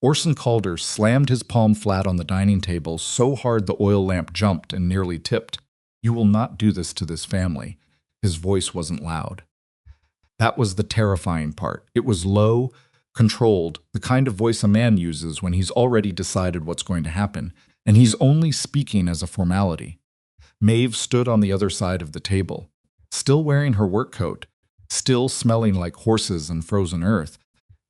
Orson Calder slammed his palm flat on the dining table so hard the oil lamp jumped and nearly tipped. "You will not do this to this family." His voice wasn't loud. That was the terrifying part. It was low, controlled, the kind of voice a man uses when he's already decided what's going to happen, and he's only speaking as a formality. Maeve stood on the other side of the table, still wearing her work coat, still smelling like horses and frozen earth,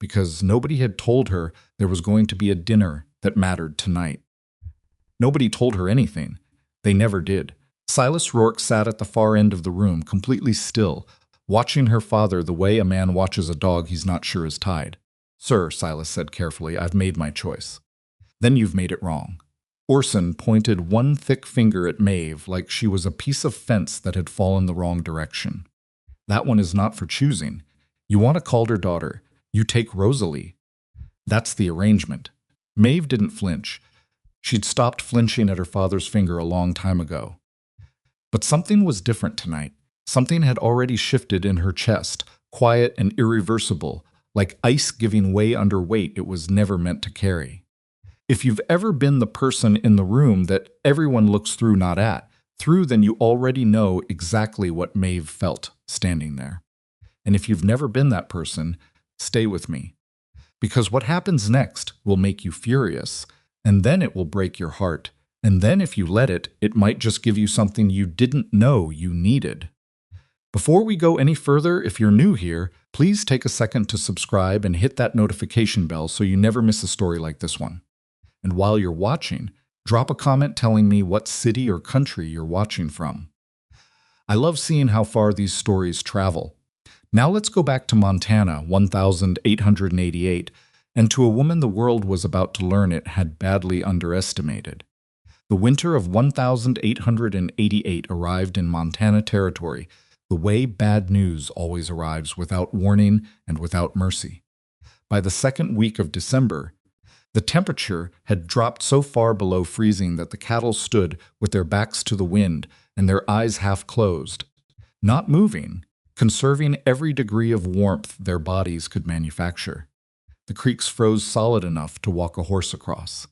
because nobody had told her there was going to be a dinner that mattered tonight. Nobody told her anything. They never did. Silas Rourke sat at the far end of the room, completely still, watching her father the way a man watches a dog he's not sure is tied. "Sir," Silas said carefully, "I've made my choice." "Then you've made it wrong." Orson pointed one thick finger at Maeve like she was a piece of fence that had fallen the wrong direction. "That one is not for choosing. You want a Calder daughter. You take Rosalie. That's the arrangement." Maeve didn't flinch. She'd stopped flinching at her father's finger a long time ago. But something was different tonight. Something had already shifted in her chest, quiet and irreversible, like ice giving way under weight it was never meant to carry. If you've ever been the person in the room that everyone looks through, not at, through, then you already know exactly what Maeve felt standing there. And if you've never been that person, stay with me. Because what happens next will make you furious, and then it will break your heart. And then if you let it, it might just give you something you didn't know you needed. Before we go any further, if you're new here, please take a second to subscribe and hit that notification bell so you never miss a story like this one. And while you're watching, drop a comment telling me what city or country you're watching from. I love seeing how far these stories travel. Now let's go back to Montana, 1888, and to a woman the world was about to learn it had badly underestimated. The winter of 1888 arrived in Montana Territory, the way bad news always arrives, without warning and without mercy. By the second week of December, the temperature had dropped so far below freezing that the cattle stood with their backs to the wind and their eyes half closed, not moving, conserving every degree of warmth their bodies could manufacture. The creeks froze solid enough to walk a horse across.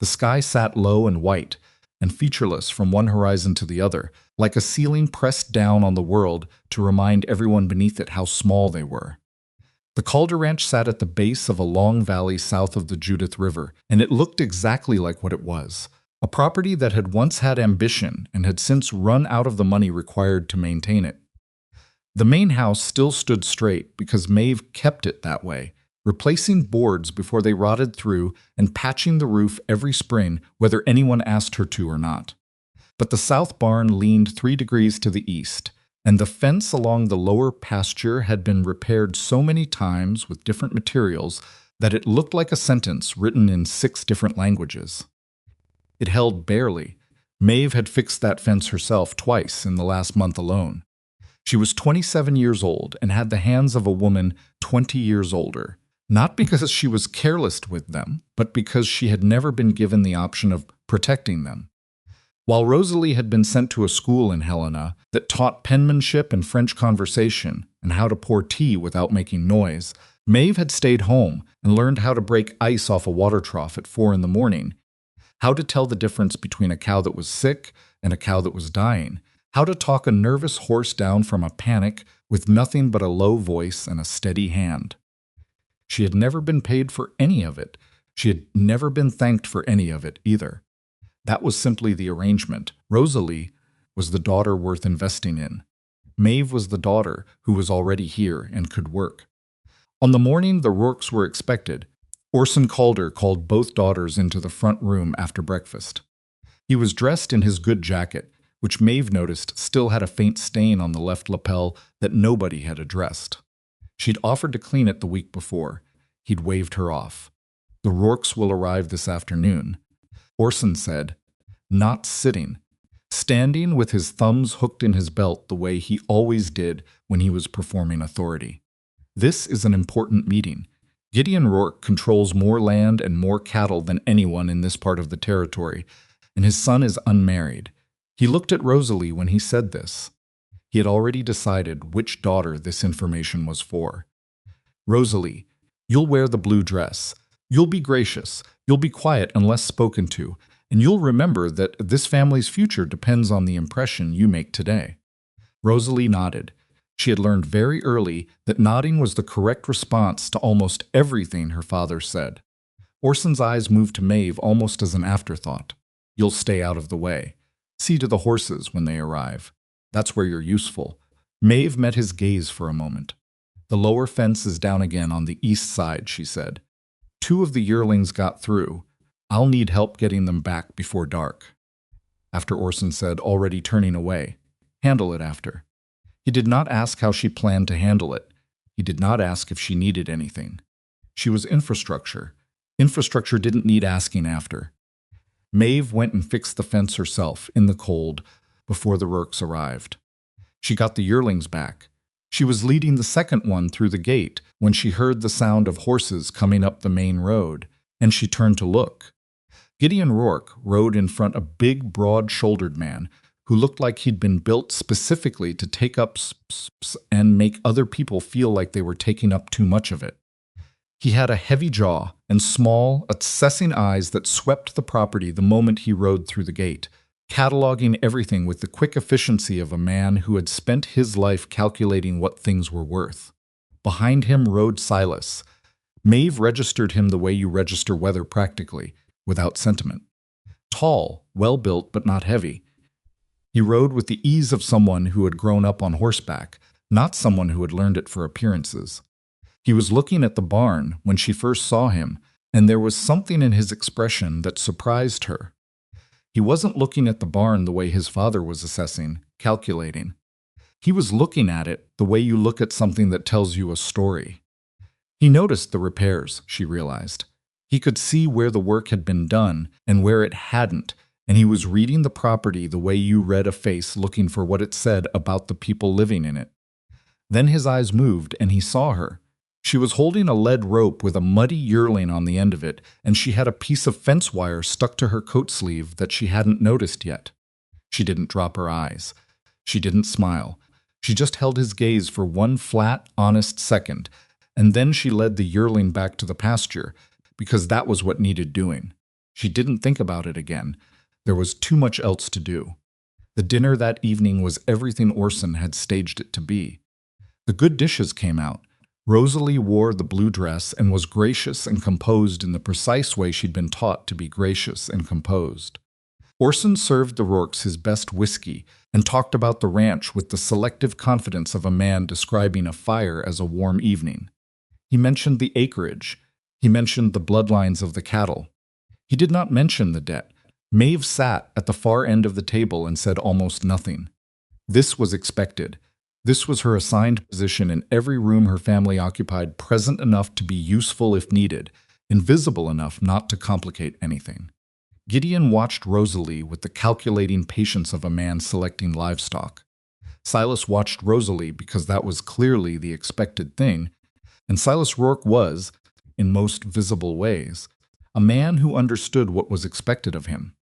The sky sat low and white and featureless from one horizon to the other, like a ceiling pressed down on the world to remind everyone beneath it how small they were. The Calder Ranch sat at the base of a long valley south of the Judith River, and it looked exactly like what it was, a property that had once had ambition and had since run out of the money required to maintain it. The main house still stood straight because Maeve kept it that way, replacing boards before they rotted through and patching the roof every spring whether anyone asked her to or not. But the south barn leaned 3 degrees to the east, and the fence along the lower pasture had been repaired so many times with different materials that it looked like a sentence written in 6 different languages. It held barely. Maeve had fixed that fence herself twice in the last month alone. She was 27 years old and had the hands of a woman 20 years older, not because she was careless with them, but because she had never been given the option of protecting them. While Rosalie had been sent to a school in Helena that taught penmanship and French conversation and how to pour tea without making noise, Maeve had stayed home and learned how to break ice off a water trough at 4 a.m, how to tell the difference between a cow that was sick and a cow that was dying, how to talk a nervous horse down from a panic with nothing but a low voice and a steady hand. She had never been paid for any of it. She had never been thanked for any of it either. That was simply the arrangement. Rosalie was the daughter worth investing in. Maeve was the daughter who was already here and could work. On the morning the Rourkes were expected, Orson Calder called both daughters into the front room after breakfast. He was dressed in his good jacket, which Maeve noticed still had a faint stain on the left lapel that nobody had addressed. She'd offered to clean it the week before. He'd waved her off. "The Rourkes will arrive this afternoon." Orson said, not sitting, standing with his thumbs hooked in his belt the way he always did when he was performing authority. "This is an important meeting. Gideon Rourke controls more land and more cattle than anyone in this part of the territory, and his son is unmarried." He looked at Rosalie when he said this. He had already decided which daughter this information was for. "Rosalie, you'll wear the blue dress. You'll be gracious, you'll be quiet unless spoken to, and you'll remember that this family's future depends on the impression you make today." Rosalie nodded. She had learned very early that nodding was the correct response to almost everything her father said. Orson's eyes moved to Maeve almost as an afterthought. "You'll stay out of the way. See to the horses when they arrive. That's where you're useful." Maeve met his gaze for a moment. "The lower fence is down again on the east side," she said. "Two of the yearlings got through. I'll need help getting them back before dark." After Orson said, already turning away, "Handle it after." He did not ask how she planned to handle it. He did not ask if she needed anything. She was infrastructure. Infrastructure didn't need asking after. Maeve went and fixed the fence herself, in the cold, before the Rourkes arrived. She got the yearlings back. She was leading the second one through the gate when she heard the sound of horses coming up the main road, and she turned to look. Gideon Rourke rode in front a big, broad-shouldered man who looked like he'd been built specifically to take up and make other people feel like they were taking up too much of it. He had a heavy jaw and small, assessing eyes that swept the property the moment he rode through the gate, cataloging everything with the quick efficiency of a man who had spent his life calculating what things were worth. Behind him rode Silas. Maeve registered him the way you register weather practically, without sentiment. Tall, well-built, but not heavy. He rode with the ease of someone who had grown up on horseback, not someone who had learned it for appearances. He was looking at the barn when she first saw him, and there was something in his expression that surprised her. He wasn't looking at the barn the way his father was assessing, calculating. He was looking at it the way you look at something that tells you a story. He noticed the repairs, she realized. He could see where the work had been done and where it hadn't, and he was reading the property the way you read a face looking for what it said about the people living in it. Then his eyes moved and he saw her. She was holding a lead rope with a muddy yearling on the end of it, and she had a piece of fence wire stuck to her coat sleeve that she hadn't noticed yet. She didn't drop her eyes. She didn't smile. She just held his gaze for one flat, honest second, and then she led the yearling back to the pasture, because that was what needed doing. She didn't think about it again. There was too much else to do. The dinner that evening was everything Orson had staged it to be. The good dishes came out. Rosalie wore the blue dress and was gracious and composed in the precise way she'd been taught to be gracious and composed. Orson served the Rourkes his best whiskey and talked about the ranch with the selective confidence of a man describing a fire as a warm evening. He mentioned the acreage. He mentioned the bloodlines of the cattle. He did not mention the debt. Maeve sat at the far end of the table and said almost nothing. This was expected. This was her assigned position in every room her family occupied, present enough to be useful if needed, invisible enough not to complicate anything. Gideon watched Rosalie with the calculating patience of a man selecting livestock. Silas watched Rosalie because that was clearly the expected thing, and Silas Rourke was, in most visible ways, a man who understood what was expected of him.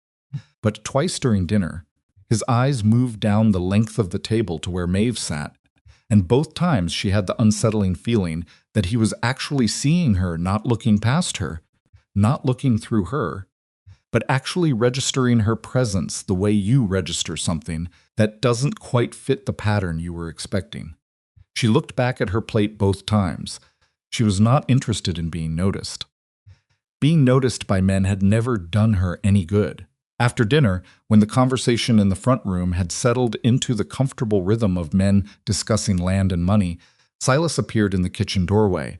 But twice during dinner, his eyes moved down the length of the table to where Maeve sat, and both times she had the unsettling feeling that he was actually seeing her, not looking past her, not looking through her, but actually registering her presence the way you register something that doesn't quite fit the pattern you were expecting. She looked back at her plate both times. She was not interested in being noticed. Being noticed by men had never done her any good. After dinner, when the conversation in the front room had settled into the comfortable rhythm of men discussing land and money, Silas appeared in the kitchen doorway.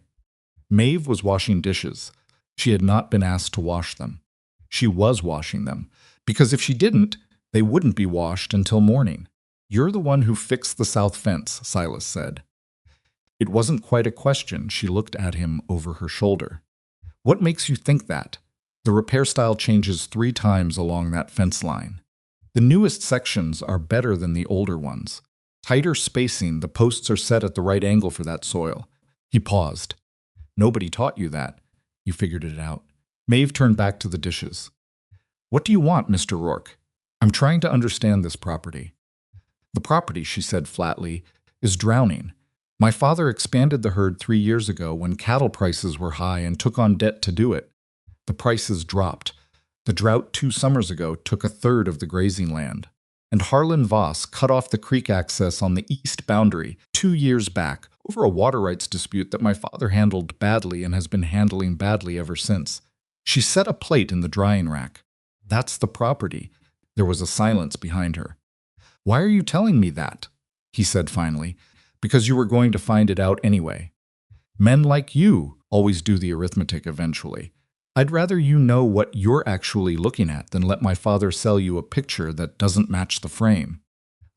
Maeve was washing dishes. She had not been asked to wash them. She was washing them, because if she didn't, they wouldn't be washed until morning. "You're the one who fixed the south fence," Silas said. It wasn't quite a question. She looked at him over her shoulder. "What makes you think that? The repair style changes 3 times along that fence line. The newest sections are better than the older ones. Tighter spacing, the posts are set at the right angle for that soil." He paused. "Nobody taught you that. You figured it out." Maeve turned back to the dishes. "What do you want, Mr. Rourke? I'm trying to understand this property." "The property," she said flatly, "is drowning. My father expanded the herd 3 years ago when cattle prices were high and took on debt to do it. The prices dropped. The drought 2 summers ago took a third of the grazing land. And Harlan Voss cut off the creek access on the east boundary 2 years back over a water rights dispute that my father handled badly and has been handling badly ever since. She set a plate in the drying rack. That's the property. There was a silence behind her. Why are you telling me that? He said finally. Because you were going to find it out anyway. Men like you always do the arithmetic eventually. I'd rather you know what you're actually looking at than let my father sell you a picture that doesn't match the frame.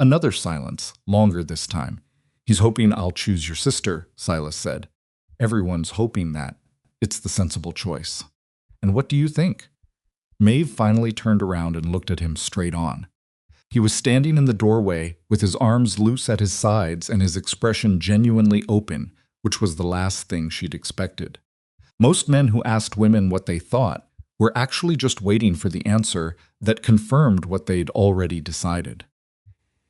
Another silence, longer this time. He's hoping I'll choose your sister, Silas said. Everyone's hoping that. It's the sensible choice. And what do you think? Maeve finally turned around and looked at him straight on. He was standing in the doorway with his arms loose at his sides and his expression genuinely open, which was the last thing she'd expected. Most men who asked women what they thought were actually just waiting for the answer that confirmed what they'd already decided.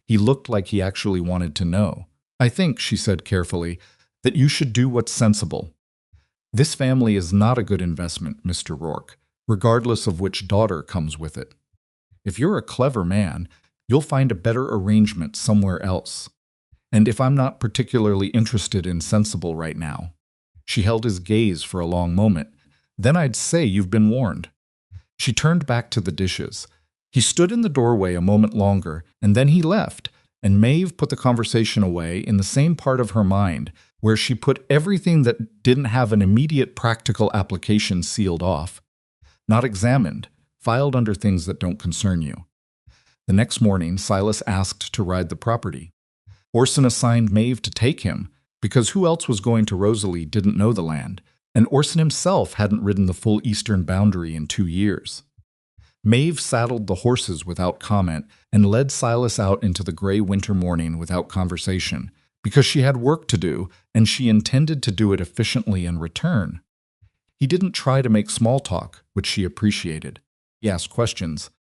He looked like he actually wanted to know. I think, she said carefully, that you should do what's sensible. This family is not a good investment, Mr. Rourke, regardless of which daughter comes with it. If you're a clever man, you'll find a better arrangement somewhere else. And if I'm not particularly interested in sensible right now, she held his gaze for a long moment, then I'd say you've been warned. She turned back to the dishes. He stood in the doorway a moment longer, and then he left, and Maeve put the conversation away in the same part of her mind where she put everything that didn't have an immediate practical application sealed off. Not examined, filed under things that don't concern you. The next morning, Silas asked to ride the property. Orson assigned Maeve to take him, because who else was going to Rosalie didn't know the land, and Orson himself hadn't ridden the full eastern boundary in 2 years. Maeve saddled the horses without comment and led Silas out into the gray winter morning without conversation, because she had work to do, and she intended to do it efficiently in return. He didn't try to make small talk, which she appreciated. He asked questions,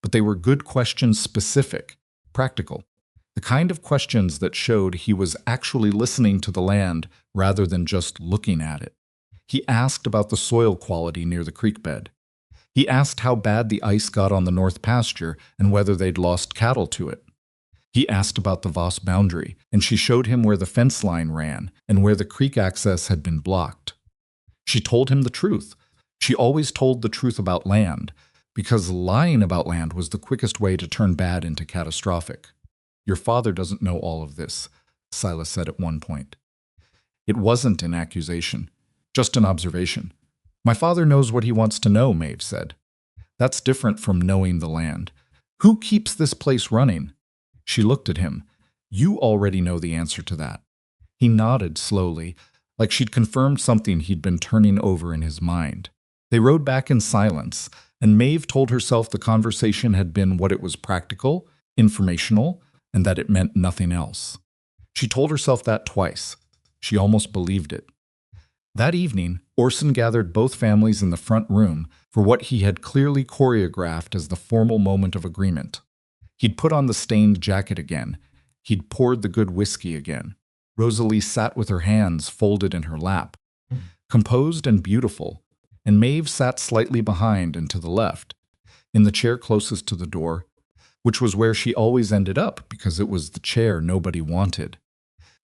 but they were good questions, specific, practical. The kind of questions that showed he was actually listening to the land rather than just looking at it. He asked about the soil quality near the creek bed. He asked how bad the ice got on the north pasture and whether they'd lost cattle to it. He asked about the Voss boundary, and she showed him where the fence line ran and where the creek access had been blocked. She told him the truth. She always told the truth about land, because lying about land was the quickest way to turn bad into catastrophic. Your father doesn't know all of this, Silas said at one point. It wasn't an accusation, just an observation. My father knows what he wants to know, Maeve said. That's different from knowing the land. Who keeps this place running? She looked at him. You already know the answer to that. He nodded slowly, like she'd confirmed something he'd been turning over in his mind. They rode back in silence, and Maeve told herself the conversation had been what it was: practical, informational, and that it meant nothing else. She told herself that twice. She almost believed it. That evening, Orson gathered both families in the front room for what he had clearly choreographed as the formal moment of agreement. He'd put on the stained jacket again. He'd poured the good whiskey again. Rosalie sat with her hands folded in her lap, composed and beautiful, and Maeve sat slightly behind and to the left, in the chair closest to the door, which was where she always ended up because it was the chair nobody wanted.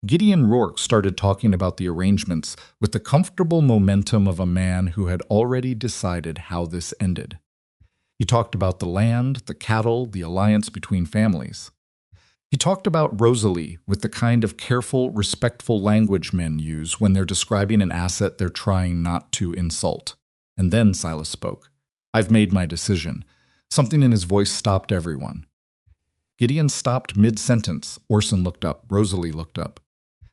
Gideon Rourke started talking about the arrangements with the comfortable momentum of a man who had already decided how this ended. He talked about the land, the cattle, the alliance between families. He talked about Rosalie with the kind of careful, respectful language men use when they're describing an asset they're trying not to insult. And then Silas spoke. I've made my decision. Something in his voice stopped everyone. Gideon stopped mid-sentence. Orson looked up. Rosalie looked up.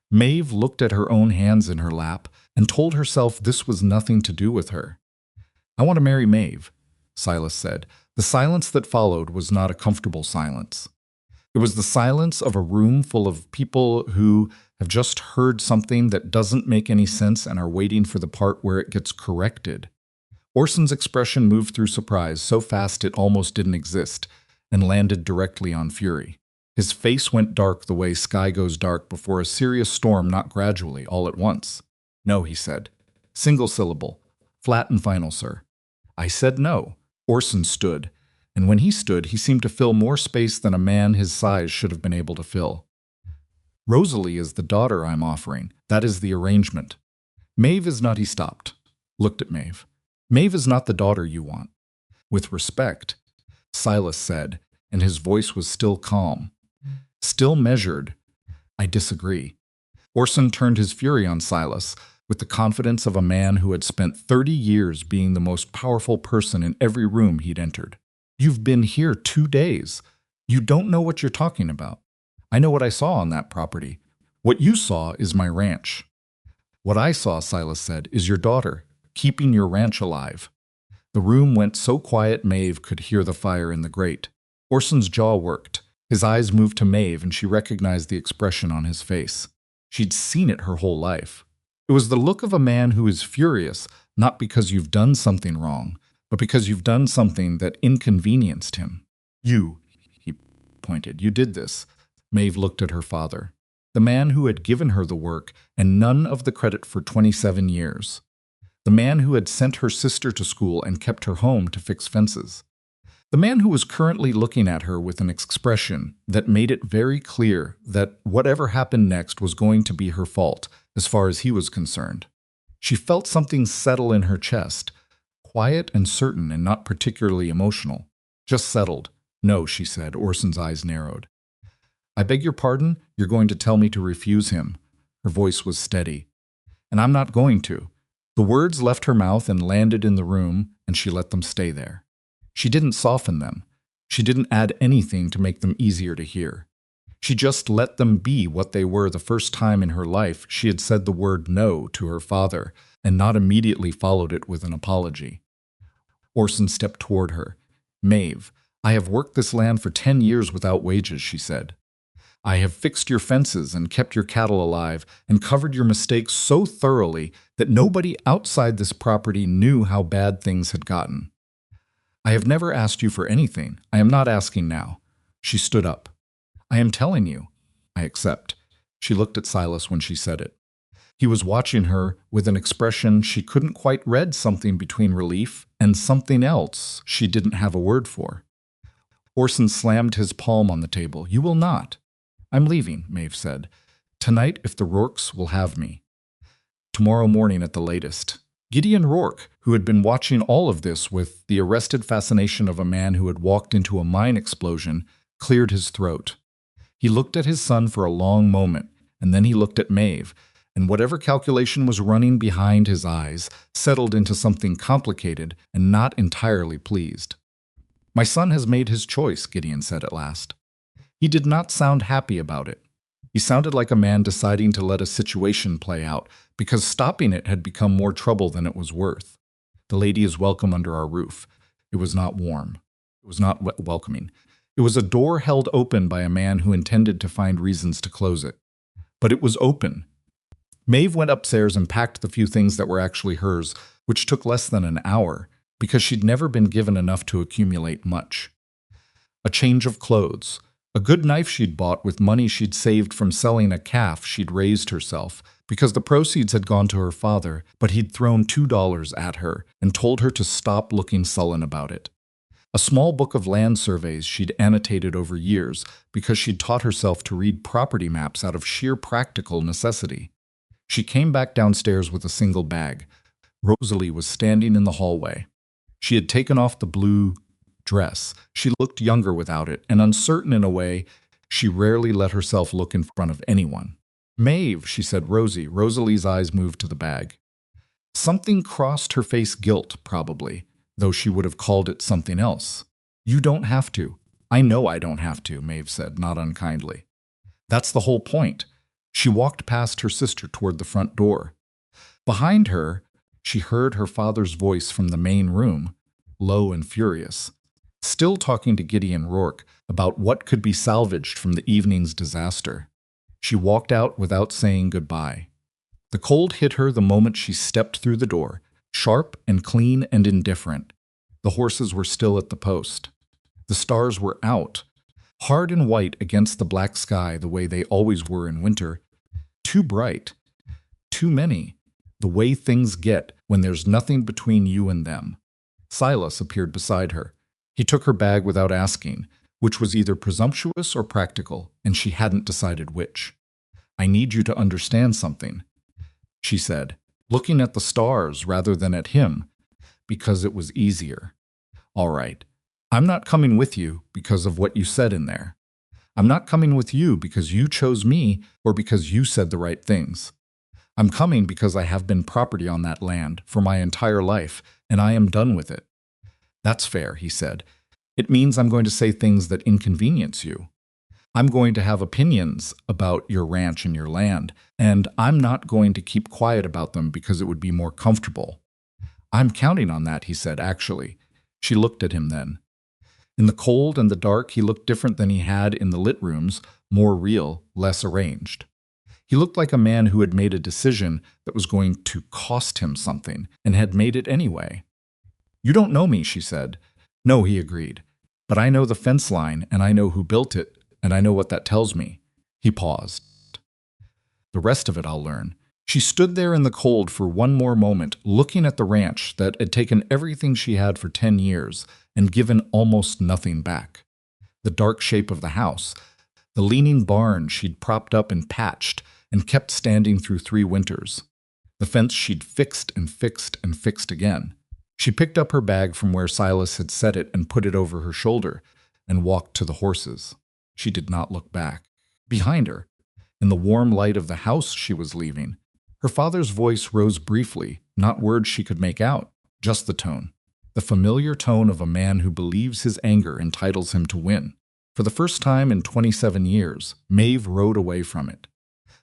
Maeve looked at her own hands in her lap and told herself this was nothing to do with her. I want to marry Maeve, Silas said. The silence that followed was not a comfortable silence. It was the silence of a room full of people who have just heard something that doesn't make any sense and are waiting for the part where it gets corrected. Orson's expression moved through surprise so fast it almost didn't exist and landed directly on fury. His face went dark the way sky goes dark before a serious storm, not gradually, all at once. No, he said. Single syllable. Flat and final, sir. I said no. Orson stood, and when he stood, he seemed to fill more space than a man his size should have been able to fill. Rosalie is the daughter I'm offering. That is the arrangement. Maeve is not, he stopped, looked at Maeve. Maeve is not the daughter you want. With respect, Silas said, and his voice was still calm, still measured. I disagree. Orson turned his fury on Silas with the confidence of a man who had spent 30 years being the most powerful person in every room he'd entered. You've been here 2 days. You don't know what you're talking about. I know what I saw on that property. What you saw is my ranch. What I saw, Silas said, is your daughter, keeping your ranch alive. The room went so quiet Maeve could hear the fire in the grate. Orson's jaw worked. His eyes moved to Maeve, and she recognized the expression on his face. She'd seen it her whole life. It was the look of a man who is furious, not because you've done something wrong, but because you've done something that inconvenienced him. You, he pointed, you did this. Maeve looked at her father, the man who had given her the work and none of the credit for 27 years. The man who had sent her sister to school and kept her home to fix fences. The man who was currently looking at her with an expression that made it very clear that whatever happened next was going to be her fault, as far as he was concerned. She felt something settle in her chest, quiet and certain and not particularly emotional. Just settled. No, she said. Orson's eyes narrowed. I beg your pardon? You're going to tell me to refuse him. Her voice was steady. And I'm not going to. The words left her mouth and landed in the room, and she let them stay there. She didn't soften them. She didn't add anything to make them easier to hear. She just let them be what they were. The first time in her life she had said the word no to her father and not immediately followed it with an apology. Orson stepped toward her. Maeve, I have worked this land for 10 years without wages, she said. I have fixed your fences and kept your cattle alive and covered your mistakes so thoroughly that nobody outside this property knew how bad things had gotten. I have never asked you for anything. I am not asking now. She stood up. I am telling you. I accept. She looked at Silas when she said it. He was watching her with an expression she couldn't quite read, something between relief and something else she didn't have a word for. Orson slammed his palm on the table. You will not. I'm leaving, Maeve said. Tonight, if the Rourkes will have me. Tomorrow morning at the latest. Gideon Rourke, who had been watching all of this with the arrested fascination of a man who had walked into a mine explosion, cleared his throat. He looked at his son for a long moment, and then he looked at Maeve, and whatever calculation was running behind his eyes settled into something complicated and not entirely pleased. My son has made his choice, Gideon said at last. He did not sound happy about it. He sounded like a man deciding to let a situation play out, because stopping it had become more trouble than it was worth. The lady is welcome under our roof. It was not warm. It was not welcoming. It was a door held open by a man who intended to find reasons to close it. But it was open. Maeve went upstairs and packed the few things that were actually hers, which took less than an hour, because she'd never been given enough to accumulate much. A change of clothes. A good knife she'd bought with money she'd saved from selling a calf she'd raised herself, because the proceeds had gone to her father, but he'd thrown $2 at her and told her to stop looking sullen about it. A small book of land surveys she'd annotated over years because she'd taught herself to read property maps out of sheer practical necessity. She came back downstairs with a single bag. Rosalie was standing in the hallway. She had taken off the blue dress. She looked younger without it, and uncertain in a way she rarely let herself look in front of anyone. Maeve, she said. Rosie. Rosalie's eyes moved to the bag. Something crossed her face. Guilt, probably, though she would have called it something else. You don't have to. I know I don't have to, Maeve said, not unkindly. That's the whole point. She walked past her sister toward the front door. Behind her, she heard her father's voice from the main room, low and furious, still talking to Gideon Rourke about what could be salvaged from the evening's disaster. She walked out without saying goodbye. The cold hit her the moment she stepped through the door, sharp and clean and indifferent. The horses were still at the post. The stars were out, hard and white against the black sky the way they always were in winter. Too bright. Too many. The way things get when there's nothing between you and them. Silas appeared beside her. He took her bag without asking, which was either presumptuous or practical, and she hadn't decided which. I need you to understand something, she said, looking at the stars rather than at him, because it was easier. All right, I'm not coming with you because of what you said in there. I'm not coming with you because you chose me or because you said the right things. I'm coming because I have been property on that land for my entire life, and I am done with it. That's fair, he said. It means I'm going to say things that inconvenience you. I'm going to have opinions about your ranch and your land, and I'm not going to keep quiet about them because it would be more comfortable. I'm counting on that, he said, actually. She looked at him then. In the cold and the dark, he looked different than he had in the lit rooms, more real, less arranged. He looked like a man who had made a decision that was going to cost him something, and had made it anyway. You don't know me, she said. No, he agreed. But I know the fence line, and I know who built it, and I know what that tells me. He paused. The rest of it I'll learn. She stood there in the cold for one more moment, looking at the ranch that had taken everything she had for 10 years and given almost nothing back. The dark shape of the house, the leaning barn she'd propped up and patched and kept standing through 3 winters, the fence she'd fixed and fixed and fixed again. She picked up her bag from where Silas had set it and put it over her shoulder and walked to the horses. She did not look back. Behind her, in the warm light of the house she was leaving, her father's voice rose briefly, not words she could make out, just the tone. The familiar tone of a man who believes his anger entitles him to win. For the first time in 27 years, Maeve rode away from it.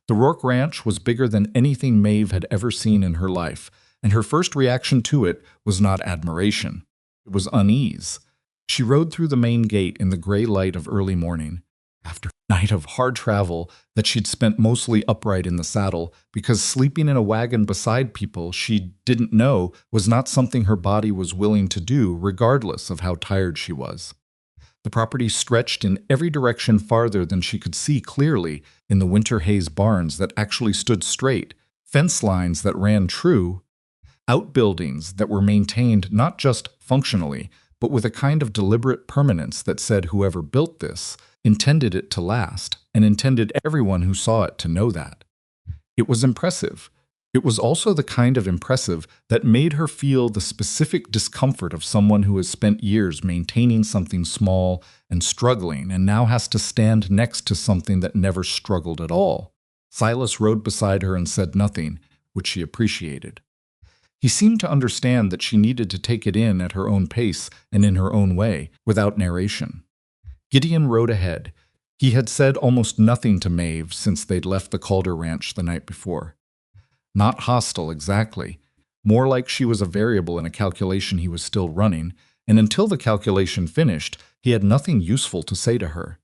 The Rourke Ranch was bigger than anything Maeve had ever seen in her life, and her first reaction to it was not admiration. It was unease. She rode through the main gate in the gray light of early morning, after a night of hard travel that she'd spent mostly upright in the saddle because sleeping in a wagon beside people she didn't know was not something her body was willing to do regardless of how tired she was. The property stretched in every direction farther than she could see clearly in the winter haze barns that actually stood straight, fence lines that ran true, outbuildings that were maintained not just functionally, but with a kind of deliberate permanence that said whoever built this intended it to last, and intended everyone who saw it to know that. It was impressive. It was also the kind of impressive that made her feel the specific discomfort of someone who has spent years maintaining something small and struggling and now has to stand next to something that never struggled at all. Silas rode beside her and said nothing, which she appreciated. He seemed to understand that she needed to take it in at her own pace and in her own way, without narration. Gideon rode ahead. He had said almost nothing to Maeve since they'd left the Calder Ranch the night before. Not hostile exactly, more like she was a variable in a calculation he was still running, and until the calculation finished, he had nothing useful to say to her.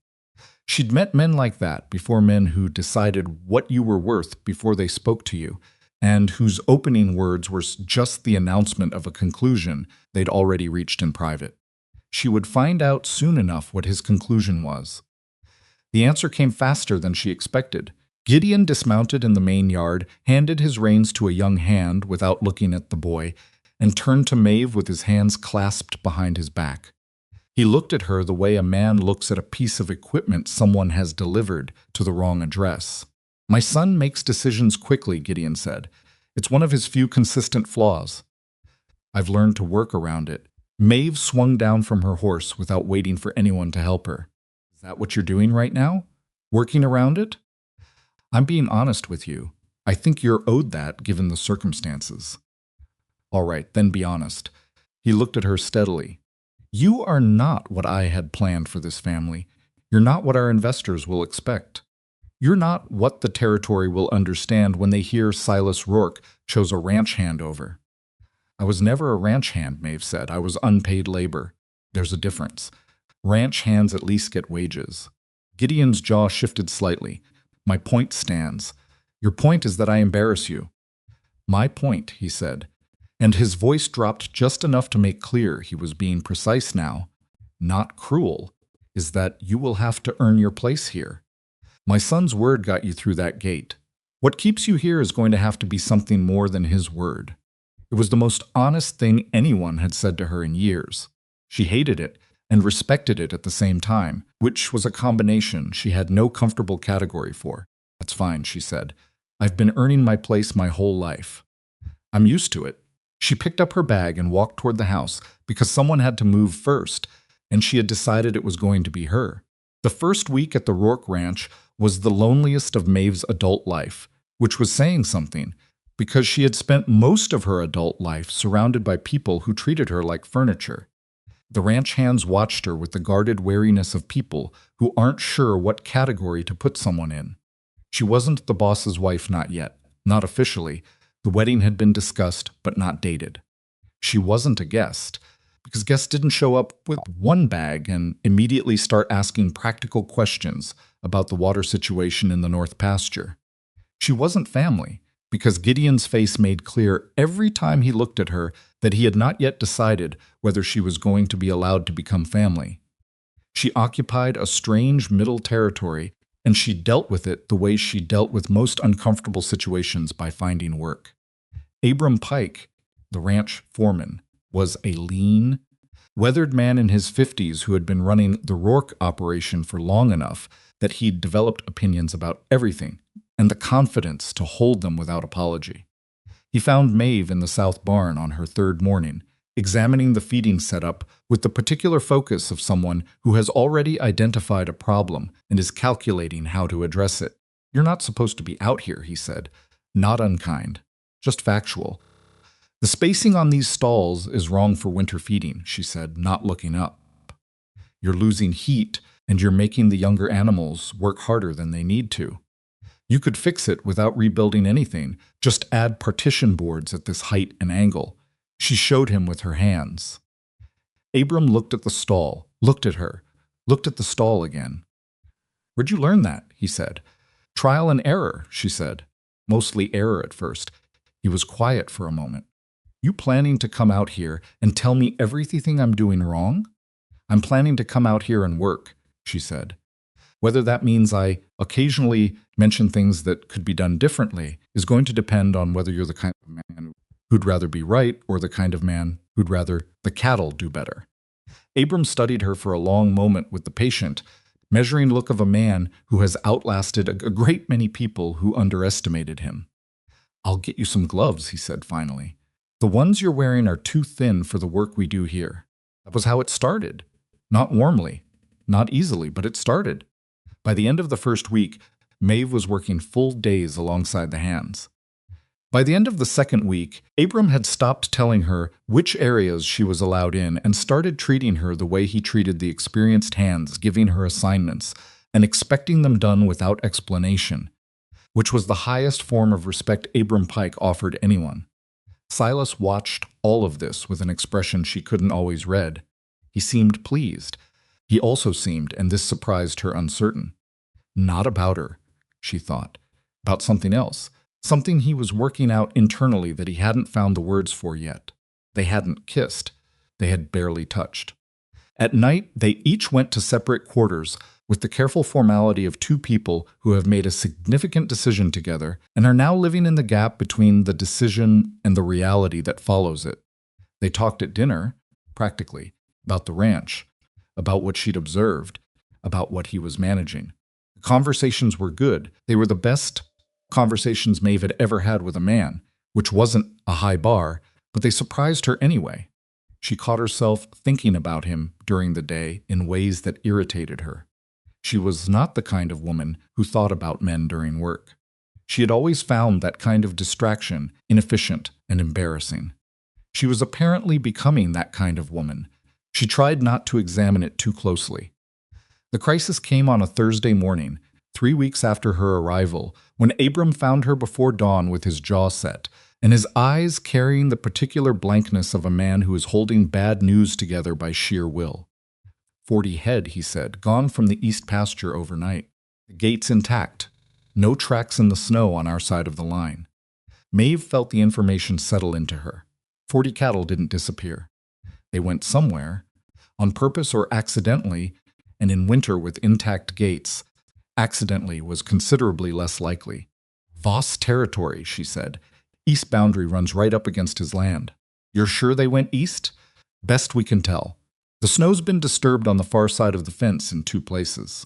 She'd met men like that before, men who decided what you were worth before they spoke to you, and whose opening words were just the announcement of a conclusion they'd already reached in private. She would find out soon enough what his conclusion was. The answer came faster than she expected. Gideon dismounted in the main yard, handed his reins to a young hand without looking at the boy, and turned to Maeve with his hands clasped behind his back. He looked at her the way a man looks at a piece of equipment someone has delivered to the wrong address. My son makes decisions quickly, Gideon said. It's one of his few consistent flaws. I've learned to work around it. Maeve swung down from her horse without waiting for anyone to help her. Is that what you're doing right now? Working around it? I'm being honest with you. I think you're owed that given the circumstances. All right, then be honest. He looked at her steadily. You are not what I had planned for this family. You're not what our investors will expect. You're not what the territory will understand when they hear Silas Rourke chose a ranch hand over. I was never a ranch hand, Maeve said. I was unpaid labor. There's a difference. Ranch hands at least get wages. Gideon's jaw shifted slightly. My point stands. Your point is that I embarrass you. My point, he said, and his voice dropped just enough to make clear he was being precise now, not cruel, is that you will have to earn your place here. My son's word got you through that gate. What keeps you here is going to have to be something more than his word. It was the most honest thing anyone had said to her in years. She hated it and respected it at the same time, which was a combination she had no comfortable category for. "That's fine," she said. "I've been earning my place my whole life. I'm used to it." She picked up her bag and walked toward the house because someone had to move first, and she had decided it was going to be her. The first week at the Rourke Ranch was the loneliest of Maeve's adult life, which was saying something, because she had spent most of her adult life surrounded by people who treated her like furniture. The ranch hands watched her with the guarded wariness of people who aren't sure what category to put someone in. She wasn't the boss's wife, not yet, not officially. The wedding had been discussed, but not dated. She wasn't a guest, because guests didn't show up with one bag and immediately start asking practical questions about the water situation in the North Pasture. She wasn't family, because Gideon's face made clear every time he looked at her that he had not yet decided whether she was going to be allowed to become family. She occupied a strange middle territory, and she dealt with it the way she dealt with most uncomfortable situations, by finding work. Abram Pike, the ranch foreman, was a lean, weathered man in his 50s who had been running the Rourke operation for long enough that he'd developed opinions about everything and the confidence to hold them without apology. He found Maeve in the south barn on her third morning, examining the feeding setup with the particular focus of someone who has already identified a problem and is calculating how to address it. "You're not supposed to be out here," he said. "Not unkind, just factual." "The spacing on these stalls is wrong for winter feeding," she said, not looking up. "You're losing heat, and you're making the younger animals work harder than they need to. You could fix it without rebuilding anything. Just add partition boards at this height and angle." She showed him with her hands. Abram looked at the stall, looked at her, looked at the stall again. "Where'd you learn that?" he said. "Trial and error," she said. Mostly error at first. He was quiet for a moment. "You planning to come out here and tell me everything I'm doing wrong?" "I'm planning to come out here and work," she said. "Whether that means I occasionally mention things that could be done differently is going to depend on whether you're the kind of man who'd rather be right or the kind of man who'd rather the cattle do better." Abram studied her for a long moment with the patient, measuring look of a man who has outlasted a great many people who underestimated him. "I'll get you some gloves," he said finally. "The ones you're wearing are too thin for the work we do here." That was how it started. Not warmly, not easily, but it started. By the end of the first week, Maeve was working full days alongside the hands. By the end of the second week, Abram had stopped telling her which areas she was allowed in and started treating her the way he treated the experienced hands, giving her assignments and expecting them done without explanation, which was the highest form of respect Abram Pike offered anyone. Silas watched all of this with an expression she couldn't always read. He seemed pleased. He also seemed, and this surprised her, uncertain. Not about her, she thought. About something else. Something he was working out internally that he hadn't found the words for yet. They hadn't kissed. They had barely touched. At night, they each went to separate quarters with the careful formality of two people who have made a significant decision together and are now living in the gap between the decision and the reality that follows it. They talked at dinner, practically, about the ranch, about what she'd observed, about what he was managing. The conversations were good. They were the best conversations Maeve had ever had with a man, which wasn't a high bar, but they surprised her anyway. She caught herself thinking about him during the day in ways that irritated her. She was not the kind of woman who thought about men during work. She had always found that kind of distraction inefficient and embarrassing. She was apparently becoming that kind of woman. She tried not to examine it too closely. The crisis came on a Thursday morning, 3 weeks after her arrival, when Abram found her before dawn with his jaw set, and his eyes carrying the particular blankness of a man who is holding bad news together by sheer will. 40 head, he said, gone from the east pasture overnight. The gates intact. No tracks in the snow on our side of the line. Maeve felt the information settle into her. 40 cattle didn't disappear. They went somewhere, on purpose or accidentally, and in winter with intact gates. Accidentally was considerably less likely. Voss territory, she said. East boundary runs right up against his land. You're sure they went east? Best we can tell. The snow's been disturbed on the far side of the fence in 2 places.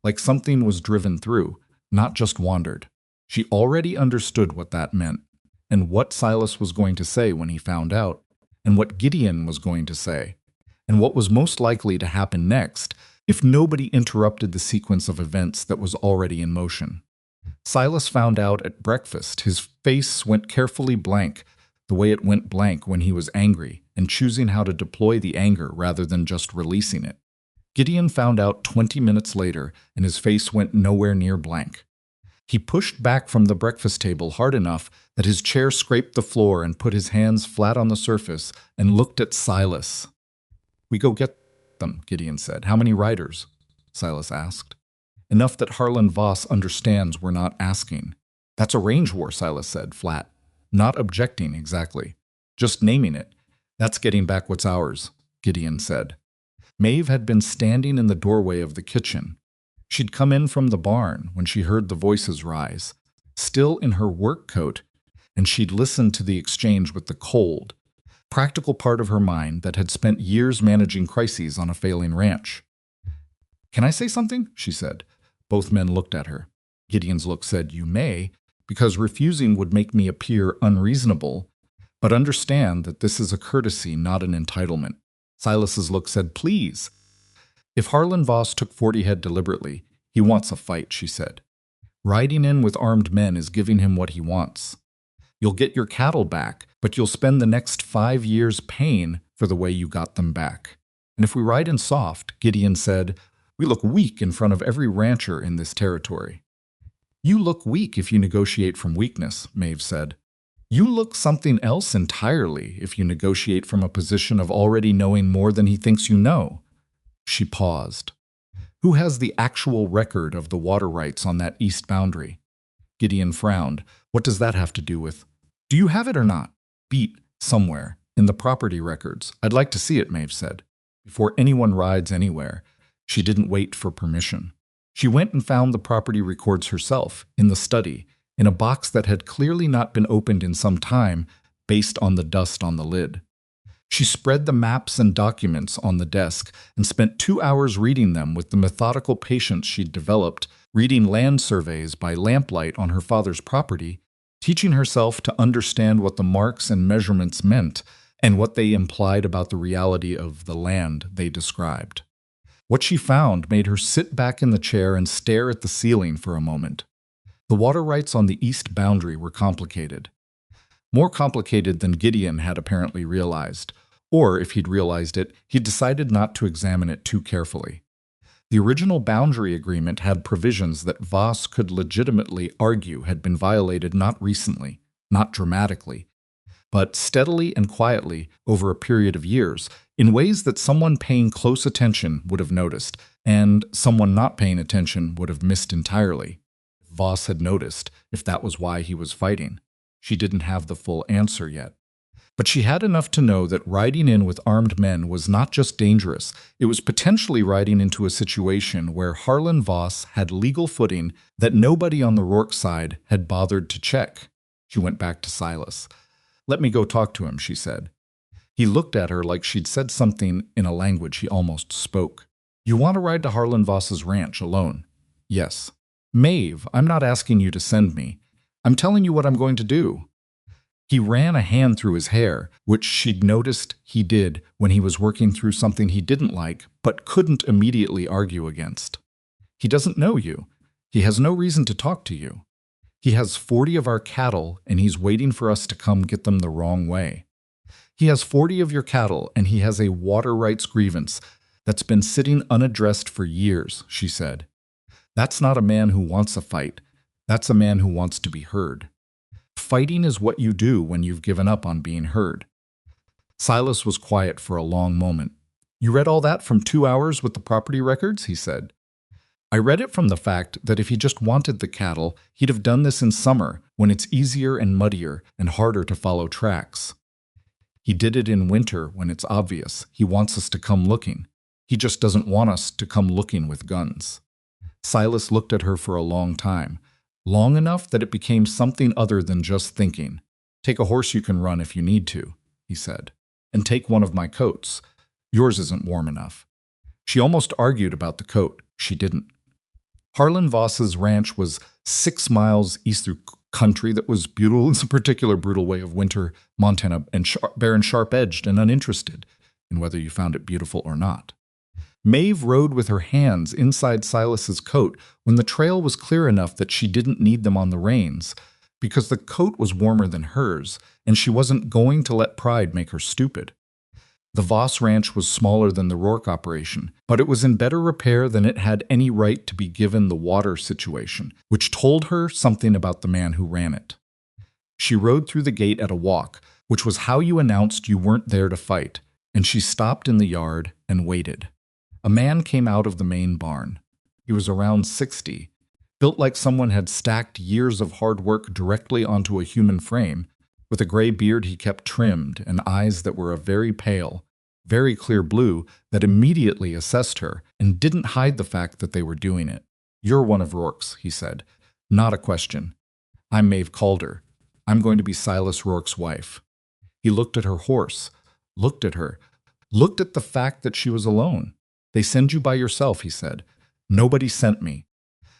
Like something was driven through, not just wandered. She already understood what that meant, and what Silas was going to say when he found out, and what Gideon was going to say, and what was most likely to happen next if nobody interrupted the sequence of events that was already in motion. Silas found out at breakfast. His face went carefully blank, the way it went blank when he was angry, and choosing how to deploy the anger rather than just releasing it. Gideon found out 20 minutes later, and his face went nowhere near blank. He pushed back from the breakfast table hard enough that his chair scraped the floor and put his hands flat on the surface and looked at Silas. "We go get them," Gideon said. "How many riders?" Silas asked. "Enough that Harlan Voss understands we're not asking." "That's a range war," Silas said, flat. Not objecting exactly. Just naming it. "That's getting back what's ours," Gideon said. Maeve had been standing in the doorway of the kitchen. She'd come in from the barn when she heard the voices rise, still in her work coat, and she'd listened to the exchange with the cold, practical part of her mind that had spent years managing crises on a failing ranch. "Can I say something?" she said. Both men looked at her. Gideon's look said, "You may, because refusing would make me appear unreasonable, but understand that this is a courtesy, not an entitlement." Silas's look said, "Please." "If Harlan Voss took 40 head deliberately, he wants a fight," she said. "Riding in with armed men is giving him what he wants. You'll get your cattle back, but you'll spend the next 5 years paying for the way you got them back. And if we ride in soft," Gideon said, "we look weak in front of every rancher in this territory." "You look weak if you negotiate from weakness," Maeve said. "You look something else entirely if you negotiate from a position of already knowing more than he thinks you know." She paused. "Who has the actual record of the water rights on that east boundary?" Gideon frowned. "What does that have to do with—" "Do you have it or not?" "Beat, somewhere, in the property records. I'd like to see it," Maeve said. "Before anyone rides anywhere." She didn't wait for permission. She went and found the property records herself, in the study, in a box that had clearly not been opened in some time, based on the dust on the lid. She spread the maps and documents on the desk and spent 2 hours reading them with the methodical patience she'd developed, reading land surveys by lamplight on her father's property, teaching herself to understand what the marks and measurements meant and what they implied about the reality of the land they described. What she found made her sit back in the chair and stare at the ceiling for a moment. The water rights on the east boundary were complicated. More complicated than Gideon had apparently realized, or if he'd realized it, he'd decided not to examine it too carefully. The original boundary agreement had provisions that Voss could legitimately argue had been violated not recently, not dramatically, but steadily and quietly over a period of years, in ways that someone paying close attention would have noticed, and someone not paying attention would have missed entirely. Voss had noticed, if that was why he was fighting. She didn't have the full answer yet. But she had enough to know that riding in with armed men was not just dangerous, it was potentially riding into a situation where Harlan Voss had legal footing that nobody on the Rourke side had bothered to check. She went back to Silas. "Let me go talk to him," she said. He looked at her like she'd said something in a language he almost spoke. "You want to ride to Harlan Voss's ranch alone?" "Yes." "Maeve, I'm not asking you to send me. I'm telling you what I'm going to do." He ran a hand through his hair, which she'd noticed he did when he was working through something he didn't like but couldn't immediately argue against. "He doesn't know you. He has no reason to talk to you. He has 40 of our cattle, and he's waiting for us to come get them the wrong way. He has 40 of your cattle, and he has a water rights grievance that's been sitting unaddressed for years," she said. "That's not a man who wants a fight. That's a man who wants to be heard. Fighting is what you do when you've given up on being heard." Silas was quiet for a long moment. "You read all that from 2 hours with the property records?" he said. "I read it from the fact that if he just wanted the cattle, he'd have done this in summer, when it's easier and muddier and harder to follow tracks. He did it in winter when it's obvious. He wants us to come looking. He just doesn't want us to come looking with guns." Silas looked at her for a long time, long enough that it became something other than just thinking. Take a horse you can run if you need to, he said. And take one of my coats. Yours isn't warm enough. She almost argued about the coat. She didn't. Harlan Voss's ranch was 6 miles east through country that was beautiful. It's a particular brutal way of winter Montana, and barren, sharp-edged, and uninterested in whether you found it beautiful or not. Maeve rode with her hands inside Silas's coat when the trail was clear enough that she didn't need them on the reins, because the coat was warmer than hers, and she wasn't going to let pride make her stupid. The Voss ranch was smaller than the Rourke operation, but it was in better repair than it had any right to be given the water situation, which told her something about the man who ran it. She rode through the gate at a walk, which was how you announced you weren't there to fight, and she stopped in the yard and waited. A man came out of the main barn. He was around 60, built like someone had stacked years of hard work directly onto a human frame, with a gray beard he kept trimmed and eyes that were a very pale, very clear blue that immediately assessed her and didn't hide the fact that they were doing it. "You're one of Rourke's," he said. "Not a question. I'm Maeve Calder. I'm going to be Silas Rourke's wife." He looked at her horse, looked at her, looked at the fact that she was alone. "They send you by yourself," he said. "Nobody sent me.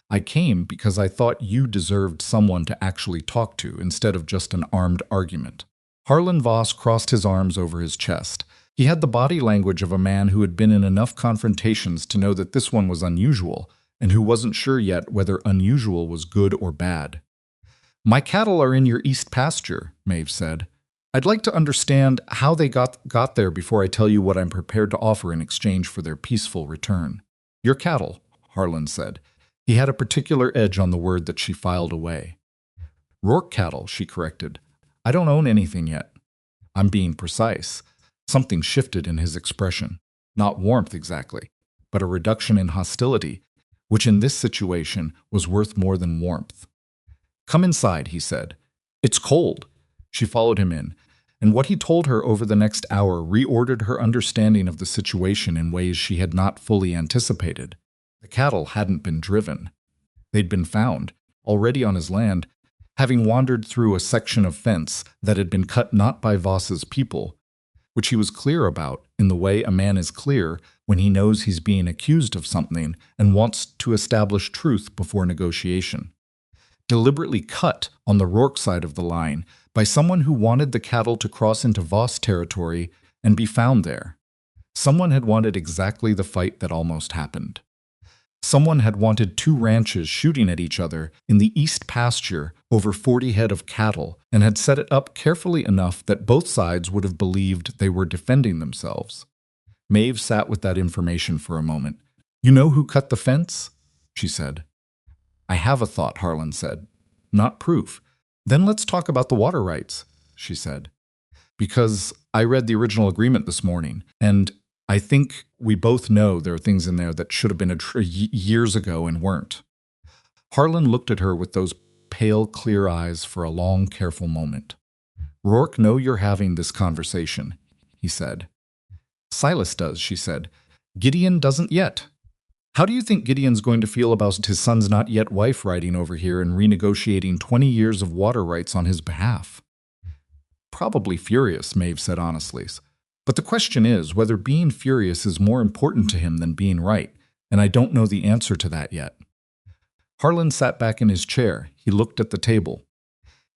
I came because I thought you deserved someone to actually talk to instead of just an armed argument." Harlan Voss crossed his arms over his chest. He had the body language of a man who had been in enough confrontations to know that this one was unusual, and who wasn't sure yet whether unusual was good or bad. "My cattle are in your east pasture," Maeve said. "I'd like to understand how they got there before I tell you what I'm prepared to offer in exchange for their peaceful return." "Your cattle," Harlan said. He had a particular edge on the word that she filed away. "Rourke cattle," she corrected. "I don't own anything yet." "I'm being precise." Something shifted in his expression. Not warmth exactly, but a reduction in hostility, which in this situation was worth more than warmth. "Come inside," he said. "It's cold." She followed him in, and what he told her over the next hour reordered her understanding of the situation in ways she had not fully anticipated. The cattle hadn't been driven. They'd been found, already on his land, having wandered through a section of fence that had been cut not by Voss's people, which he was clear about in the way a man is clear when he knows he's being accused of something and wants to establish truth before negotiation. Deliberately cut on the Rourke side of the line by someone who wanted the cattle to cross into Voss territory and be found there. Someone had wanted exactly the fight that almost happened. Someone had wanted 2 ranches shooting at each other in the east pasture over 40 head of cattle and had set it up carefully enough that both sides would have believed they were defending themselves. Maeve sat with that information for a moment. "You know who cut the fence?" she said. "I have a thought," Harlan said. "Not proof." "Then let's talk about the water rights," she said. "Because I read the original agreement this morning, and I think we both know there are things in there that should have been years ago and weren't." Harlan looked at her with those pale, clear eyes for a long, careful moment. "Rourke know you're having this conversation," he said. "Silas does," she said. "Gideon doesn't yet. How do you think Gideon's going to feel about his son's not yet wife riding over here and renegotiating 20 years of water rights on his behalf?" "Probably furious," Maeve said honestly. "But the question is whether being furious is more important to him than being right, and I don't know the answer to that yet." Harlan sat back in his chair. He looked at the table.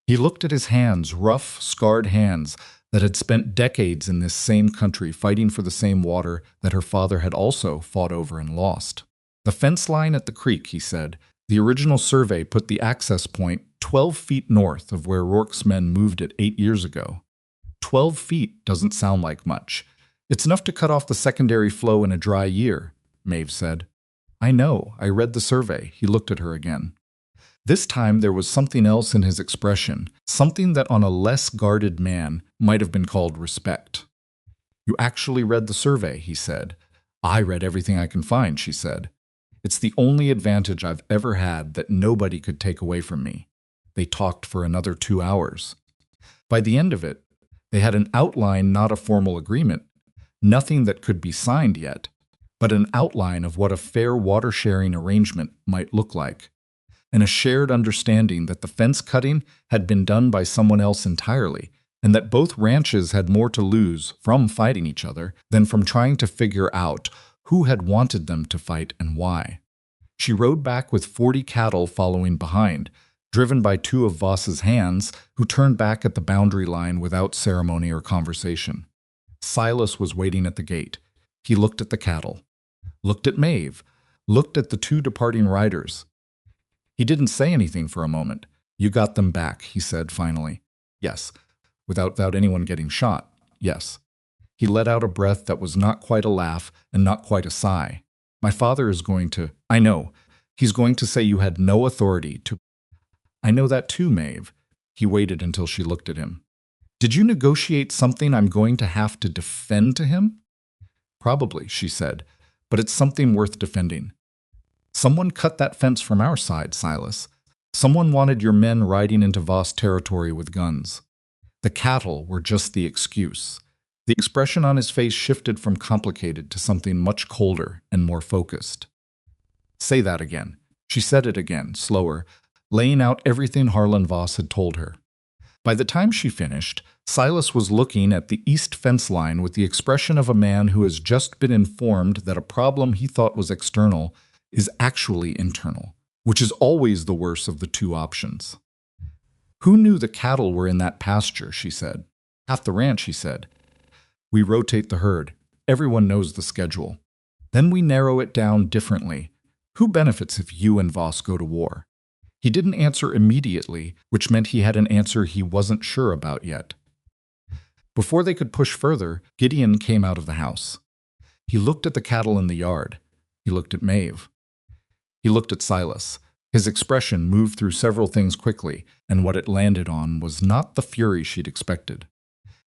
He looked at his hands, rough, scarred hands that had spent decades in this same country fighting for the same water that her father had also fought over and lost. "The fence line at the creek," he said. "The original survey put the access point 12 feet north of where Rourke's men moved it 8 years ago. 12 feet doesn't sound like much. It's enough to cut off the secondary flow in a dry year," Maeve said. "I know. I read the survey." He looked at her again. This time there was something else in his expression, something that on a less guarded man might have been called respect. "You actually read the survey," he said. "I read everything I can find," she said. "It's the only advantage I've ever had that nobody could take away from me." They talked for another 2 hours. By the end of it, they had an outline, not a formal agreement, nothing that could be signed yet, but an outline of what a fair water-sharing arrangement might look like. and a shared understanding that the fence cutting had been done by someone else entirely, and that both ranches had more to lose from fighting each other than from trying to figure out who had wanted them to fight and why. She rode back with 40 cattle following behind, driven by two of Voss's hands, who turned back at the boundary line without ceremony or conversation. Silas was waiting at the gate. He looked at the cattle, looked at Maeve, looked at the two departing riders. He didn't say anything for a moment. "You got them back," he said finally. "Yes." Without anyone getting shot. "Yes." He let out a breath that was not quite a laugh and not quite a sigh. "My father is going to—" "I know. He's going to say you had no authority to—" "I know that too, Maeve." He waited until she looked at him. "Did you negotiate something I'm going to have to defend to him?" "Probably," she said, "but it's something worth defending. Someone cut that fence from our side, Silas. Someone wanted your men riding into Voss territory with guns. The cattle were just the excuse." The expression on his face shifted from complicated to something much colder and more focused. "Say that again." She said it again, slower, laying out everything Harlan Voss had told her. By the time she finished, Silas was looking at the east fence line with the expression of a man who has just been informed that a problem he thought was external is actually internal, which is always the worse of the two options. "Who knew the cattle were in that pasture?" she said. "Half the ranch," he said. "We rotate the herd. Everyone knows the schedule. Then we narrow it down differently. Who benefits if you and Voss go to war?" He didn't answer immediately, which meant he had an answer he wasn't sure about yet. Before they could push further, Gideon came out of the house. He looked at the cattle in the yard. He looked at Maeve. He looked at Silas. His expression moved through several things quickly, and what it landed on was not the fury she'd expected.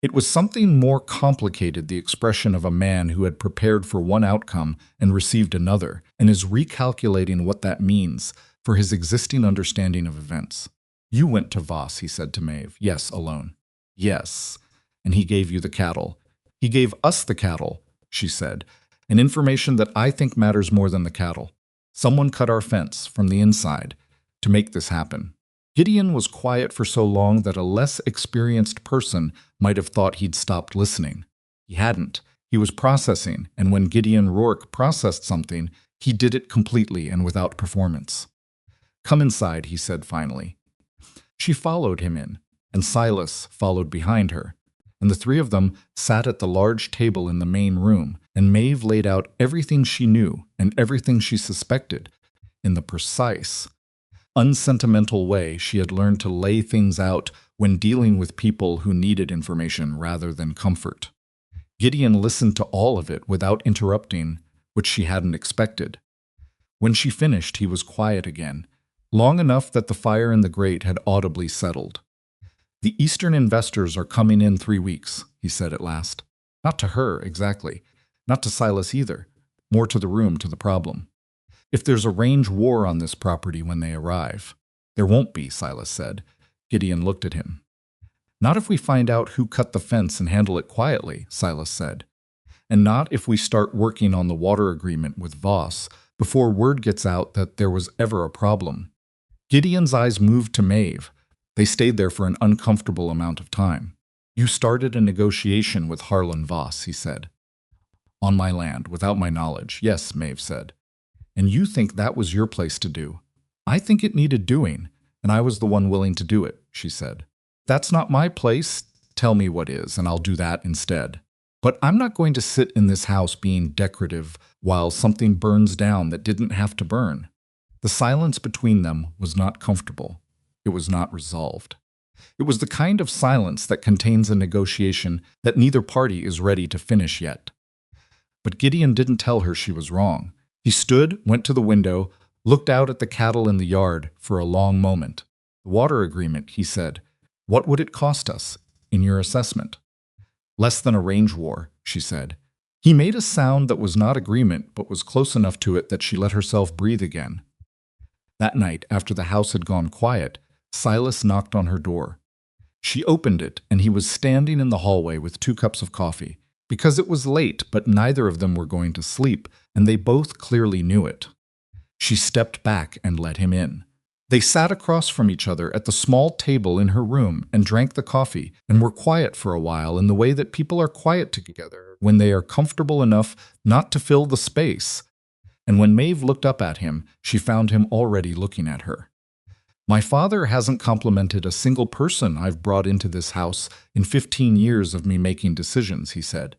It was something more complicated, the expression of a man who had prepared for one outcome and received another, and is recalculating what that means for his existing understanding of events. "You went to Voss," he said to Maeve. "Yes, alone." "Yes. And he gave you the cattle." "He gave us the cattle," she said, "and information that I think matters more than the cattle. Someone cut our fence from the inside to make this happen." Gideon was quiet for so long that a less experienced person might have thought he'd stopped listening. He hadn't. He was processing, and when Gideon Rourke processed something, he did it completely and without performance. "Come inside," he said finally. She followed him in, and Silas followed behind her, and the three of them sat at the large table in the main room, and Maeve laid out everything she knew and everything she suspected in the precise, unsentimental way she had learned to lay things out when dealing with people who needed information rather than comfort. Gideon listened to all of it without interrupting, which she hadn't expected. When she finished, he was quiet again, long enough that the fire in the grate had audibly settled. "The Eastern investors are coming in 3 weeks," he said at last. Not to her, exactly. Not to Silas either. More to the room, to the problem. "If there's a range war on this property when they arrive." "There won't be," Silas said. Gideon looked at him. "Not if we find out who cut the fence and handle it quietly," Silas said. "And not if we start working on the water agreement with Voss before word gets out that there was ever a problem." Gideon's eyes moved to Maeve. They stayed there for an uncomfortable amount of time. "You started a negotiation with Harlan Voss," he said. "On my land, without my knowledge." "Yes," Maeve said. "And you think that was your place to do. I think it needed doing, and I was the one willing to do it," she said. "That's not my place. Tell me what is, and I'll do that instead. But I'm not going to sit in this house being decorative while something burns down that didn't have to burn." The silence between them was not comfortable. It was not resolved. It was the kind of silence that contains a negotiation that neither party is ready to finish yet. But Gideon didn't tell her she was wrong. He stood, went to the window, looked out at the cattle in the yard for a long moment. "The water agreement," he said. "What would it cost us, in your assessment?" "Less than a range war," she said. He made a sound that was not agreement, but was close enough to it that she let herself breathe again. That night, after the house had gone quiet, Silas knocked on her door. She opened it, and he was standing in the hallway with 2 cups of coffee. Because it was late, but neither of them were going to sleep, and they both clearly knew it. She stepped back and let him in. They sat across from each other at the small table in her room and drank the coffee and were quiet for a while in the way that people are quiet together when they are comfortable enough not to fill the space. And when Maeve looked up at him, she found him already looking at her. My father hasn't complimented a single person I've brought into this house in 15 years of me making decisions, he said.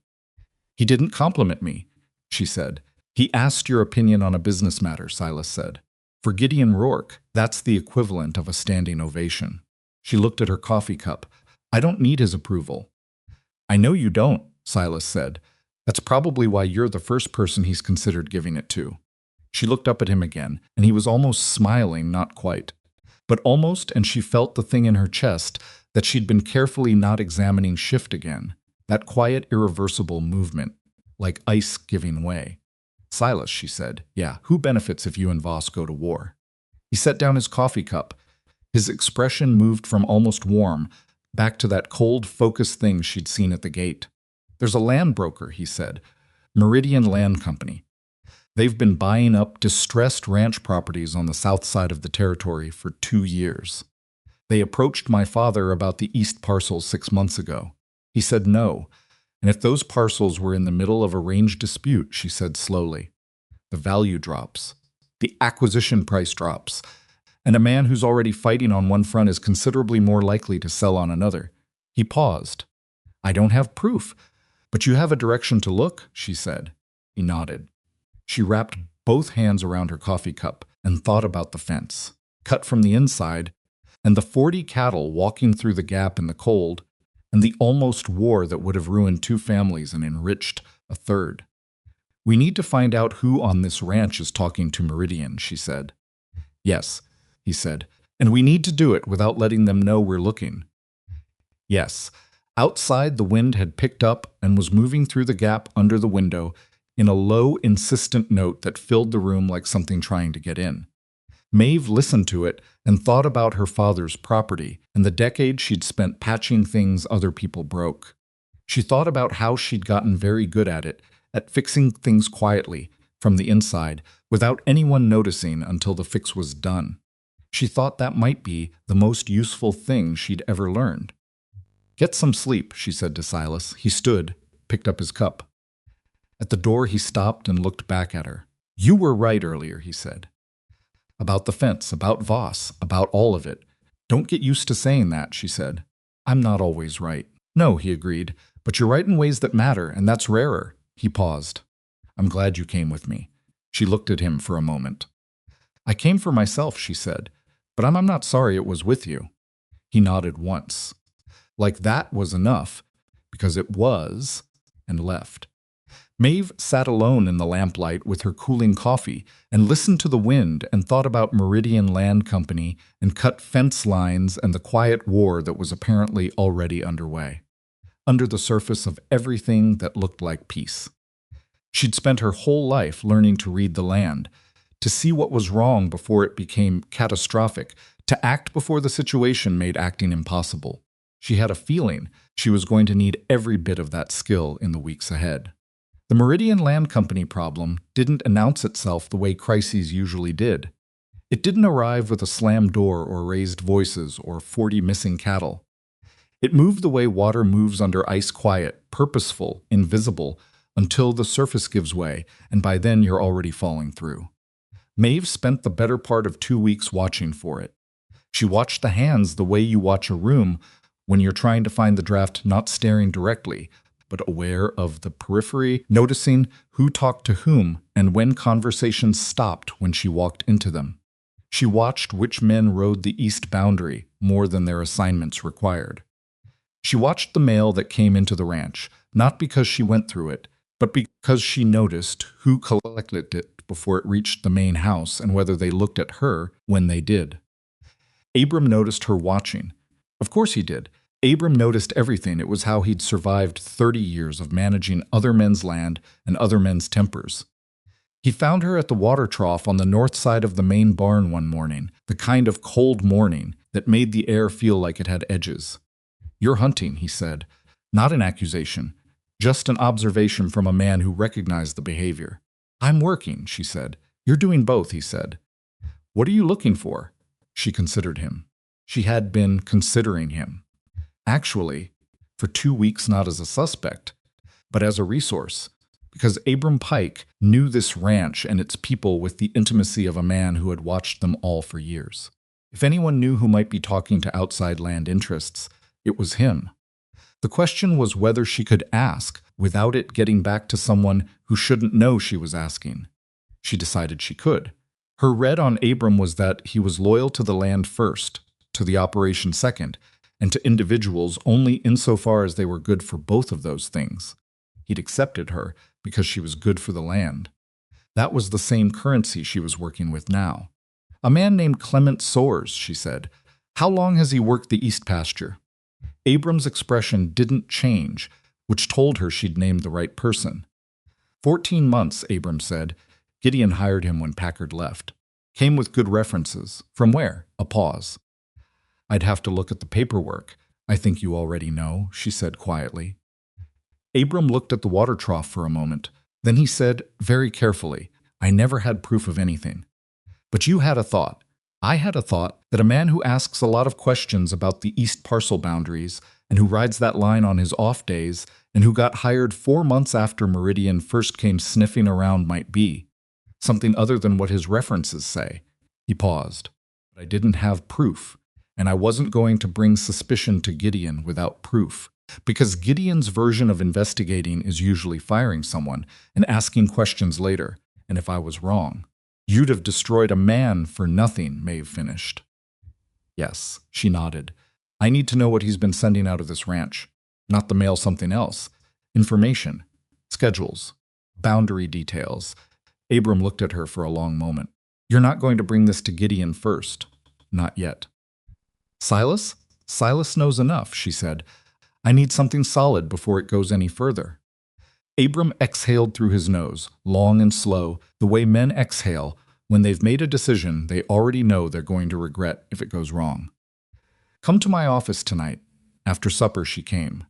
He didn't compliment me, she said. He asked your opinion on a business matter, Silas said. For Gideon Rourke, that's the equivalent of a standing ovation. She looked at her coffee cup. I don't need his approval. I know you don't, Silas said. That's probably why you're the first person he's considered giving it to. She looked up at him again, and he was almost smiling, not quite. But almost, and she felt the thing in her chest that she'd been carefully not examining shift again. That quiet, irreversible movement, like ice giving way. Silas, she said, yeah, who benefits if you and Voss go to war? He set down his coffee cup. His expression moved from almost warm back to that cold, focused thing she'd seen at the gate. There's a land broker, he said, Meridian Land Company. They've been buying up distressed ranch properties on the south side of the territory for 2 years. They approached my father about the east parcels 6 months ago. He said no, and if those parcels were in the middle of a range dispute, she said slowly, the value drops. The acquisition price drops. And a man who's already fighting on one front is considerably more likely to sell on another. He paused. I don't have proof, but you have a direction to look, she said. He nodded. She wrapped both hands around her coffee cup and thought about the fence, cut from the inside, and the 40 cattle walking through the gap in the cold, and the almost war that would have ruined 2 families and enriched a third. We need to find out who on this ranch is talking to Meridian, she said. Yes, he said, and we need to do it without letting them know we're looking. Yes. Outside, the wind had picked up and was moving through the gap under the window in a low, insistent note that filled the room like something trying to get in. Maeve listened to it and thought about her father's property and the decade she'd spent patching things other people broke. She thought about how she'd gotten very good at it, at fixing things quietly, from the inside, without anyone noticing until the fix was done. She thought that might be the most useful thing she'd ever learned. Get some sleep, she said to Silas. He stood, picked up his cup. At the door he stopped and looked back at her. You were right earlier, he said. About the fence, about Voss, about all of it. Don't get used to saying that, she said. I'm not always right. No, he agreed, but you're right in ways that matter, and that's rarer. He paused. I'm glad you came with me. She looked at him for a moment. I came for myself, she said, but I'm not sorry it was with you. He nodded once. Like that was enough, because it was, and left. Maeve sat alone in the lamplight with her cooling coffee and listened to the wind and thought about Meridian Land Company and cut fence lines and the quiet war that was apparently already underway, under the surface of everything that looked like peace. She'd spent her whole life learning to read the land, to see what was wrong before it became catastrophic, to act before the situation made acting impossible. She had a feeling she was going to need every bit of that skill in the weeks ahead. The Meridian Land Company problem didn't announce itself the way crises usually did. It didn't arrive with a slammed door or raised voices or 40 missing cattle. It moved the way water moves under ice, quiet, purposeful, invisible, until the surface gives way, and by then you're already falling through. Maeve spent the better part of 2 weeks watching for it. She watched the hands the way you watch a room when you're trying to find the draft, not staring directly, but aware of the periphery, noticing who talked to whom and when conversations stopped when she walked into them. She watched which men rode the east boundary more than their assignments required. She watched the mail that came into the ranch, not because she went through it, but because she noticed who collected it before it reached the main house and whether they looked at her when they did. Abram noticed her watching. Of course he did. Abram noticed everything. It was how he'd survived 30 years of managing other men's land and other men's tempers. He found her at the water trough on the north side of the main barn one morning, the kind of cold morning that made the air feel like it had edges. You're hunting, he said. Not an accusation, just an observation from a man who recognized the behavior. I'm working, she said. You're doing both, he said. What are you looking for? She considered him. She had been considering him. Actually, for 2 weeks not as a suspect, but as a resource, because Abram Pike knew this ranch and its people with the intimacy of a man who had watched them all for years. If anyone knew who might be talking to outside land interests, it was him. The question was whether she could ask without it getting back to someone who shouldn't know she was asking. She decided she could. Her read on Abram was that he was loyal to the land first, to the operation second, and to individuals only insofar as they were good for both of those things. He'd accepted her because she was good for the land. That was the same currency she was working with now. A man named Clement Soares, she said. How long has he worked the East Pasture? Abram's expression didn't change, which told her she'd named the right person. 14 months, Abram said. Gideon hired him when Packard left. Came with good references. From where? A pause. I'd have to look at the paperwork. I think you already know, she said quietly. Abram looked at the water trough for a moment. Then he said, very carefully, I never had proof of anything. But you had a thought. I had a thought that a man who asks a lot of questions about the East parcel boundaries and who rides that line on his off days and who got hired 4 months after Meridian first came sniffing around might be something other than what his references say. He paused. But I didn't have proof, and I wasn't going to bring suspicion to Gideon without proof, because Gideon's version of investigating is usually firing someone and asking questions later, and if I was wrong, you'd have destroyed a man for nothing, Maeve finished. Yes, she nodded. I need to know what he's been sending out of this ranch. Not the mail something else. Information. Schedules. Boundary details. Abram looked at her for a long moment. You're not going to bring this to Gideon first. Not yet. Silas? Silas knows enough, she said. I need something solid before it goes any further. Abram exhaled through his nose, long and slow, the way men exhale. When they've made a decision, they already know they're going to regret if it goes wrong. Come to my office tonight. After supper, she came.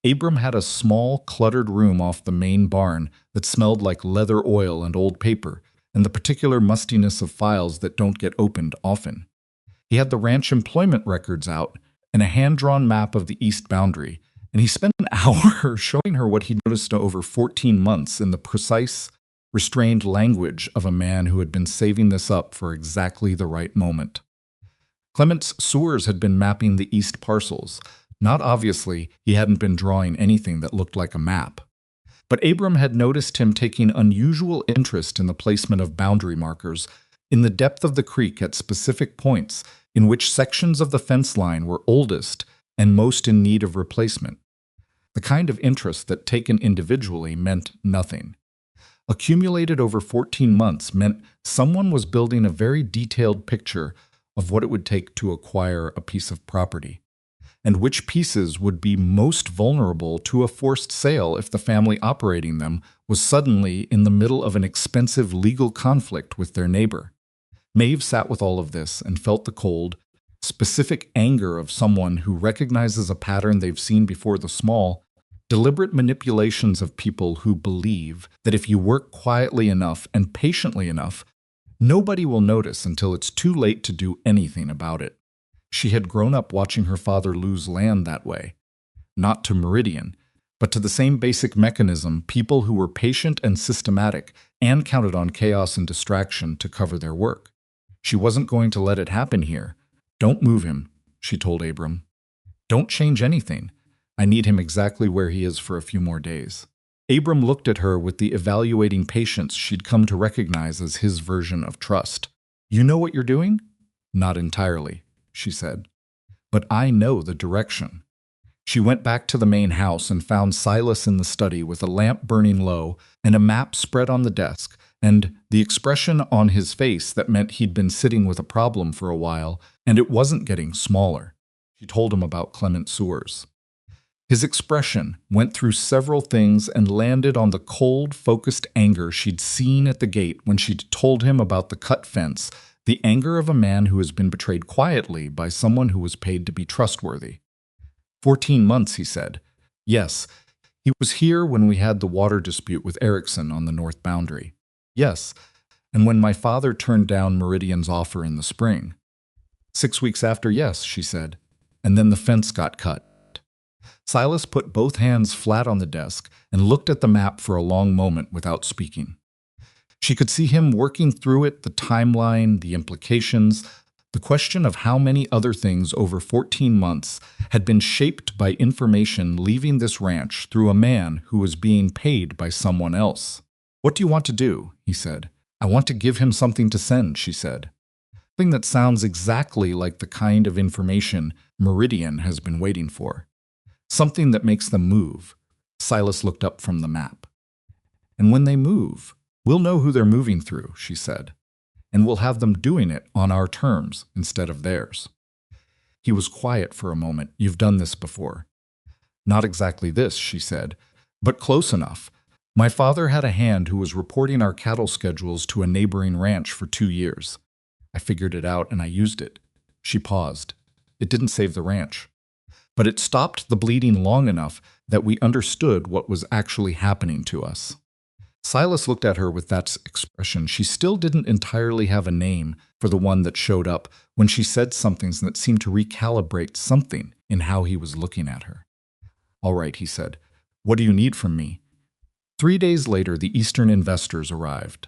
Abram had a small, cluttered room off the main barn that smelled like leather oil and old paper, and the particular mustiness of files that don't get opened often. He had the ranch employment records out and a hand-drawn map of the east boundary, and he spent an hour showing her what he'd noticed over 14 months in the precise, restrained language of a man who had been saving this up for exactly the right moment. Clement Soares had been mapping the east parcels. Not obviously, he hadn't been drawing anything that looked like a map. But Abram had noticed him taking unusual interest in the placement of boundary markers in the depth of the creek at specific points in which sections of the fence line were oldest and most in need of replacement. The kind of interest that taken individually meant nothing. Accumulated over 14 months meant someone was building a very detailed picture of what it would take to acquire a piece of property, and which pieces would be most vulnerable to a forced sale if the family operating them was suddenly in the middle of an expensive legal conflict with their neighbor. Maeve sat with all of this and felt the cold, specific anger of someone who recognizes a pattern they've seen before. The small, deliberate manipulations of people who believe that if you work quietly enough and patiently enough, nobody will notice until it's too late to do anything about it. She had grown up watching her father lose land that way. Not to Meridian, but to the same basic mechanism, people who were patient and systematic and counted on chaos and distraction to cover their work. She wasn't going to let it happen here. Don't move him, she told Abram. Don't change anything. I need him exactly where he is for a few more days. Abram looked at her with the evaluating patience she'd come to recognize as his version of trust. You know what you're doing? Not entirely, she said. But I know the direction. She went back to the main house and found Silas in the study with a lamp burning low and a map spread on the desk, and the expression on his face that meant he'd been sitting with a problem for a while, and it wasn't getting smaller. She told him about Clement Soares. His expression went through several things and landed on the cold, focused anger she'd seen at the gate when she'd told him about the cut fence, the anger of a man who has been betrayed quietly by someone who was paid to be trustworthy. 14 months, he said. Yes, he was here when we had the water dispute with Erickson on the north boundary. Yes, and when my father turned down Meridian's offer in the spring. 6 weeks after, yes, she said. And then the fence got cut. Silas put both hands flat on the desk and looked at the map for a long moment without speaking. She could see him working through it, the timeline, the implications, the question of how many other things over 14 months had been shaped by information leaving this ranch through a man who was being paid by someone else. "What do you want to do?" he said. "I want to give him something to send," she said. Something that sounds exactly like the kind of information Meridian has been waiting for. Something that makes them move. Silas looked up from the map. "And when they move, we'll know who they're moving through," she said. "And we'll have them doing it on our terms instead of theirs." He was quiet for a moment. "You've done this before." "Not exactly this," she said, "but close enough. My father had a hand who was reporting our cattle schedules to a neighboring ranch for 2 years. I figured it out and I used it." She paused. "It didn't save the ranch, but it stopped the bleeding long enough that we understood what was actually happening to us." Silas looked at her with that expression. She still didn't entirely have a name for the one that showed up when she said something that seemed to recalibrate something in how he was looking at her. "All right," he said. "What do you need from me?" 3 days later, the Eastern investors arrived.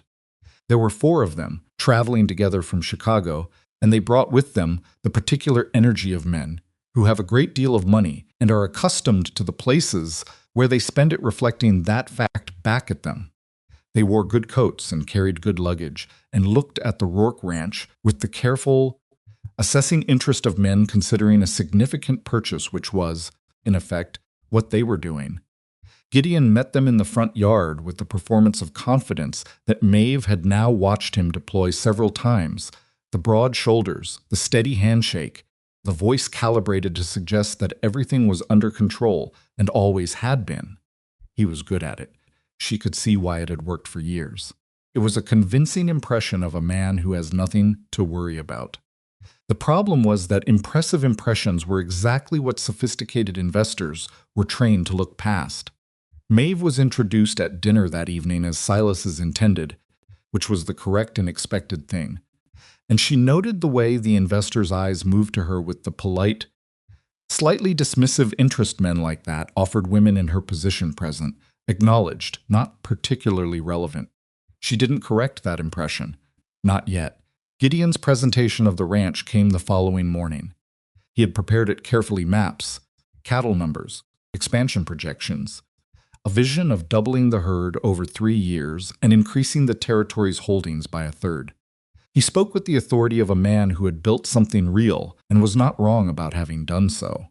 There were 4 of them, traveling together from Chicago, and they brought with them the particular energy of men who have a great deal of money and are accustomed to the places where they spend it reflecting that fact back at them. They wore good coats and carried good luggage, and looked at the Rourke Ranch with the careful, assessing interest of men considering a significant purchase which was, in effect, what they were doing. Gideon met them in the front yard with the performance of confidence that Maeve had now watched him deploy several times, the broad shoulders, the steady handshake, the voice calibrated to suggest that everything was under control and always had been. He was good at it. She could see why it had worked for years. It was a convincing impression of a man who has nothing to worry about. The problem was that impressive impressions were exactly what sophisticated investors were trained to look past. Maeve was introduced at dinner that evening as Silas's intended, which was the correct and expected thing, and she noted the way the investors' eyes moved to her with the polite, slightly dismissive interest men like that offered women in her position present, acknowledged, not particularly relevant. She didn't correct that impression. Not yet. Gideon's presentation of the ranch came the following morning. He had prepared it carefully: maps, cattle numbers, expansion projections, a vision of doubling the herd over 3 years and increasing the territory's holdings by a third. He spoke with the authority of a man who had built something real and was not wrong about having done so.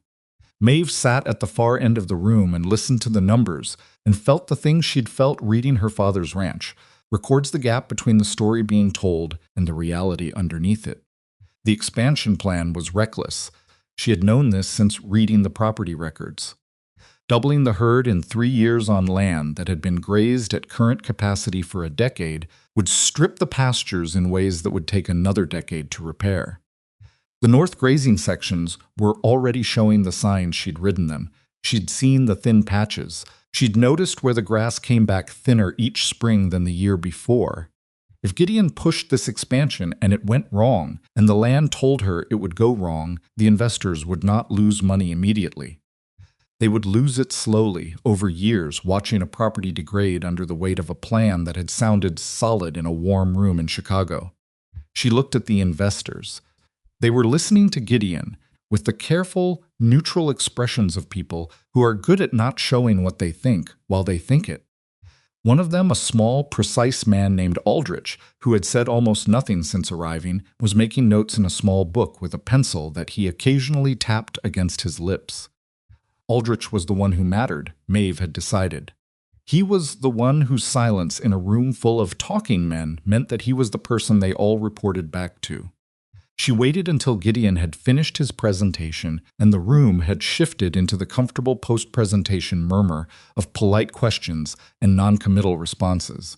Maeve sat at the far end of the room and listened to the numbers and felt the things she'd felt reading her father's ranch, records the gap between the story being told and the reality underneath it. The expansion plan was reckless. She had known this since reading the property records. Doubling the herd in 3 years on land that had been grazed at current capacity for a decade would strip the pastures in ways that would take another decade to repair. The north grazing sections were already showing the signs she'd ridden them. She'd seen the thin patches. She'd noticed where the grass came back thinner each spring than the year before. If Gideon pushed this expansion and it went wrong, and the land told her it would go wrong, the investors would not lose money immediately. They would lose it slowly, over years, watching a property degrade under the weight of a plan that had sounded solid in a warm room in Chicago. She looked at the investors. They were listening to Gideon with the careful, neutral expressions of people who are good at not showing what they think while they think it. One of them, a small, precise man named Aldrich, who had said almost nothing since arriving, was making notes in a small book with a pencil that he occasionally tapped against his lips. Aldrich was the one who mattered, Maeve had decided. He was the one whose silence in a room full of talking men meant that he was the person they all reported back to. She waited until Gideon had finished his presentation and the room had shifted into the comfortable post-presentation murmur of polite questions and non-committal responses.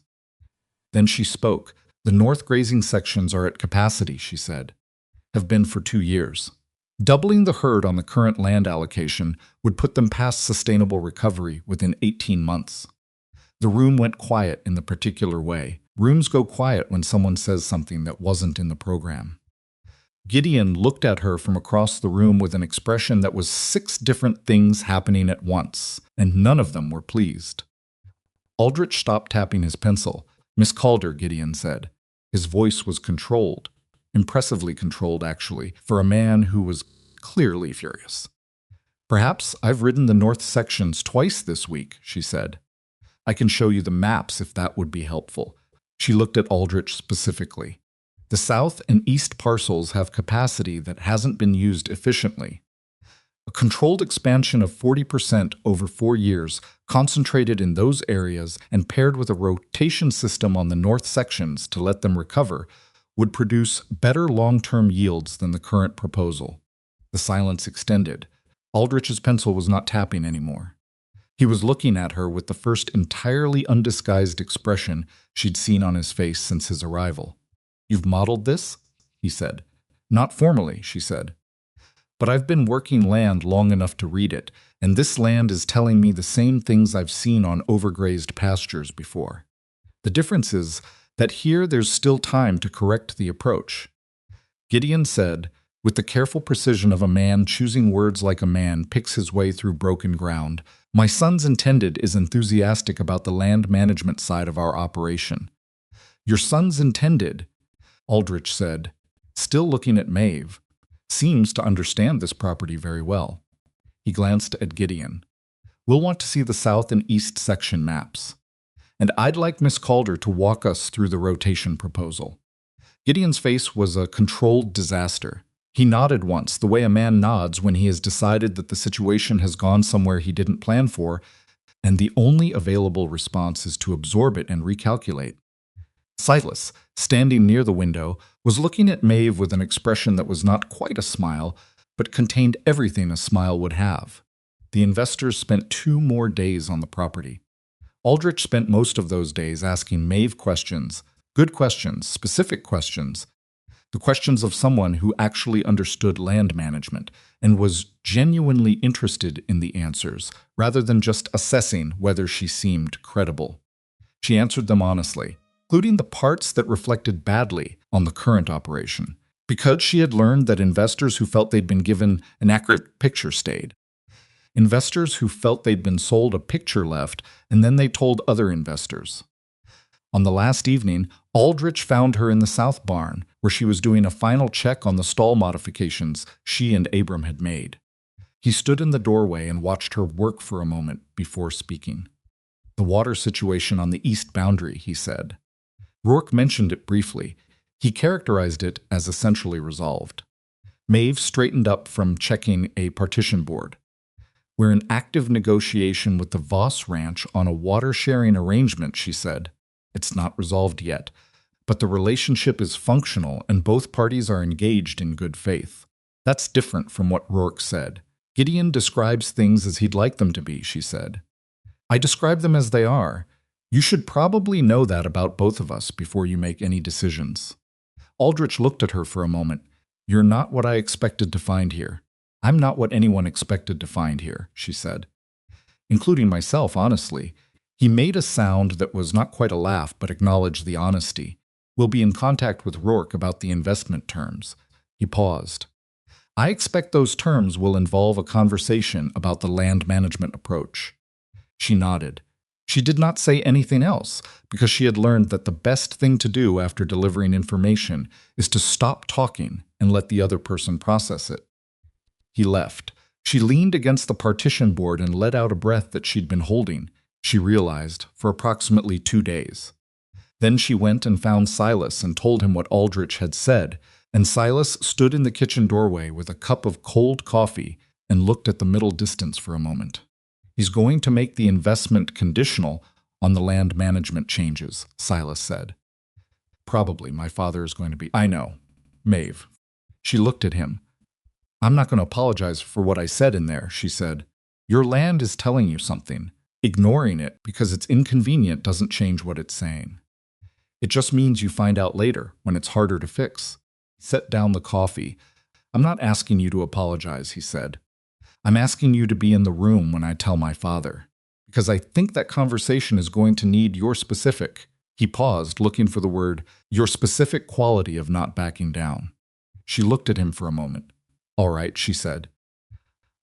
Then she spoke. "The north grazing sections are at capacity," she said. "Have been for 2 years. Doubling the herd on the current land allocation would put them past sustainable recovery within 18 months. The room went quiet in the particular way. Rooms go quiet when someone says something that wasn't in the program. Gideon looked at her from across the room with an expression that was 6 different things happening at once, and none of them were pleased. Aldrich stopped tapping his pencil. "Miss Calder," Gideon said. His voice was controlled, impressively controlled, actually, for a man who was clearly furious. "Perhaps I've ridden the north sections twice this week," she said. "I can show you the maps if that would be helpful." She looked at Aldrich specifically. "The south and east parcels have capacity that hasn't been used efficiently. A controlled expansion of 40% over 4 years, concentrated in those areas and paired with a rotation system on the north sections to let them recover, would produce better long-term yields than the current proposal." The silence extended. Aldrich's pencil was not tapping anymore. He was looking at her with the first entirely undisguised expression she'd seen on his face since his arrival. "You've modeled this?" he said. "Not formally," she said. "But I've been working land long enough to read it, and this land is telling me the same things I've seen on overgrazed pastures before. The difference is that here there's still time to correct the approach." Gideon said, with the careful precision of a man choosing words like a man picks his way through broken ground, "My son's intended is enthusiastic about the land management side of our operation." "Your son's intended," Aldrich said, still looking at Maeve, "seems to understand this property very well." He glanced at Gideon. "We'll want to see the south and east section maps. And I'd like Miss Calder to walk us through the rotation proposal." Gideon's face was a controlled disaster. He nodded once, the way a man nods when he has decided that the situation has gone somewhere he didn't plan for, and the only available response is to absorb it and recalculate. Silas, standing near the window, was looking at Maeve with an expression that was not quite a smile, but contained everything a smile would have. The investors spent 2 more days on the property. Aldrich spent most of those days asking Maeve questions, good questions, specific questions, the questions of someone who actually understood land management and was genuinely interested in the answers, rather than just assessing whether she seemed credible. She answered them honestly, including the parts that reflected badly on the current operation, because she had learned that investors who felt they'd been given an accurate picture stayed. Investors who felt they'd been sold a picture left, and then they told other investors. On the last evening, Aldrich found her in the south barn, where she was doing a final check on the stall modifications she and Abram had made. He stood in the doorway and watched her work for a moment before speaking. "The water situation on the east boundary," he said. Rourke mentioned it briefly. He characterized it as essentially resolved. Maeve straightened up from checking a partition board. "We're in active negotiation with the Voss Ranch on a water-sharing arrangement," she said. "It's not resolved yet, but the relationship is functional and both parties are engaged in good faith." That's different from what Rourke said. "Gideon describes things as he'd like them to be," she said. "I describe them as they are. You should probably know that about both of us before you make any decisions." Aldrich looked at her for a moment. "You're not what I expected to find here." "I'm not what anyone expected to find here," she said. "Including myself, honestly." He made a sound that was not quite a laugh, but acknowledged the honesty. "We'll be in contact with Rourke about the investment terms." He paused. "I expect those terms will involve a conversation about the land management approach." She nodded. She did not say anything else, because she had learned that the best thing to do after delivering information is to stop talking and let the other person process it. He left. She leaned against the partition board and let out a breath that she'd been holding, she realized, for approximately 2 days. Then she went and found Silas and told him what Aldrich had said, and Silas stood in the kitchen doorway with a cup of cold coffee and looked at the middle distance for a moment. "He's going to make the investment conditional on the land management changes," Silas said. "Probably my father is going to be—" "I know. Maeve." She looked at him. "I'm not going to apologize for what I said in there," she said. "Your land is telling you something. Ignoring it because it's inconvenient doesn't change what it's saying. It just means you find out later, when it's harder to fix." He set down the coffee. "I'm not asking you to apologize," he said. "I'm asking you to be in the room when I tell my father, because I think that conversation is going to need your specific—" he paused, looking for the word—"your specific quality of not backing down." She looked at him for a moment. "All right," she said.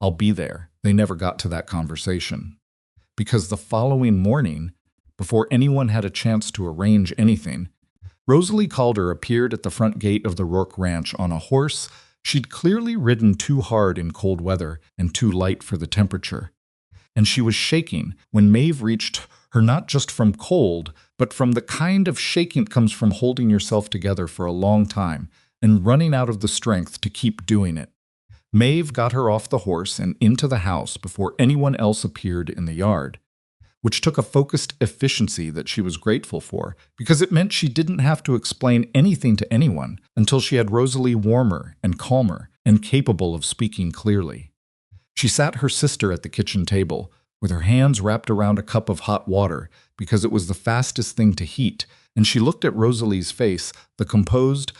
"I'll be there." They never got to that conversation. Because the following morning, before anyone had a chance to arrange anything, Rosalie Calder appeared at the front gate of the Rourke Ranch on a horse she'd clearly ridden too hard in cold weather and too light for the temperature. And she was shaking when Maeve reached her, not just from cold, but from the kind of shaking that comes from holding yourself together for a long time and running out of the strength to keep doing it. Maeve got her off the horse and into the house before anyone else appeared in the yard, which took a focused efficiency that she was grateful for, because it meant she didn't have to explain anything to anyone until she had Rosalie warmer and calmer and capable of speaking clearly. She sat her sister at the kitchen table, with her hands wrapped around a cup of hot water because it was the fastest thing to heat, and she looked at Rosalie's face, the composed,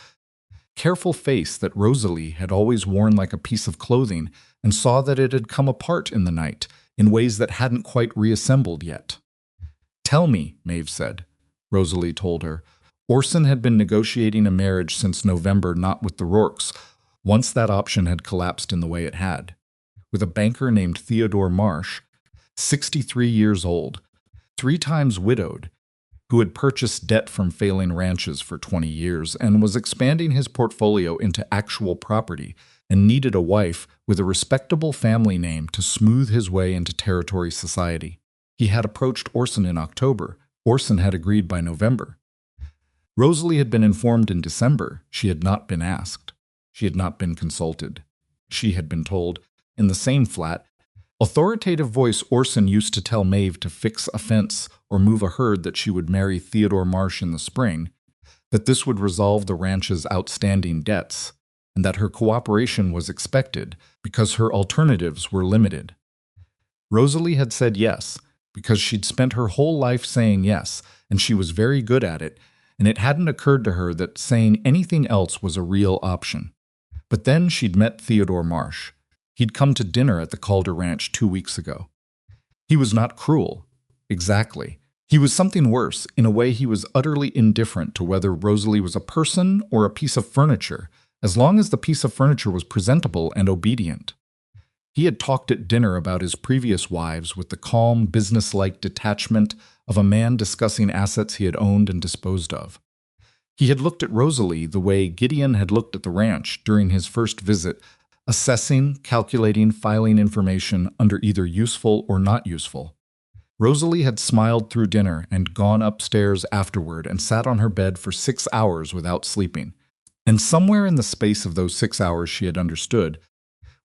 careful face that Rosalie had always worn like a piece of clothing, and saw that it had come apart in the night, in ways that hadn't quite reassembled yet. "Tell me," Maeve said. Rosalie told her. Orson had been negotiating a marriage since November, not with the Rourkes, once that option had collapsed in the way it had, with a banker named Theodore Marsh, 63 years old, 3 times widowed, who had purchased debt from failing ranches for 20 years and was expanding his portfolio into actual property and needed a wife with a respectable family name to smooth his way into territory society. He had approached Orson in October. Orson had agreed by November. Rosalie had been informed in December. She had not been asked. She had not been consulted. She had been told, in the same flat, authoritative voice Orson used to tell Maeve to fix a fence or move a herd that she would marry Theodore Marsh in the spring, that this would resolve the ranch's outstanding debts, and that her cooperation was expected because her alternatives were limited. Rosalie had said yes, because she'd spent her whole life saying yes, and she was very good at it, and it hadn't occurred to her that saying anything else was a real option. But then she'd met Theodore Marsh. He'd come to dinner at the Calder Ranch 2 weeks ago. He was not cruel. Exactly. He was something worse. In a way, he was utterly indifferent to whether Rosalie was a person or a piece of furniture, as long as the piece of furniture was presentable and obedient. He had talked at dinner about his previous wives with the calm, businesslike detachment of a man discussing assets he had owned and disposed of. He had looked at Rosalie the way Gideon had looked at the ranch during his first visit, assessing, calculating, filing information under either useful or not useful. Rosalie had smiled through dinner and gone upstairs afterward and sat on her bed for 6 hours without sleeping. And somewhere in the space of those 6 hours she had understood,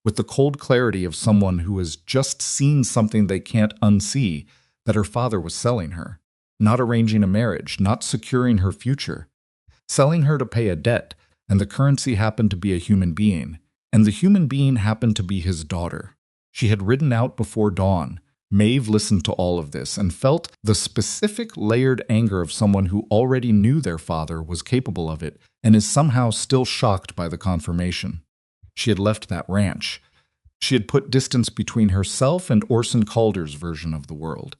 with the cold clarity of someone who has just seen something they can't unsee, that her father was selling her, not arranging a marriage, not securing her future, selling her to pay a debt, and the currency happened to be a human being, and the human being happened to be his daughter. She had ridden out before dawn. Maeve listened to all of this and felt the specific layered anger of someone who already knew their father was capable of it and is somehow still shocked by the confirmation. She had left that ranch. She had put distance between herself and Orson Calder's version of the world.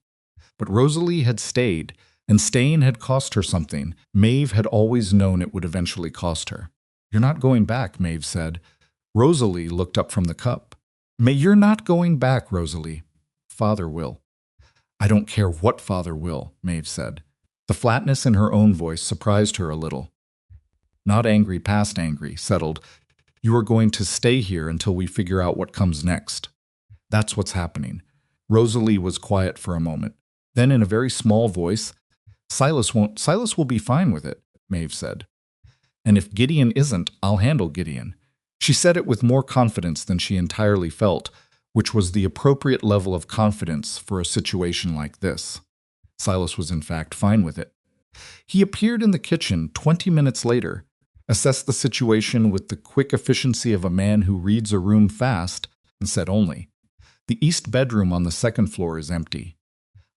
But Rosalie had stayed, and staying had cost her something. Maeve had always known it would eventually cost her. "You're not going back," Maeve said. Rosalie looked up from the cup. "You're not going back, Rosalie. Father will." "I don't care what Father will," Maeve said. The flatness in her own voice surprised her a little. Not angry, past angry, settled. "You are going to stay here until we figure out what comes next. That's what's happening." Rosalie was quiet for a moment. Then in a very small voice, Silas will be fine with it," Maeve said. "And if Gideon isn't, I'll handle Gideon." She said it with more confidence than she entirely felt, which was the appropriate level of confidence for a situation like this. Silas was in fact fine with it. He appeared in the kitchen 20 minutes later, assessed the situation with the quick efficiency of a man who reads a room fast, and said only, "The east bedroom on the second floor is empty.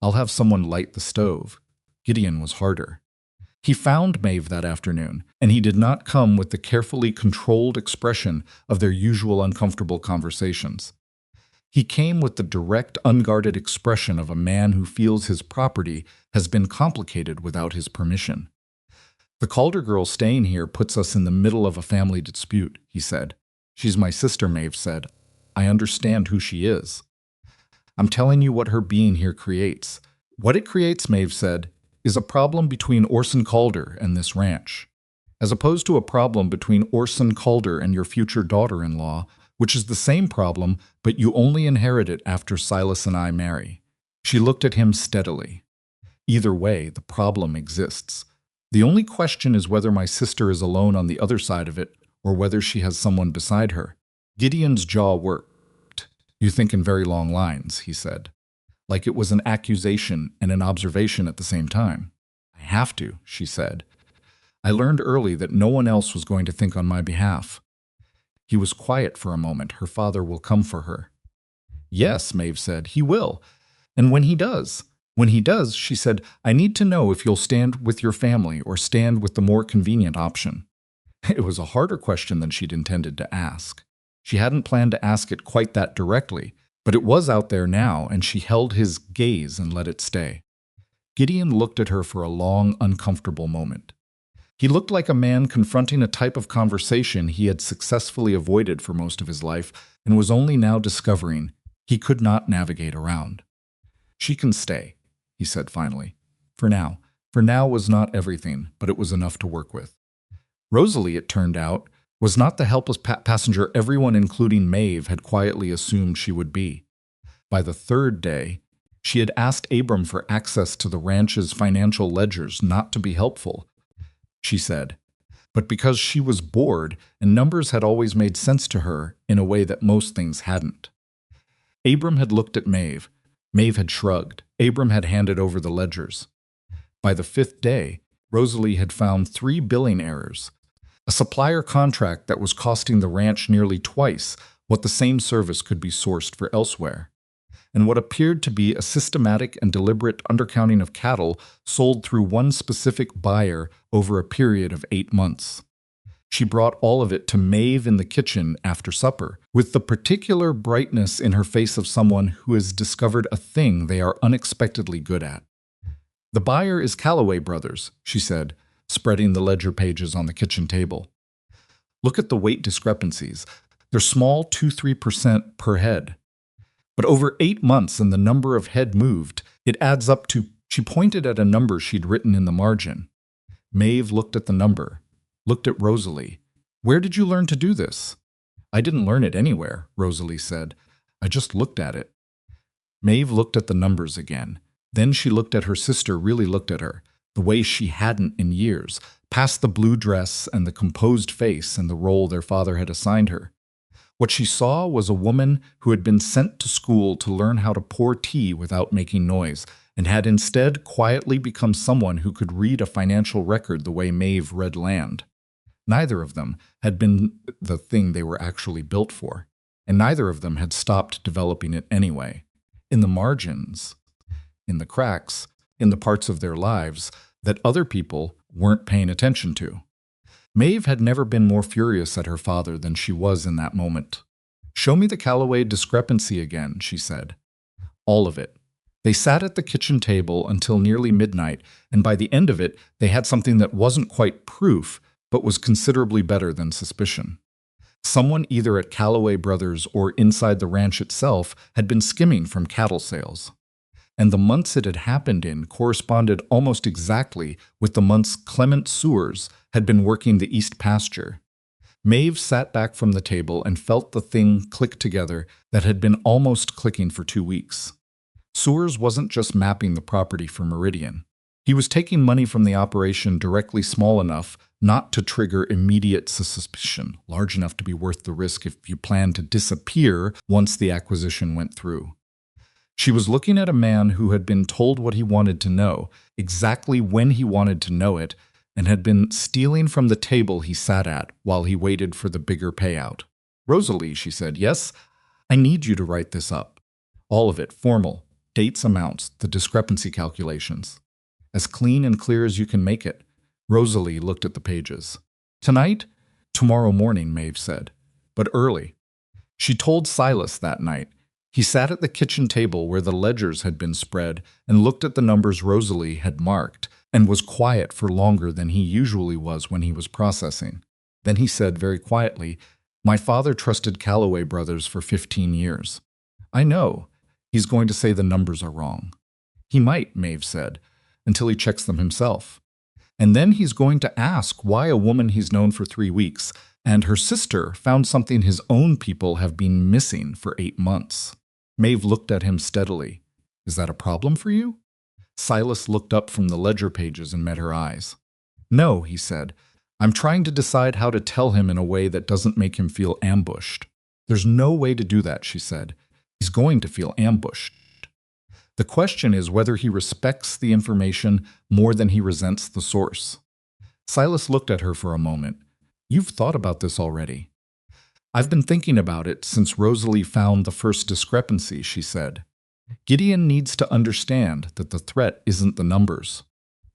I'll have someone light the stove." Gideon was harder. He found Maeve that afternoon, and he did not come with the carefully controlled expression of their usual uncomfortable conversations. He came with the direct, unguarded expression of a man who feels his property has been complicated without his permission. The Calder girl staying here puts us in the middle of a family dispute, he said. She's my sister, Maeve said. I understand who she is. I'm telling you what her being here creates. What it creates, Maeve said, is a problem between Orson Calder and this ranch, as opposed to a problem between Orson Calder and your future daughter-in-law, which is the same problem, but you only inherit it after Silas and I marry. She looked at him steadily. Either way, the problem exists. The only question is whether my sister is alone on the other side of it, or whether she has someone beside her. Gideon's jaw worked. You think in very long lines, he said, like it was an accusation and an observation at the same time. I have to, she said. I learned early that no one else was going to think on my behalf. He was quiet for a moment. Her father will come for her. Yes, Maeve said, he will. And when he does, she said, I need to know if you'll stand with your family or stand with the more convenient option. It was a harder question than she'd intended to ask. She hadn't planned to ask it quite that directly, but it was out there now, and she held his gaze and let it stay. Gideon looked at her for a long, uncomfortable moment. He looked like a man confronting a type of conversation he had successfully avoided for most of his life and was only now discovering he could not navigate around. She can stay, he said finally. For now. For now was not everything, but it was enough to work with. Rosalie, it turned out, was not the helpless passenger everyone, including Maeve, had quietly assumed she would be. By the third day, she had asked Abram for access to the ranch's financial ledgers, not to be helpful, she said, but because she was bored and numbers had always made sense to her in a way that most things hadn't. Abram had looked at Maeve. Maeve had shrugged. Abram had handed over the ledgers. By the fifth day, Rosalie had found 3 billing errors, a supplier contract that was costing the ranch nearly twice what the same service could be sourced for elsewhere, and what appeared to be a systematic and deliberate undercounting of cattle sold through one specific buyer over a period of 8 months. She brought all of it to Maeve in the kitchen after supper, with the particular brightness in her face of someone who has discovered a thing they are unexpectedly good at. The buyer is Calloway Brothers, she said, spreading the ledger pages on the kitchen table. Look at the weight discrepancies. They're small 2-3% per head. But over 8 months and the number of head moved, it adds up to, she pointed at a number she'd written in the margin. Maeve looked at the number, looked at Rosalie. Where did you learn to do this? I didn't learn it anywhere, Rosalie said. I just looked at it. Maeve looked at the numbers again. Then she looked at her sister, really looked at her, the way she hadn't in years, past the blue dress and the composed face and the role their father had assigned her. What she saw was a woman who had been sent to school to learn how to pour tea without making noise, and had instead quietly become someone who could read a financial record the way Maeve read land. Neither of them had been the thing they were actually built for, and neither of them had stopped developing it anyway. In the margins, in the cracks, in the parts of their lives that other people weren't paying attention to. Maeve had never been more furious at her father than she was in that moment. Show me the Calloway discrepancy again, she said. All of it. They sat at the kitchen table until nearly midnight, and by the end of it, they had something that wasn't quite proof, but was considerably better than suspicion. Someone either at Calloway Brothers or inside the ranch itself had been skimming from cattle sales. And the months it had happened in corresponded almost exactly with the months Clement Sewers had been working the east pasture. Maeve sat back from the table and felt the thing click together that had been almost clicking for 2 weeks. Sewers wasn't just mapping the property for Meridian. He was taking money from the operation directly small enough not to trigger immediate suspicion, large enough to be worth the risk if you planned to disappear once the acquisition went through. She was looking at a man who had been told what he wanted to know, exactly when he wanted to know it, and had been stealing from the table he sat at while he waited for the bigger payout. Rosalie, she said, yes, I need you to write this up. All of it, formal, dates, amounts, the discrepancy calculations. As clean and clear as you can make it. Rosalie looked at the pages. Tonight? Tomorrow morning, Maeve said. But early. She told Silas that night. He sat at the kitchen table where the ledgers had been spread and looked at the numbers Rosalie had marked, and was quiet for longer than he usually was when he was processing. Then he said very quietly, "My father trusted Calloway Brothers for 15 years. I know. He's going to say the numbers are wrong." "He might," Maeve said, "until he checks them himself. And then he's going to ask why a woman he's known for 3 weeks and her sister found something his own people have been missing for 8 months." Maeve looked at him steadily. "Is that a problem for you?" Silas looked up from the ledger pages and met her eyes. "No," he said. "I'm trying to decide how to tell him in a way that doesn't make him feel ambushed." "There's no way to do that," she said. "He's going to feel ambushed. The question is whether he respects the information more than he resents the source." Silas looked at her for a moment. "You've thought about this already." "I've been thinking about it since Rosalie found the first discrepancy," she said. "Gideon needs to understand that the threat isn't the numbers.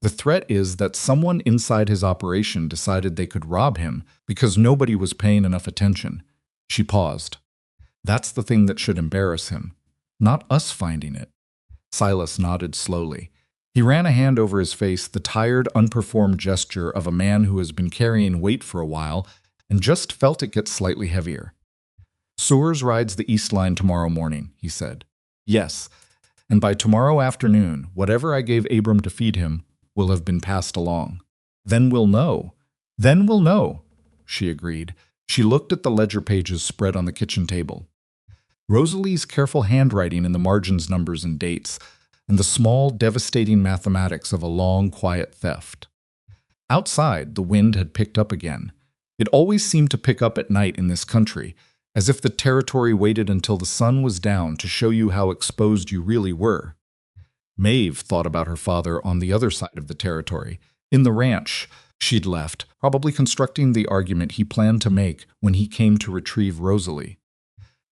The threat is that someone inside his operation decided they could rob him because nobody was paying enough attention." She paused. "That's the thing that should embarrass him, not us finding it." Silas nodded slowly. He ran a hand over his face, the tired, unperformed gesture of a man who has been carrying weight for a while and just felt it get slightly heavier. "Soers rides the East Line tomorrow morning," he said. "Yes, and by tomorrow afternoon, whatever I gave Abram to feed him will have been passed along. Then we'll know. Then we'll know," she agreed. She looked at the ledger pages spread on the kitchen table. Rosalie's careful handwriting in the margins, numbers, and dates, and the small, devastating mathematics of a long, quiet theft. Outside, the wind had picked up again. It always seemed to pick up at night in this country, as if the territory waited until the sun was down to show you how exposed you really were. Maeve thought about her father on the other side of the territory, in the ranch she'd left, probably constructing the argument he planned to make when he came to retrieve Rosalie.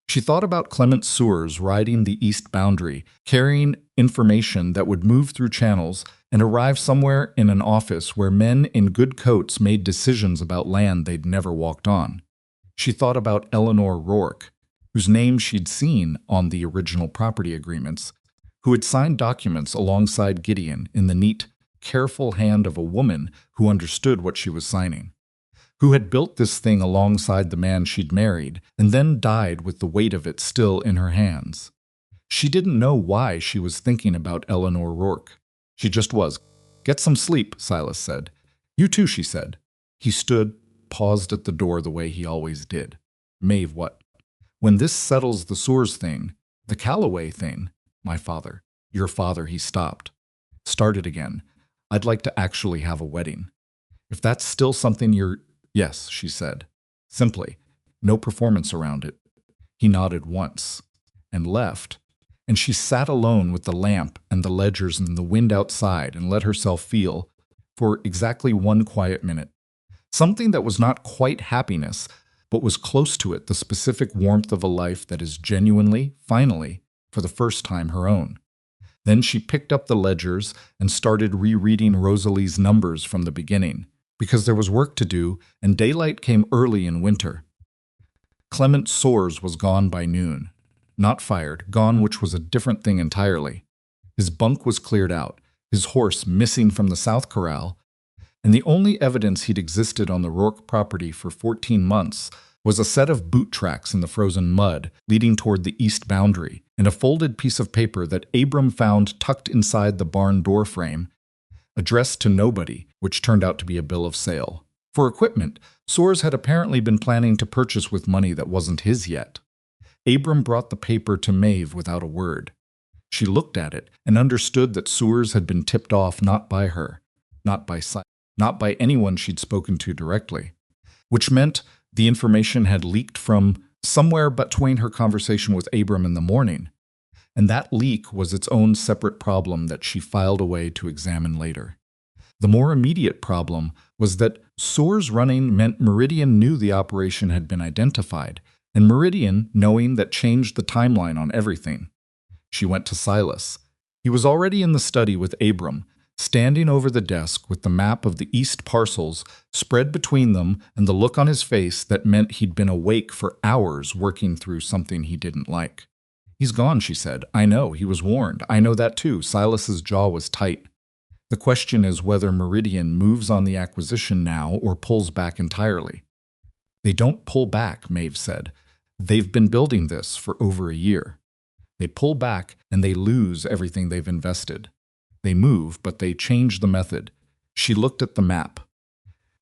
She thought about Clement Soers riding the east boundary, carrying information that would move through channels and arrive somewhere in an office where men in good coats made decisions about land they'd never walked on. She thought about Eleanor Rourke, whose name she'd seen on the original property agreements, who had signed documents alongside Gideon in the neat, careful hand of a woman who understood what she was signing, who had built this thing alongside the man she'd married and then died with the weight of it still in her hands. She didn't know why she was thinking about Eleanor Rourke. She just was. "Get some sleep," Silas said. "You too," she said. He stood, paused at the door the way he always did. "Maeve, what?" "When this settles the Soers thing, the Calloway thing, my father." "Your father," he stopped. Started again. "I'd like to actually have a wedding. If that's still something you're—" "Yes," she said. Simply. No performance around it. He nodded once and left, and she sat alone with the lamp and the ledgers and the wind outside and let herself feel, for exactly 1 quiet minute, something that was not quite happiness, but was close to it, the specific warmth of a life that is genuinely, finally, for the first time her own. Then she picked up the ledgers and started rereading Rosalie's numbers from the beginning, because there was work to do and daylight came early in winter. Clement Soers was gone by noon. Not fired, gone, which was a different thing entirely. His bunk was cleared out, his horse missing from the south corral, and the only evidence he'd existed on the Rourke property for 14 months was a set of boot tracks in the frozen mud leading toward the east boundary, and a folded piece of paper that Abram found tucked inside the barn door frame, addressed to nobody, which turned out to be a bill of sale. For equipment, Soers had apparently been planning to purchase with money that wasn't his yet. Abram brought the paper to Maeve without a word. She looked at it and understood that Soers had been tipped off not by her, not by anyone she'd spoken to directly, which meant the information had leaked from somewhere between her conversation with Abram in the morning, and that leak was its own separate problem that she filed away to examine later. The more immediate problem was that Soers running meant Meridian knew the operation had been identified, and Meridian, knowing that, changed the timeline on everything. She went to Silas. He was already in the study with Abram, standing over the desk with the map of the east parcels spread between them and the look on his face that meant he'd been awake for hours working through something he didn't like. "He's gone," she said. "I know. He was warned. I know that too." Silas's jaw was tight. The question is whether Meridian moves on the acquisition now or pulls back entirely. They don't pull back, Maeve said. They've been building this for over a year. They pull back and they lose everything they've invested. They move, but they change the method. She looked at the map.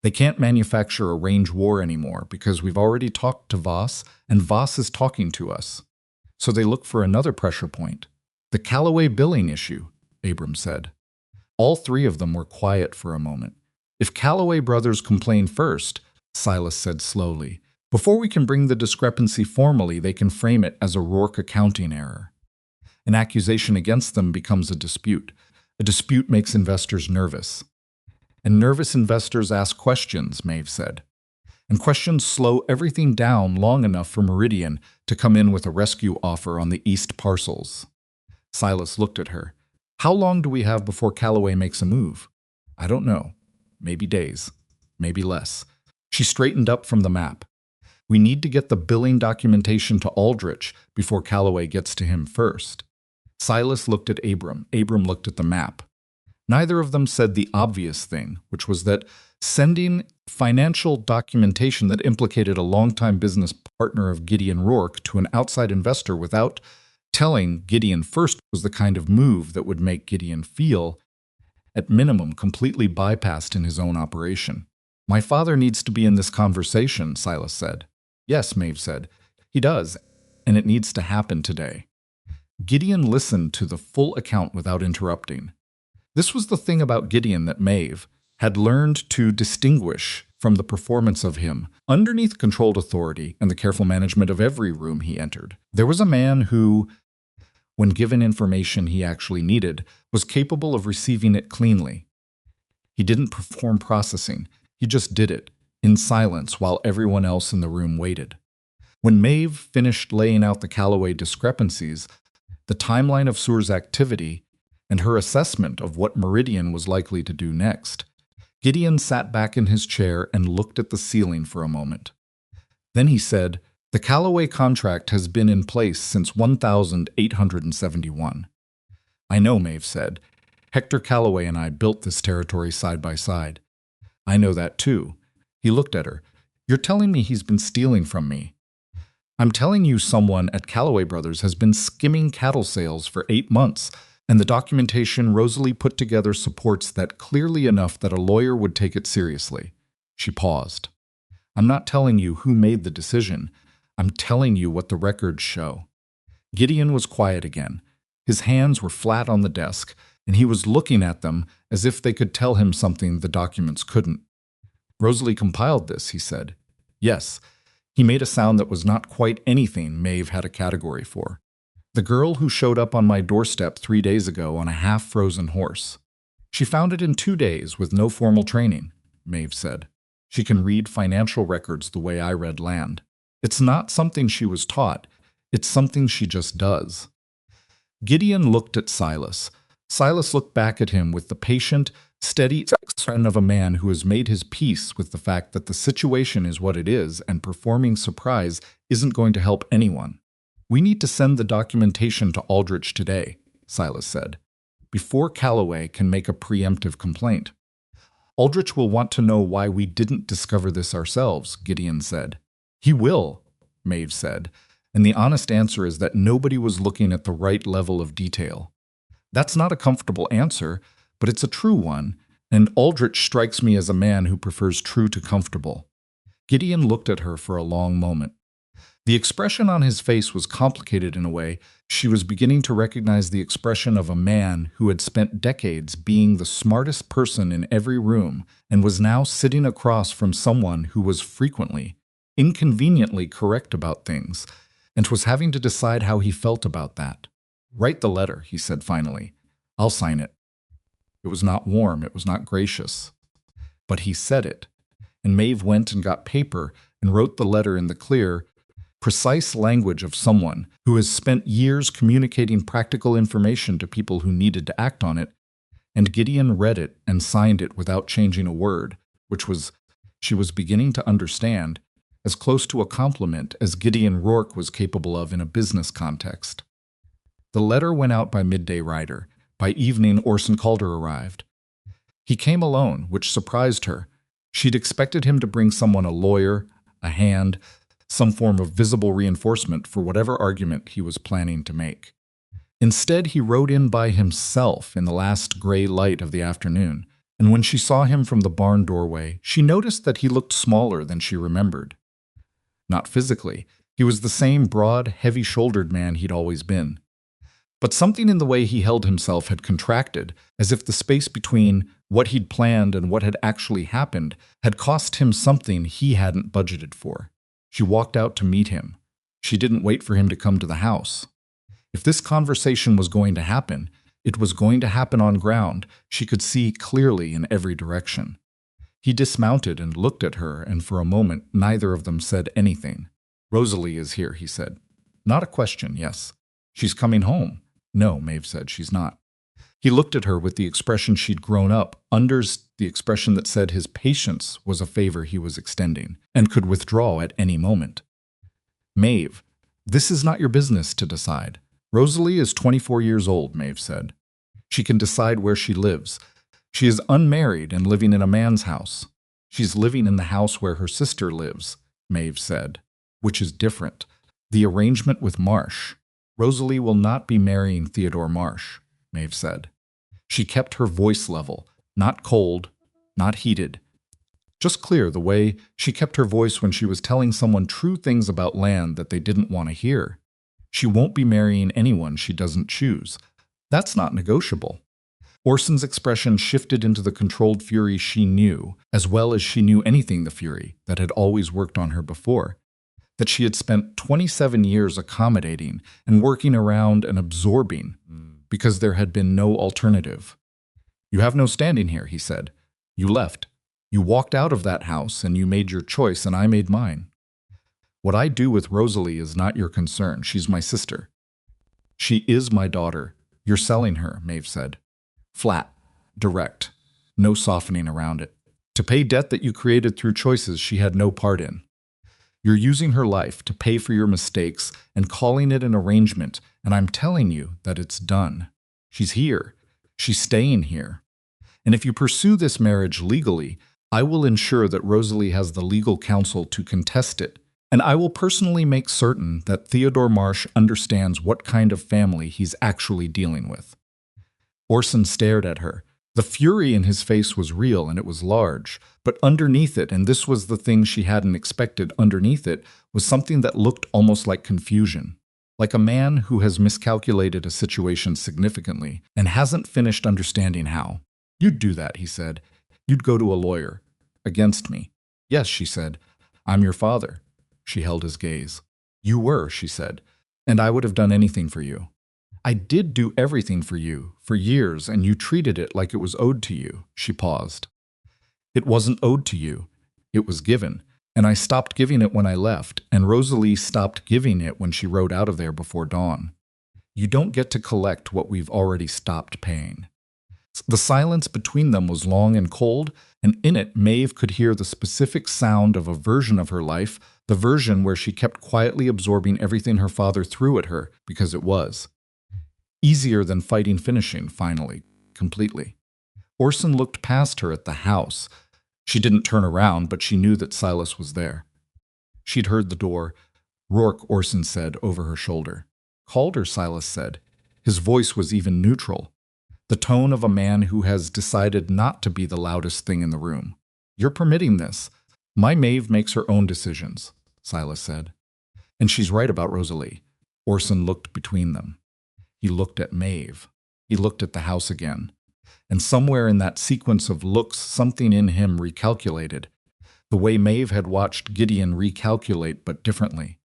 They can't manufacture a range war anymore because we've already talked to Voss, and Voss is talking to us. So they look for another pressure point. The Callaway billing issue, Abram said. All three of them were quiet for a moment. If Callaway brothers complain first, Silas said slowly, before we can bring the discrepancy formally, they can frame it as a Rourke accounting error. An accusation against them becomes a dispute. A dispute makes investors nervous. And nervous investors ask questions, Maeve said. And questions slow everything down long enough for Meridian to come in with a rescue offer on the East parcels. Silas looked at her. How long do we have before Callaway makes a move? I don't know. Maybe days. Maybe less. She straightened up from the map. We need to get the billing documentation to Aldrich before Callaway gets to him first. Silas looked at Abram. Abram looked at the map. Neither of them said the obvious thing, which was that sending financial documentation that implicated a longtime business partner of Gideon Rourke to an outside investor without telling Gideon first was the kind of move that would make Gideon feel, at minimum, completely bypassed in his own operation. My father needs to be in this conversation, Silas said. Yes, Maeve said. He does, and it needs to happen today. Gideon listened to the full account without interrupting. This was the thing about Gideon that Maeve had learned to distinguish from the performance of him underneath controlled authority and the careful management of every room he entered. There was a man who, when given information he actually needed, was capable of receiving it cleanly. He didn't perform processing. He just did it, in silence while everyone else in the room waited. When Maeve finished laying out the Callaway discrepancies, the timeline of Sewer's activity, and her assessment of what Meridian was likely to do next, Gideon sat back in his chair and looked at the ceiling for a moment. Then he said, the Callaway contract has been in place since 1871. I know, Maeve said. Hector Callaway and I built this territory side by side. I know that too. He looked at her. You're telling me he's been stealing from me. I'm telling you someone at Callaway Brothers has been skimming cattle sales for 8 months, and the documentation Rosalie put together supports that clearly enough that a lawyer would take it seriously. She paused. I'm not telling you who made the decision. I'm telling you what the records show. Gideon was quiet again. His hands were flat on the desk, and he was looking at them as if they could tell him something the documents couldn't. Rosalie compiled this, he said. Yes. He made a sound that was not quite anything Maeve had a category for. The girl who showed up on my doorstep 3 days ago on a half-frozen horse. She found it in 2 days with no formal training, Maeve said. She can read financial records the way I read land. It's not something she was taught. It's something she just does. Gideon looked at Silas. Silas looked back at him with the patient, steady expression of a man who has made his peace with the fact that the situation is what it is and performing surprise isn't going to help anyone. We need to send the documentation to Aldrich today, Silas said, before Callaway can make a preemptive complaint. Aldrich will want to know why we didn't discover this ourselves, Gideon said. He will, Maeve said, and the honest answer is that nobody was looking at the right level of detail. That's not a comfortable answer, but it's a true one, and Aldrich strikes me as a man who prefers true to comfortable. Gideon looked at her for a long moment. The expression on his face was complicated in a way. She was beginning to recognize the expression of a man who had spent decades being the smartest person in every room and was now sitting across from someone who was frequently, inconveniently correct about things, and was having to decide how he felt about that. Write the letter, he said finally. I'll sign it. It was not warm, it was not gracious. But he said it, and Maeve went and got paper and wrote the letter in the clear, precise language of someone who has spent years communicating practical information to people who needed to act on it, and Gideon read it and signed it without changing a word, which was, she was beginning to understand, as close to a compliment as Gideon Rourke was capable of in a business context. The letter went out by midday rider. By evening, Orson Calder arrived. He came alone, which surprised her. She'd expected him to bring someone, a lawyer, a hand, some form of visible reinforcement for whatever argument he was planning to make. Instead, he rode in by himself in the last gray light of the afternoon, and when she saw him from the barn doorway, she noticed that he looked smaller than she remembered. Not physically. He was the same broad, heavy-shouldered man he'd always been. But something in the way he held himself had contracted, as if the space between what he'd planned and what had actually happened had cost him something he hadn't budgeted for. She walked out to meet him. She didn't wait for him to come to the house. If this conversation was going to happen, it was going to happen on ground she could see clearly in every direction. He dismounted and looked at her, and for a moment neither of them said anything. "Rosalie is here," he said. "Not a question, yes." "She's coming home." "No," Maeve said, "she's not." He looked at her with the expression she'd grown up under, the expression that said his patience was a favor he was extending, and could withdraw at any moment. "Maeve, this is not your business to decide. Rosalie is 24 years old," Maeve said. "She can decide where she lives. She is unmarried and living in a man's house. She's living in the house where her sister lives," Maeve said, "which is different. The arrangement with Marsh. Rosalie will not be marrying Theodore Marsh," Maeve said. She kept her voice level, not cold, not heated. Just clear, the way she kept her voice when she was telling someone true things about land that they didn't want to hear. She won't be marrying anyone she doesn't choose. That's not negotiable. Orson's expression shifted into the controlled fury she knew, as well as she knew anything the fury that had always worked on her before, that she had spent 27 years accommodating and working around and absorbing because there had been no alternative. "You have no standing here," he said. "You left. You walked out of that house and you made your choice and I made mine. What I do with Rosalie is not your concern. She's my sister." "She is my daughter. You're selling her," Maeve said. Flat, direct, no softening around it. "To pay debt that you created through choices she had no part in. You're using her life to pay for your mistakes and calling it an arrangement, and I'm telling you that it's done. She's here. She's staying here. And if you pursue this marriage legally, I will ensure that Rosalie has the legal counsel to contest it, and I will personally make certain that Theodore Marsh understands what kind of family he's actually dealing with." Orson stared at her. The fury in his face was real and it was large, but underneath it, and this was the thing she hadn't expected, underneath it was something that looked almost like confusion. Like a man who has miscalculated a situation significantly and hasn't finished understanding how. "You'd do that," he said. "You'd go to a lawyer. Against me." "Yes," she said. "I'm your father." She held his gaze. "You were," she said, "and I would have done anything for you. I did do everything for you, for years, and you treated it like it was owed to you." She paused. "It wasn't owed to you. It was given, and I stopped giving it when I left, and Rosalie stopped giving it when she rode out of there before dawn. You don't get to collect what we've already stopped paying." The silence between them was long and cold, and in it Maeve could hear the specific sound of a version of her life, the version where she kept quietly absorbing everything her father threw at her because it was. Easier than fighting finishing, finally, completely. Orson looked past her at the house. She didn't turn around, but she knew that Silas was there. She'd heard the door. "Rourke," Orson said over her shoulder. "Calder," Silas said. His voice was even neutral. The tone of a man who has decided not to be the loudest thing in the room. "You're permitting this. My Maeve makes her own decisions," Silas said. "And she's right about Rosalie." Orson looked between them. He looked at Maeve. He looked at the house again. And somewhere in that sequence of looks, something in him recalculated. The way Maeve had watched Gideon recalculate, but differently.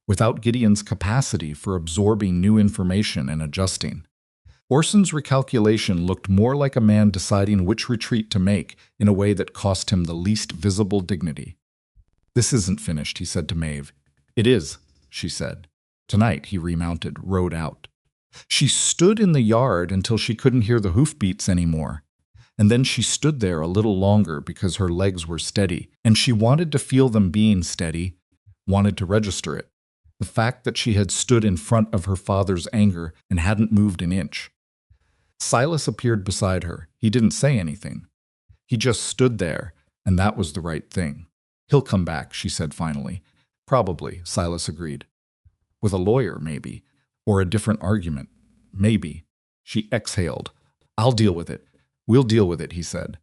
Without Gideon's capacity for absorbing new information and adjusting. Orson's recalculation looked more like a man deciding which retreat to make in a way that cost him the least visible dignity. "This isn't finished," he said to Maeve. "It is," she said. Tonight, he remounted, rode out. She stood in the yard until she couldn't hear the hoofbeats anymore. And then she stood there a little longer because her legs were steady, and she wanted to feel them being steady, wanted to register it. The fact that she had stood in front of her father's anger and hadn't moved an inch. Silas appeared beside her. He didn't say anything. He just stood there, and that was the right thing. He'll come back, she said finally. Probably, Silas agreed. With a lawyer, maybe. Or a different argument. Maybe. She exhaled. I'll deal with it. We'll deal with it, he said.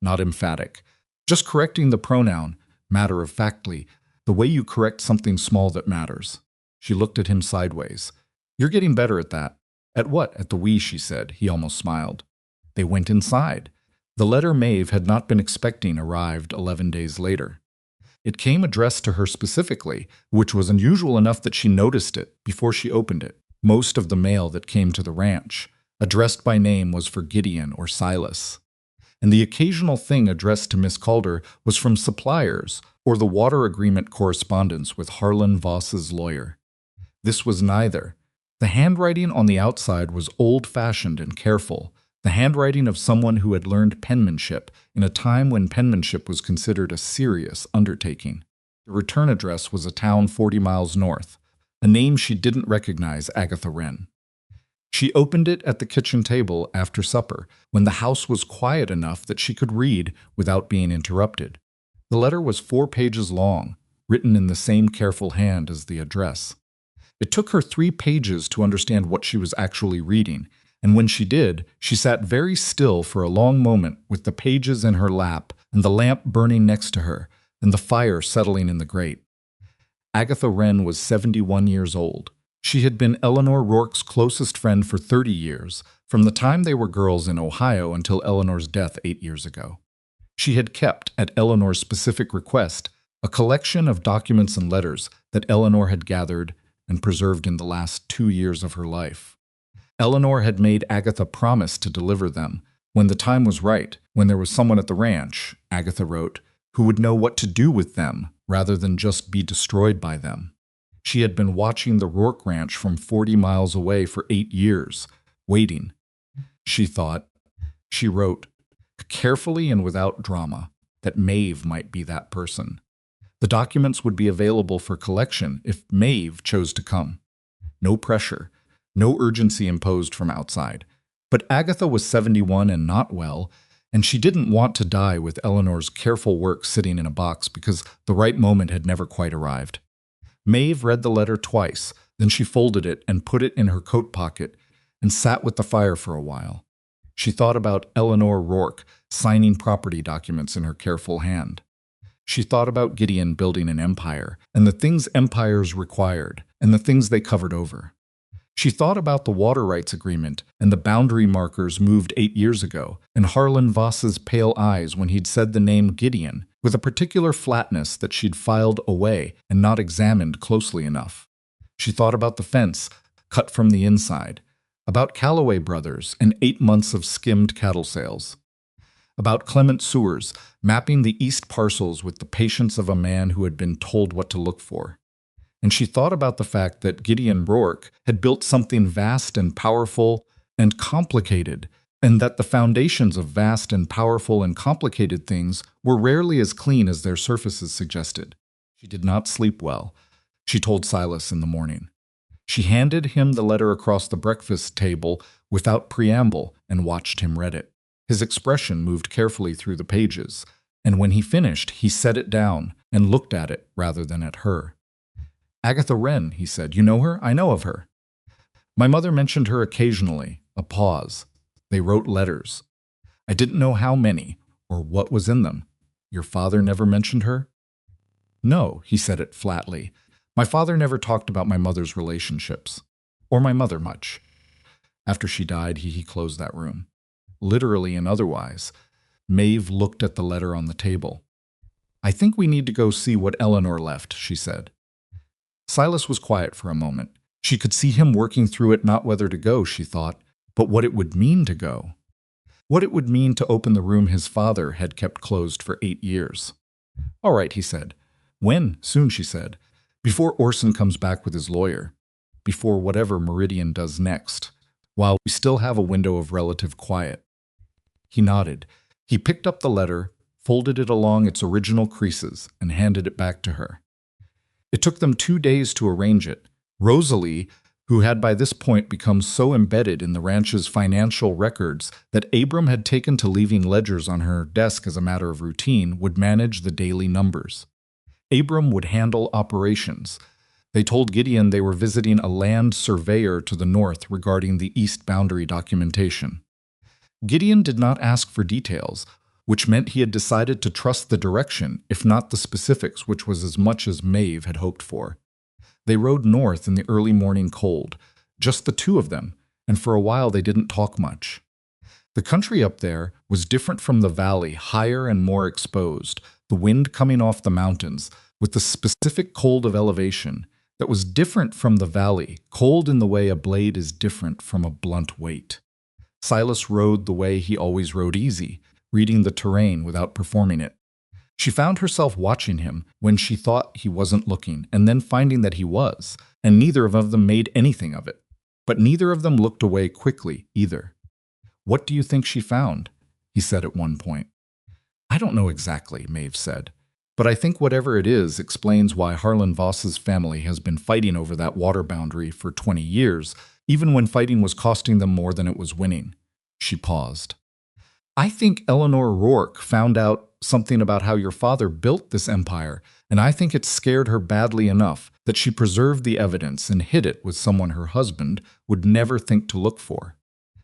Not emphatic. Just correcting the pronoun, matter-of-factly, the way you correct something small that matters. She looked at him sideways. You're getting better at that. At what? At the we, she said. He almost smiled. They went inside. The letter Maeve had not been expecting arrived 11 days later. It came addressed to her specifically, which was unusual enough that she noticed it before she opened it. Most of the mail that came to the ranch, addressed by name, was for Gideon or Silas. And the occasional thing addressed to Miss Calder was from suppliers or the water agreement correspondence with Harlan Voss's lawyer. This was neither. The handwriting on the outside was old-fashioned and careful, the handwriting of someone who had learned penmanship in a time when penmanship was considered a serious undertaking. The return address was a town 40 miles north, a name she didn't recognize, Agatha Wren. She opened it at the kitchen table after supper, when the house was quiet enough that she could read without being interrupted. The letter was 4 pages long, written in the same careful hand as the address. It took her 3 pages to understand what she was actually reading, and when she did, she sat very still for a long moment with the pages in her lap and the lamp burning next to her and the fire settling in the grate. Agatha Wren was 71 years old. She had been Eleanor Rourke's closest friend for 30 years, from the time they were girls in Ohio until Eleanor's death 8 years ago. She had kept, at Eleanor's specific request, a collection of documents and letters that Eleanor had gathered and preserved in the last 2 years of her life. Eleanor had made Agatha promise to deliver them when the time was right, when there was someone at the ranch, Agatha wrote, who would know what to do with them rather than just be destroyed by them. She had been watching the Rourke ranch from 40 miles away for 8 years, waiting. She thought, she wrote, carefully and without drama, that Maeve might be that person. The documents would be available for collection if Maeve chose to come. No pressure. No urgency imposed from outside. But Agatha was 71 and not well, and she didn't want to die with Eleanor's careful work sitting in a box because the right moment had never quite arrived. Maeve read the letter twice, then she folded it and put it in her coat pocket and sat with the fire for a while. She thought about Eleanor Rourke signing property documents in her careful hand. She thought about Gideon building an empire and the things empires required and the things they covered over. She thought about the water rights agreement and the boundary markers moved 8 years ago, and Harlan Voss's pale eyes when he'd said the name Gideon, with a particular flatness that she'd filed away and not examined closely enough. She thought about the fence, cut from the inside, about Calloway Brothers and 8 months of skimmed cattle sales, about Clement Sewers mapping the east parcels with the patience of a man who had been told what to look for. And she thought about the fact that Gideon Rourke had built something vast and powerful and complicated, and that the foundations of vast and powerful and complicated things were rarely as clean as their surfaces suggested. She did not sleep well, she told Silas in the morning. She handed him the letter across the breakfast table without preamble and watched him read it. His expression moved carefully through the pages, and when he finished, he set it down and looked at it rather than at her. Agatha Wren, he said. You know her? I know of her. My mother mentioned her occasionally. A pause. They wrote letters. I didn't know how many, or what was in them. Your father never mentioned her? No, he said it flatly. My father never talked about my mother's relationships, or my mother much. After she died, he closed that room. Literally and otherwise. Maeve looked at the letter on the table. I think we need to go see what Eleanor left, she said. Silas was quiet for a moment. She could see him working through it, not whether to go, she thought, but what it would mean to go. What it would mean to open the room his father had kept closed for 8 years. All right, he said. When? Soon, she said. Before Orson comes back with his lawyer. Before whatever Meridian does next. While we still have a window of relative quiet. He nodded. He picked up the letter, folded it along its original creases, and handed it back to her. It took them 2 days to arrange it. Rosalie, who had by this point become so embedded in the ranch's financial records that Abram had taken to leaving ledgers on her desk as a matter of routine, would manage the daily numbers. Abram would handle operations. They told Gideon they were visiting a land surveyor to the north regarding the east boundary documentation. Gideon did not ask for details, which meant he had decided to trust the direction, if not the specifics, which was as much as Maeve had hoped for. They rode north in the early morning cold, just the two of them, and for a while they didn't talk much. The country up there was different from the valley, higher and more exposed, the wind coming off the mountains, with the specific cold of elevation that was different from the valley, cold in the way a blade is different from a blunt weight. Silas rode the way he always rode, easy, reading the terrain without performing it. She found herself watching him when she thought he wasn't looking, and then finding that he was, and neither of them made anything of it. But neither of them looked away quickly, either. "What do you think she found?" he said at one point. "I don't know exactly," Maeve said. "But I think whatever it is explains why Harlan Voss's family has been fighting over that water boundary for 20 years, even when fighting was costing them more than it was winning." She paused. "I think Eleanor Rourke found out something about how your father built this empire, and I think it scared her badly enough that she preserved the evidence and hid it with someone her husband would never think to look for."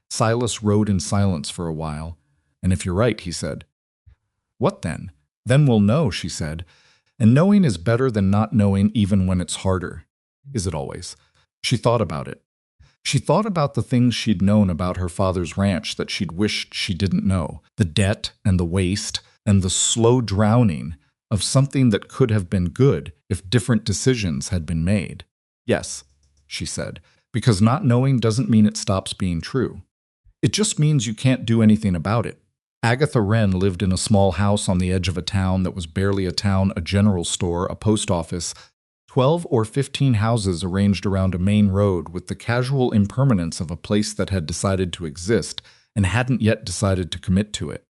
Silas rode in silence for a while. "And if you're right," he said. "What then?" "Then we'll know," she said. "And knowing is better than not knowing, even when it's harder." "Is it always?" She thought about it. She thought about the things she'd known about her father's ranch that she'd wished she didn't know, the debt and the waste and the slow drowning of something that could have been good if different decisions had been made. "Yes," she said, "because not knowing doesn't mean it stops being true. It just means you can't do anything about it." Agatha Wren lived in a small house on the edge of a town that was barely a town, a general store, a post office, 12 or 15 houses arranged around a main road with the casual impermanence of a place that had decided to exist and hadn't yet decided to commit to it.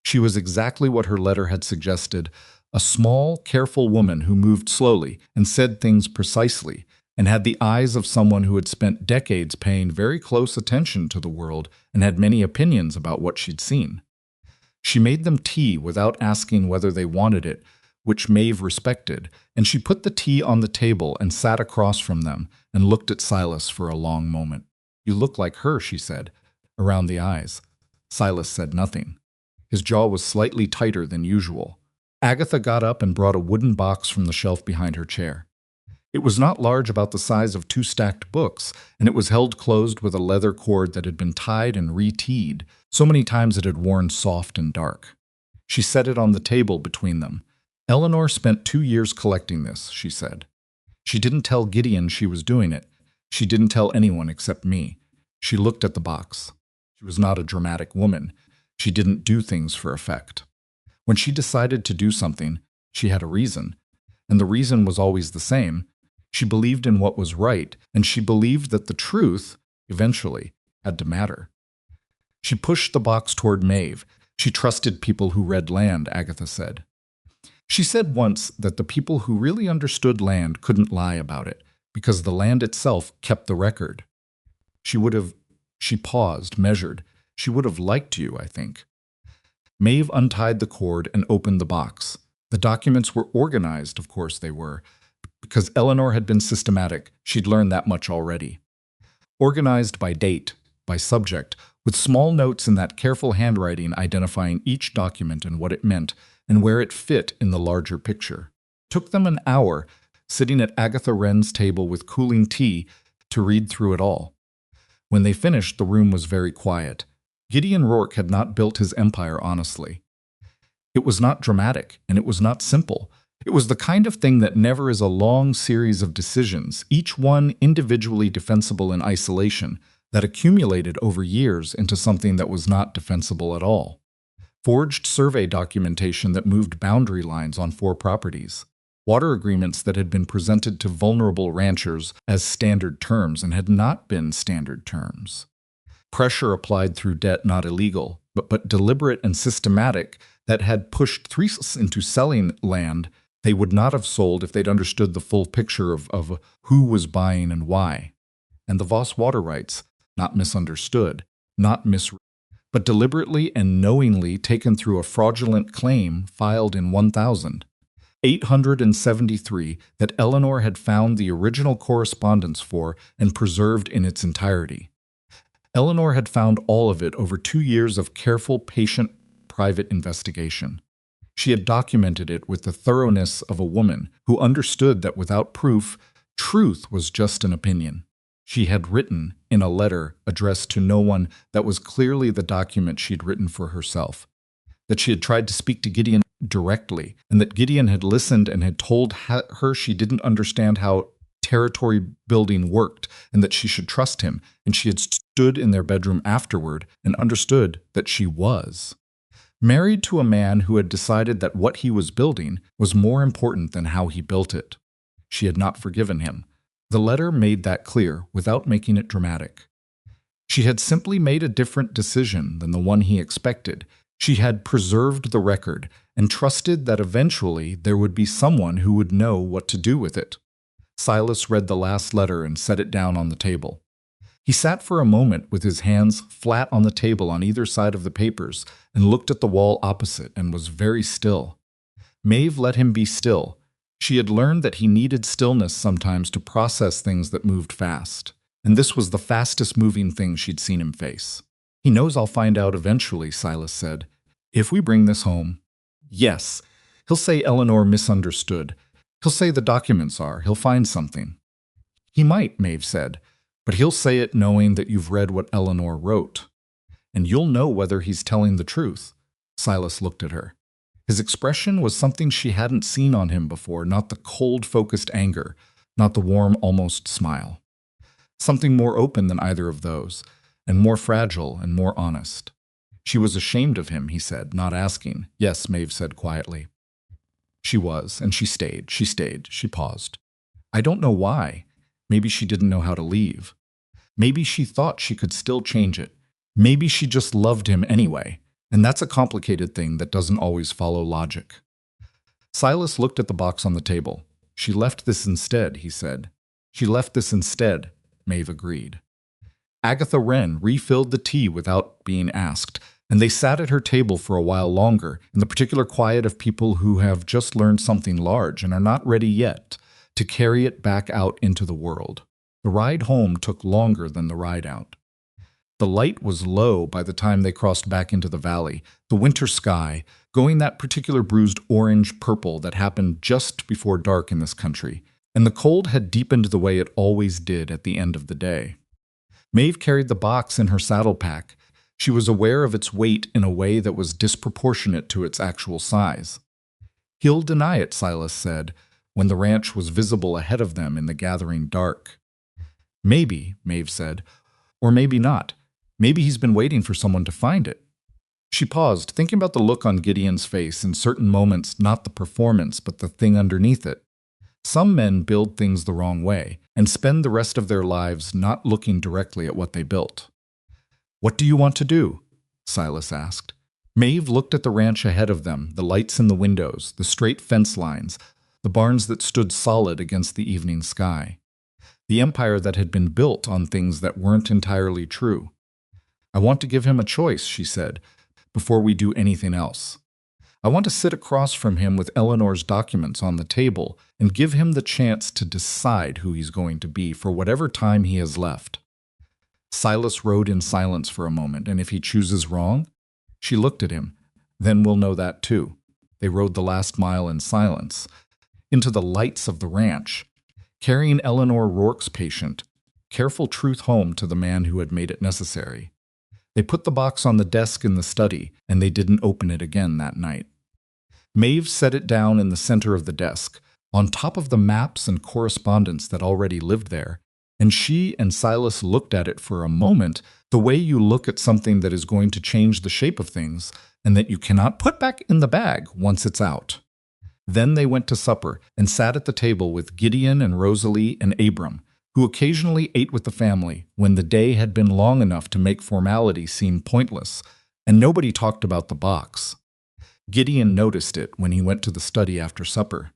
She was exactly what her letter had suggested, a small, careful woman who moved slowly and said things precisely, and had the eyes of someone who had spent decades paying very close attention to the world and had many opinions about what she'd seen. She made them tea without asking whether they wanted it, which Maeve respected, and she put the tea on the table and sat across from them and looked at Silas for a long moment. "You look like her," she said, around the eyes. Silas said nothing. His jaw was slightly tighter than usual. Agatha got up and brought a wooden box from the shelf behind her chair. It was not large, about the size of 2 stacked books, and it was held closed with a leather cord that had been tied and re-teed. So many times it had worn soft and dark. She set it on the table between them. "Eleanor spent 2 years collecting this," she said. "She didn't tell Gideon she was doing it. She didn't tell anyone except me." She looked at the box. She was not a dramatic woman. She didn't do things for effect. When she decided to do something, she had a reason, and the reason was always the same. She believed in what was right, and she believed that the truth, eventually, had to matter. She pushed the box toward Maeve. She trusted people who read land, Agatha said. She said once that the people who really understood land couldn't lie about it, because the land itself kept the record. She paused, measured. "She would have liked you, I think." Maeve untied the cord and opened the box. The documents were organized, of course they were, because Eleanor had been systematic. She'd learned that much already. Organized by date, by subject, with small notes in that careful handwriting identifying each document and what it meant, and where it fit in the larger picture. It took them an hour, sitting at Agatha Wren's table with cooling tea, to read through it all. When they finished, the room was very quiet. Gideon Rourke had not built his empire honestly. It was not dramatic, and it was not simple. It was the kind of thing that never is a long series of decisions, each one individually defensible in isolation, that accumulated over years into something that was not defensible at all. Forged survey documentation that moved boundary lines on 4 properties. Water agreements that had been presented to vulnerable ranchers as standard terms and had not been standard terms. Pressure applied through debt not illegal, but deliberate and systematic, that had pushed Threes into selling land they would not have sold if they'd understood the full picture of who was buying and why. and the Voss water rights, not misunderstood, not misread, but deliberately and knowingly taken through a fraudulent claim filed in 1873 that Eleanor had found the original correspondence for and preserved in its entirety. Eleanor had found all of it over 2 years of careful, patient, private investigation. She had documented it with the thoroughness of a woman who understood that without proof, truth was just an opinion. She had written in a letter addressed to no one that was clearly the document she'd written for herself, that she had tried to speak to Gideon directly, and that Gideon had listened and had told her she didn't understand how territory building worked and that she should trust him, and she had stood in their bedroom afterward and understood that she was married to a man who had decided that what he was building was more important than how he built it. She had not forgiven him. The letter made that clear without making it dramatic. She had simply made a different decision than the one he expected. She had preserved the record and trusted that eventually there would be someone who would know what to do with it. Silas read the last letter and set it down on the table. He sat for a moment with his hands flat on the table on either side of the papers and looked at the wall opposite and was very still. Maeve let him be still. She had learned that he needed stillness sometimes to process things that moved fast, and this was the fastest moving thing she'd seen him face. "He knows I'll find out eventually," Silas said. "If we bring this home." "Yes. He'll say Eleanor misunderstood. He'll say the documents are. He'll find something." "He might," Maeve said, "but he'll say it knowing that you've read what Eleanor wrote. And you'll know whether he's telling the truth." Silas looked at her. His expression was something she hadn't seen on him before, not the cold, focused anger, not the warm, almost smile. Something more open than either of those, and more fragile and more honest. "She was ashamed of him," he said, not asking. "Yes," Maeve said quietly. "She was, and she stayed. She paused. I don't know why. Maybe she didn't know how to leave. Maybe she thought she could still change it. Maybe she just loved him anyway. And that's a complicated thing that doesn't always follow logic." Silas looked at the box on the table. "She left this instead," he said. "She left this instead," Maeve agreed. Agatha Wren refilled the tea without being asked, and they sat at her table for a while longer, in the particular quiet of people who have just learned something large and are not ready yet to carry it back out into the world. The ride home took longer than the ride out. The light was low by the time they crossed back into the valley, the winter sky going that particular bruised orange-purple that happened just before dark in this country, and the cold had deepened the way it always did at the end of the day. Maeve carried the box in her saddle pack. She was aware of its weight in a way that was disproportionate to its actual size. "He'll deny it," Silas said, when the ranch was visible ahead of them in the gathering dark. "Maybe," Maeve said, "or maybe not. Maybe he's been waiting for someone to find it." She paused, thinking about the look on Gideon's face in certain moments, not the performance, but the thing underneath it. Some men build things the wrong way and spend the rest of their lives not looking directly at what they built. "What do you want to do?" Silas asked. Maeve looked at the ranch ahead of them, the lights in the windows, the straight fence lines, the barns that stood solid against the evening sky. The empire that had been built on things that weren't entirely true. "I want to give him a choice," she said, "before we do anything else. I want to sit across from him with Eleanor's documents on the table and give him the chance to decide who he's going to be for whatever time he has left." Silas rode in silence for a moment, "And if he chooses wrong?" She looked at him. "Then we'll know that too." They rode the last mile in silence, into the lights of the ranch, carrying Eleanor Rourke's patient, careful truth home to the man who had made it necessary. They put the box on the desk in the study, and they didn't open it again that night. Maeve set it down in the center of the desk, on top of the maps and correspondence that already lived there, and she and Silas looked at it for a moment, the way you look at something that is going to change the shape of things and that you cannot put back in the bag once it's out. Then they went to supper and sat at the table with Gideon and Rosalie and Abram, who occasionally ate with the family when the day had been long enough to make formality seem pointless, and nobody talked about the box. Gideon noticed it when he went to the study after supper.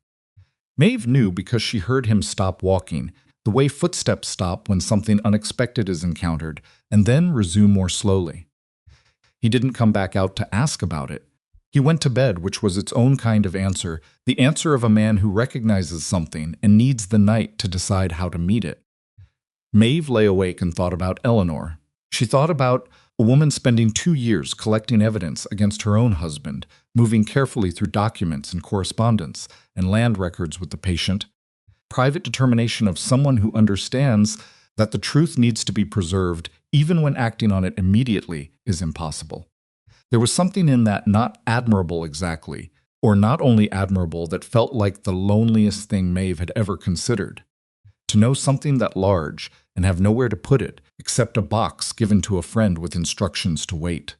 Maeve knew because she heard him stop walking, The way footsteps stop when something unexpected is encountered, and then resume more slowly. He didn't come back out to ask about it. He went to bed, which was its own kind of answer, the answer of a man who recognizes something and needs the night to decide how to meet it. Maeve lay awake and thought about Eleanor. She thought about a woman spending 2 years collecting evidence against her own husband, moving carefully through documents and correspondence and land records with the patient. Private determination of someone who understands that the truth needs to be preserved even when acting on it immediately is impossible. There was something in that not admirable exactly, or not only admirable, that felt like the loneliest thing Maeve had ever considered. To know something that large and have nowhere to put it except a box given to a friend with instructions to wait.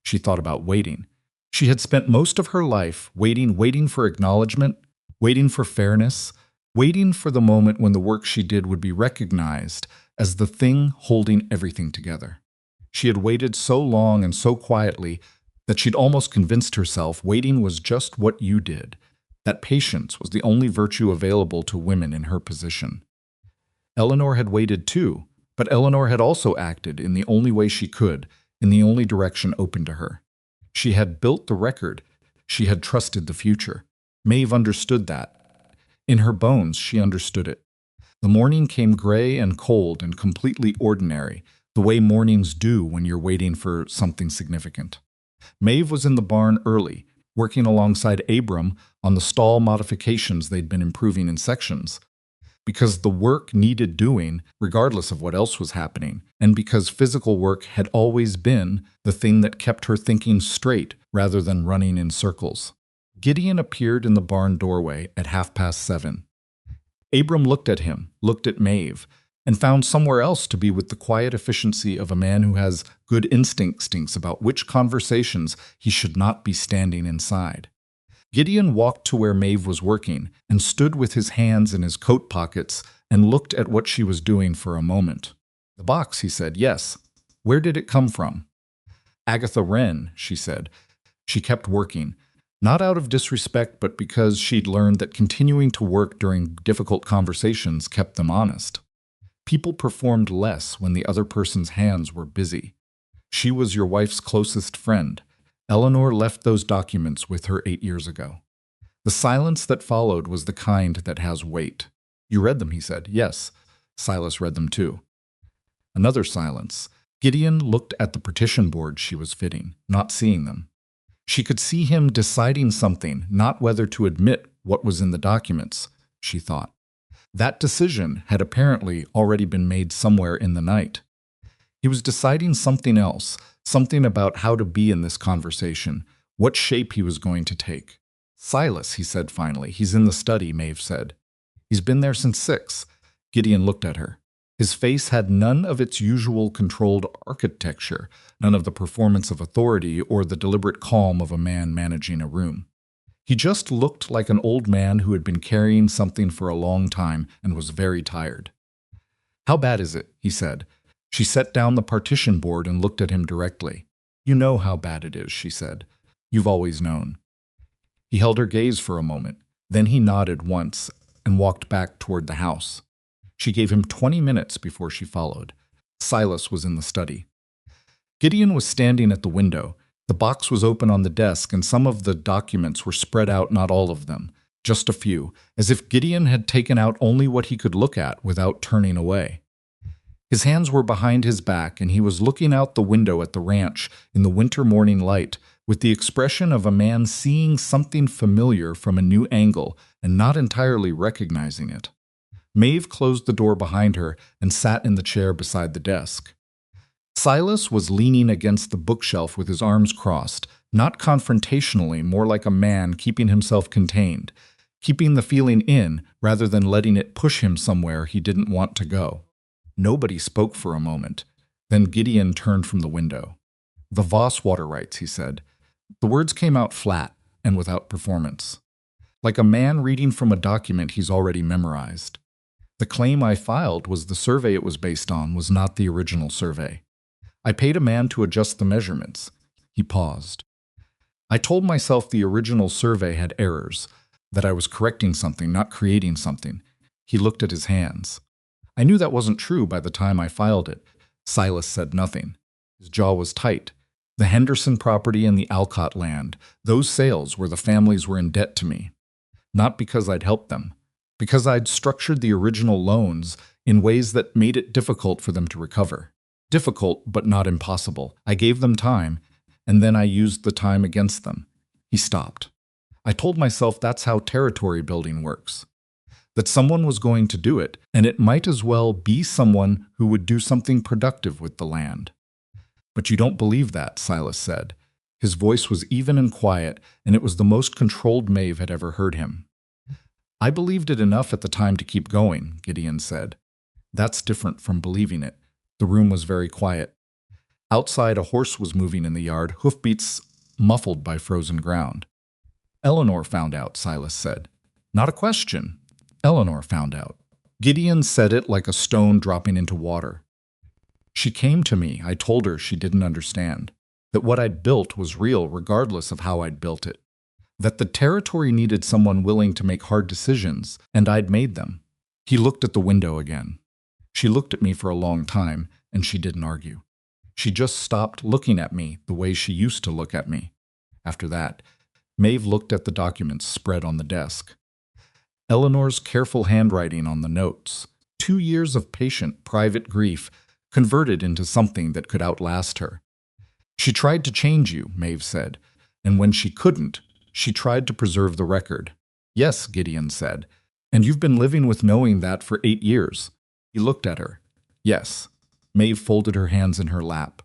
She thought about waiting. She had spent most of her life waiting for acknowledgement, waiting for fairness, waiting for the moment when the work she did would be recognized as the thing holding everything together. She had waited so long and so quietly that she'd almost convinced herself waiting was just what you did, that patience was the only virtue available to women in her position. Eleanor had waited too, but Eleanor had also acted in the only way she could, in the only direction open to her. She had built the record. She had trusted the future. Maeve understood that. In her bones, she understood it. The morning came gray and cold and completely ordinary, the way mornings do when you're waiting for something significant. Maeve was in the barn early, working alongside Abram on the stall modifications they'd been improving in sections. Because the work needed doing, regardless of what else was happening, and because physical work had always been the thing that kept her thinking straight rather than running in circles. Gideon appeared in the barn doorway at 7:30. Abram looked at him, looked at Maeve, and found somewhere else to be with the quiet efficiency of a man who has good instincts about which conversations he should not be standing inside. Gideon walked to where Maeve was working and stood with his hands in his coat pockets and looked at what she was doing for a moment. The box, he said. Yes. Where did it come from? Agatha Wren, she said. She kept working, not out of disrespect, but because she'd learned that continuing to work during difficult conversations kept them honest. People performed less when the other person's hands were busy. She was your wife's closest friend. Eleanor left those documents with her 8 years ago. The silence that followed was the kind that has weight. You read them, he said. Yes. Silas read them too. Another silence. Gideon looked at the partition board she was fitting, not seeing them. She could see him deciding something, not whether to admit what was in the documents, she thought. That decision had apparently already been made somewhere in the night. He was deciding something else, something about how to be in this conversation, what shape he was going to take. Silas, he said finally. He's in the study, Maeve said. He's been there since 6. Gideon looked at her. His face had none of its usual controlled architecture, none of the performance of authority or the deliberate calm of a man managing a room. He just looked like an old man who had been carrying something for a long time and was very tired. How bad is it? He said. She set down the partition board and looked at him directly. You know how bad it is, she said. You've always known. He held her gaze for a moment. Then he nodded once and walked back toward the house. She gave him 20 minutes before she followed. Silas was in the study. Gideon was standing at the window. The box was open on the desk, and some of the documents were spread out, not all of them, just a few, as if Gideon had taken out only what he could look at without turning away. His hands were behind his back, and he was looking out the window at the ranch in the winter morning light with the expression of a man seeing something familiar from a new angle and not entirely recognizing it. Maeve closed the door behind her and sat in the chair beside the desk. Silas was leaning against the bookshelf with his arms crossed, not confrontationally, more like a man keeping himself contained, keeping the feeling in rather than letting it push him somewhere he didn't want to go. Nobody spoke for a moment. Then Gideon turned from the window. The Voss water rights, he said. The words came out flat and without performance. Like a man reading from a document he's already memorized. The claim I filed was the survey it was based on was not the original survey. I paid a man to adjust the measurements. He paused. I told myself the original survey had errors, that I was correcting something, not creating something. He looked at his hands. I knew that wasn't true by the time I filed it. Silas said nothing. His jaw was tight. The Henderson property and the Alcott land, those sales where the families were in debt to me. Not because I'd helped them, because I'd structured the original loans in ways that made it difficult for them to recover. Difficult, but not impossible. I gave them time, and then I used the time against them. He stopped. I told myself that's how territory building works. That someone was going to do it, and it might as well be someone who would do something productive with the land. But you don't believe that, Silas said. His voice was even and quiet, and it was the most controlled Maeve had ever heard him. I believed it enough at the time to keep going, Gideon said. That's different from believing it. The room was very quiet. Outside, a horse was moving in the yard, hoofbeats muffled by frozen ground. Eleanor found out, Silas said. Not a question. Eleanor found out. Gideon said it like a stone dropping into water. She came to me. I told her she didn't understand. That what I'd built was real regardless of how I'd built it. That the territory needed someone willing to make hard decisions, and I'd made them. He looked at the window again. She looked at me for a long time, and she didn't argue. She just stopped looking at me the way she used to look at me. After that, Maeve looked at the documents spread on the desk. Eleanor's careful handwriting on the notes, 2 years of patient, private grief, converted into something that could outlast her. She tried to change you, Maeve said, and when she couldn't, she tried to preserve the record. Yes, Gideon said, and you've been living with knowing that for 8 years. He looked at her. Yes. Maeve folded her hands in her lap.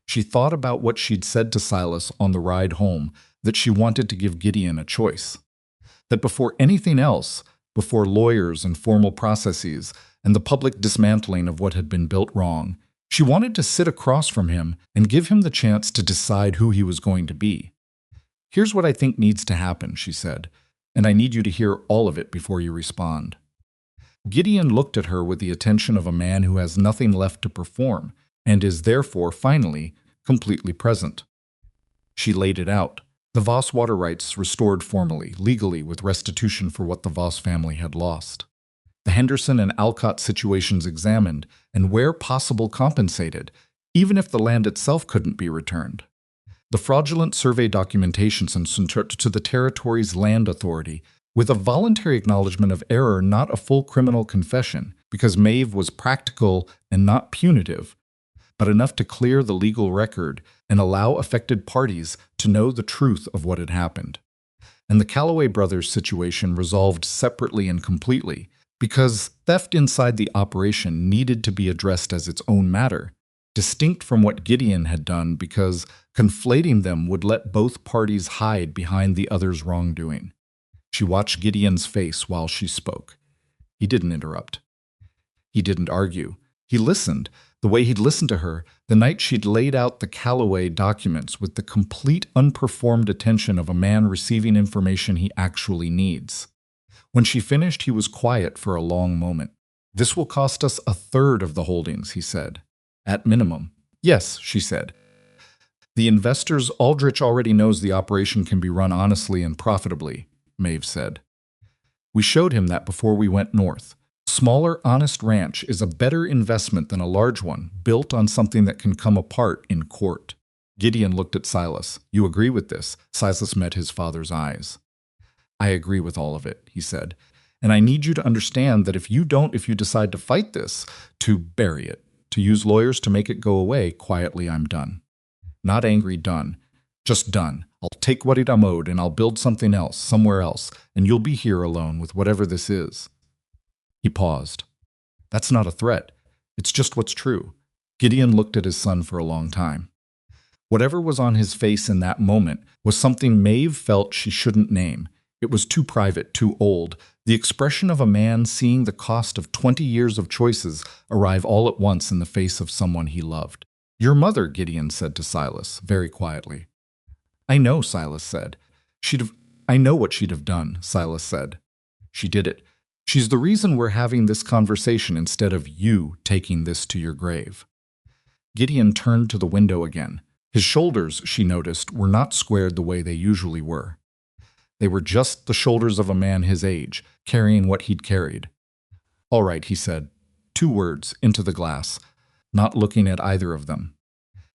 She thought about what she'd said to Silas on the ride home, that she wanted to give Gideon a choice. That before anything else, before lawyers and formal processes and the public dismantling of what had been built wrong, she wanted to sit across from him and give him the chance to decide who he was going to be. Here's what I think needs to happen, she said, and I need you to hear all of it before you respond. Gideon looked at her with the attention of a man who has nothing left to perform and is therefore, finally, completely present. She laid it out. The Voss water rights restored formally, legally, with restitution for what the Voss family had lost. The Henderson and Alcott situations examined, and where possible compensated, even if the land itself couldn't be returned. The fraudulent survey documentation sent to the territory's land authority, with a voluntary acknowledgement of error, not a full criminal confession, because Maeve was practical and not punitive, but enough to clear the legal record and allow affected parties to know the truth of what had happened. And the Calloway brothers' situation resolved separately and completely, because theft inside the operation needed to be addressed as its own matter, distinct from what Gideon had done, because conflating them would let both parties hide behind the other's wrongdoing. She watched Gideon's face while she spoke. He didn't interrupt. He didn't argue. He listened, the way he'd listened to her the night she'd laid out the Calloway documents, with the complete unperformed attention of a man receiving information he actually needs. When she finished, he was quiet for a long moment. This will cost us 1/3 of the holdings, he said. At minimum. Yes, she said. The investors, Aldrich already knows the operation can be run honestly and profitably, Maeve said. We showed him that before we went north. Smaller, honest ranch is a better investment than a large one, built on something that can come apart in court. Gideon looked at Silas. You agree with this? Silas met his father's eyes. I agree with all of it, he said. And I need you to understand that if you decide to fight this, to bury it, to use lawyers to make it go away, quietly I'm done. Not angry, done. Just done. I'll take what I'm owed and I'll build something else, somewhere else, and you'll be here alone with whatever this is. He paused. That's not a threat. It's just what's true. Gideon looked at his son for a long time. Whatever was on his face in that moment was something Maeve felt she shouldn't name. It was too private, too old. The expression of a man seeing the cost of 20 years of choices arrive all at once in the face of someone he loved. Your mother, Gideon said to Silas, very quietly. I know, Silas said. I know what she'd have done, Silas said. She did it. She's the reason we're having this conversation instead of you taking this to your grave. Gideon turned to the window again. His shoulders, she noticed, were not squared the way they usually were. They were just the shoulders of a man his age, carrying what he'd carried. All right, he said. 2 words, into the glass, not looking at either of them.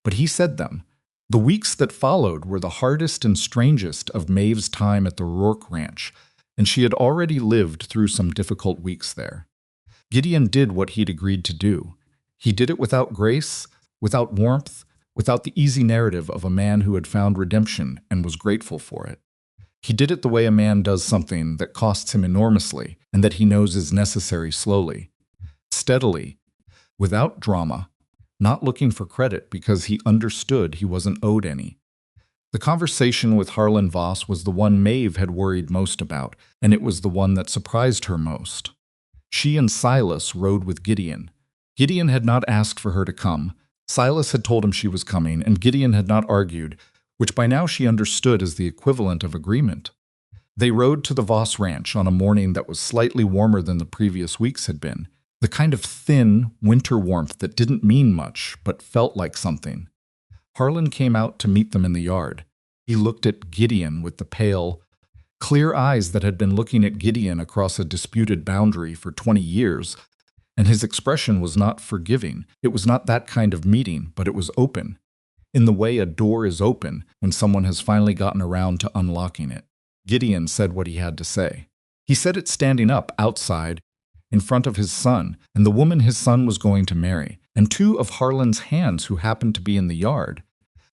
But he said them. The weeks that followed were the hardest and strangest of Maeve's time at the Rourke Ranch, and she had already lived through some difficult weeks there. Gideon did what he'd agreed to do. He did it without grace, without warmth, without the easy narrative of a man who had found redemption and was grateful for it. He did it the way a man does something that costs him enormously and that he knows is necessary slowly, steadily, without drama, not looking for credit because he understood he wasn't owed any. The conversation with Harlan Voss was the one Maeve had worried most about, and it was the one that surprised her most. She and Silas rode with Gideon. Gideon had not asked for her to come. Silas had told him she was coming, and Gideon had not argued, which by now she understood as the equivalent of agreement. They rode to the Voss Ranch on a morning that was slightly warmer than the previous weeks had been, the kind of thin, winter warmth that didn't mean much, but felt like something. Harlan came out to meet them in the yard. He looked at Gideon with the pale, clear eyes that had been looking at Gideon across a disputed boundary for 20 years, and his expression was not forgiving. It was not that kind of meeting, but it was open, in the way a door is open when someone has finally gotten around to unlocking it. Gideon said what he had to say. He said it standing up outside, in front of his son, and the woman his son was going to marry, and 2 of Harlan's hands who happened to be in the yard,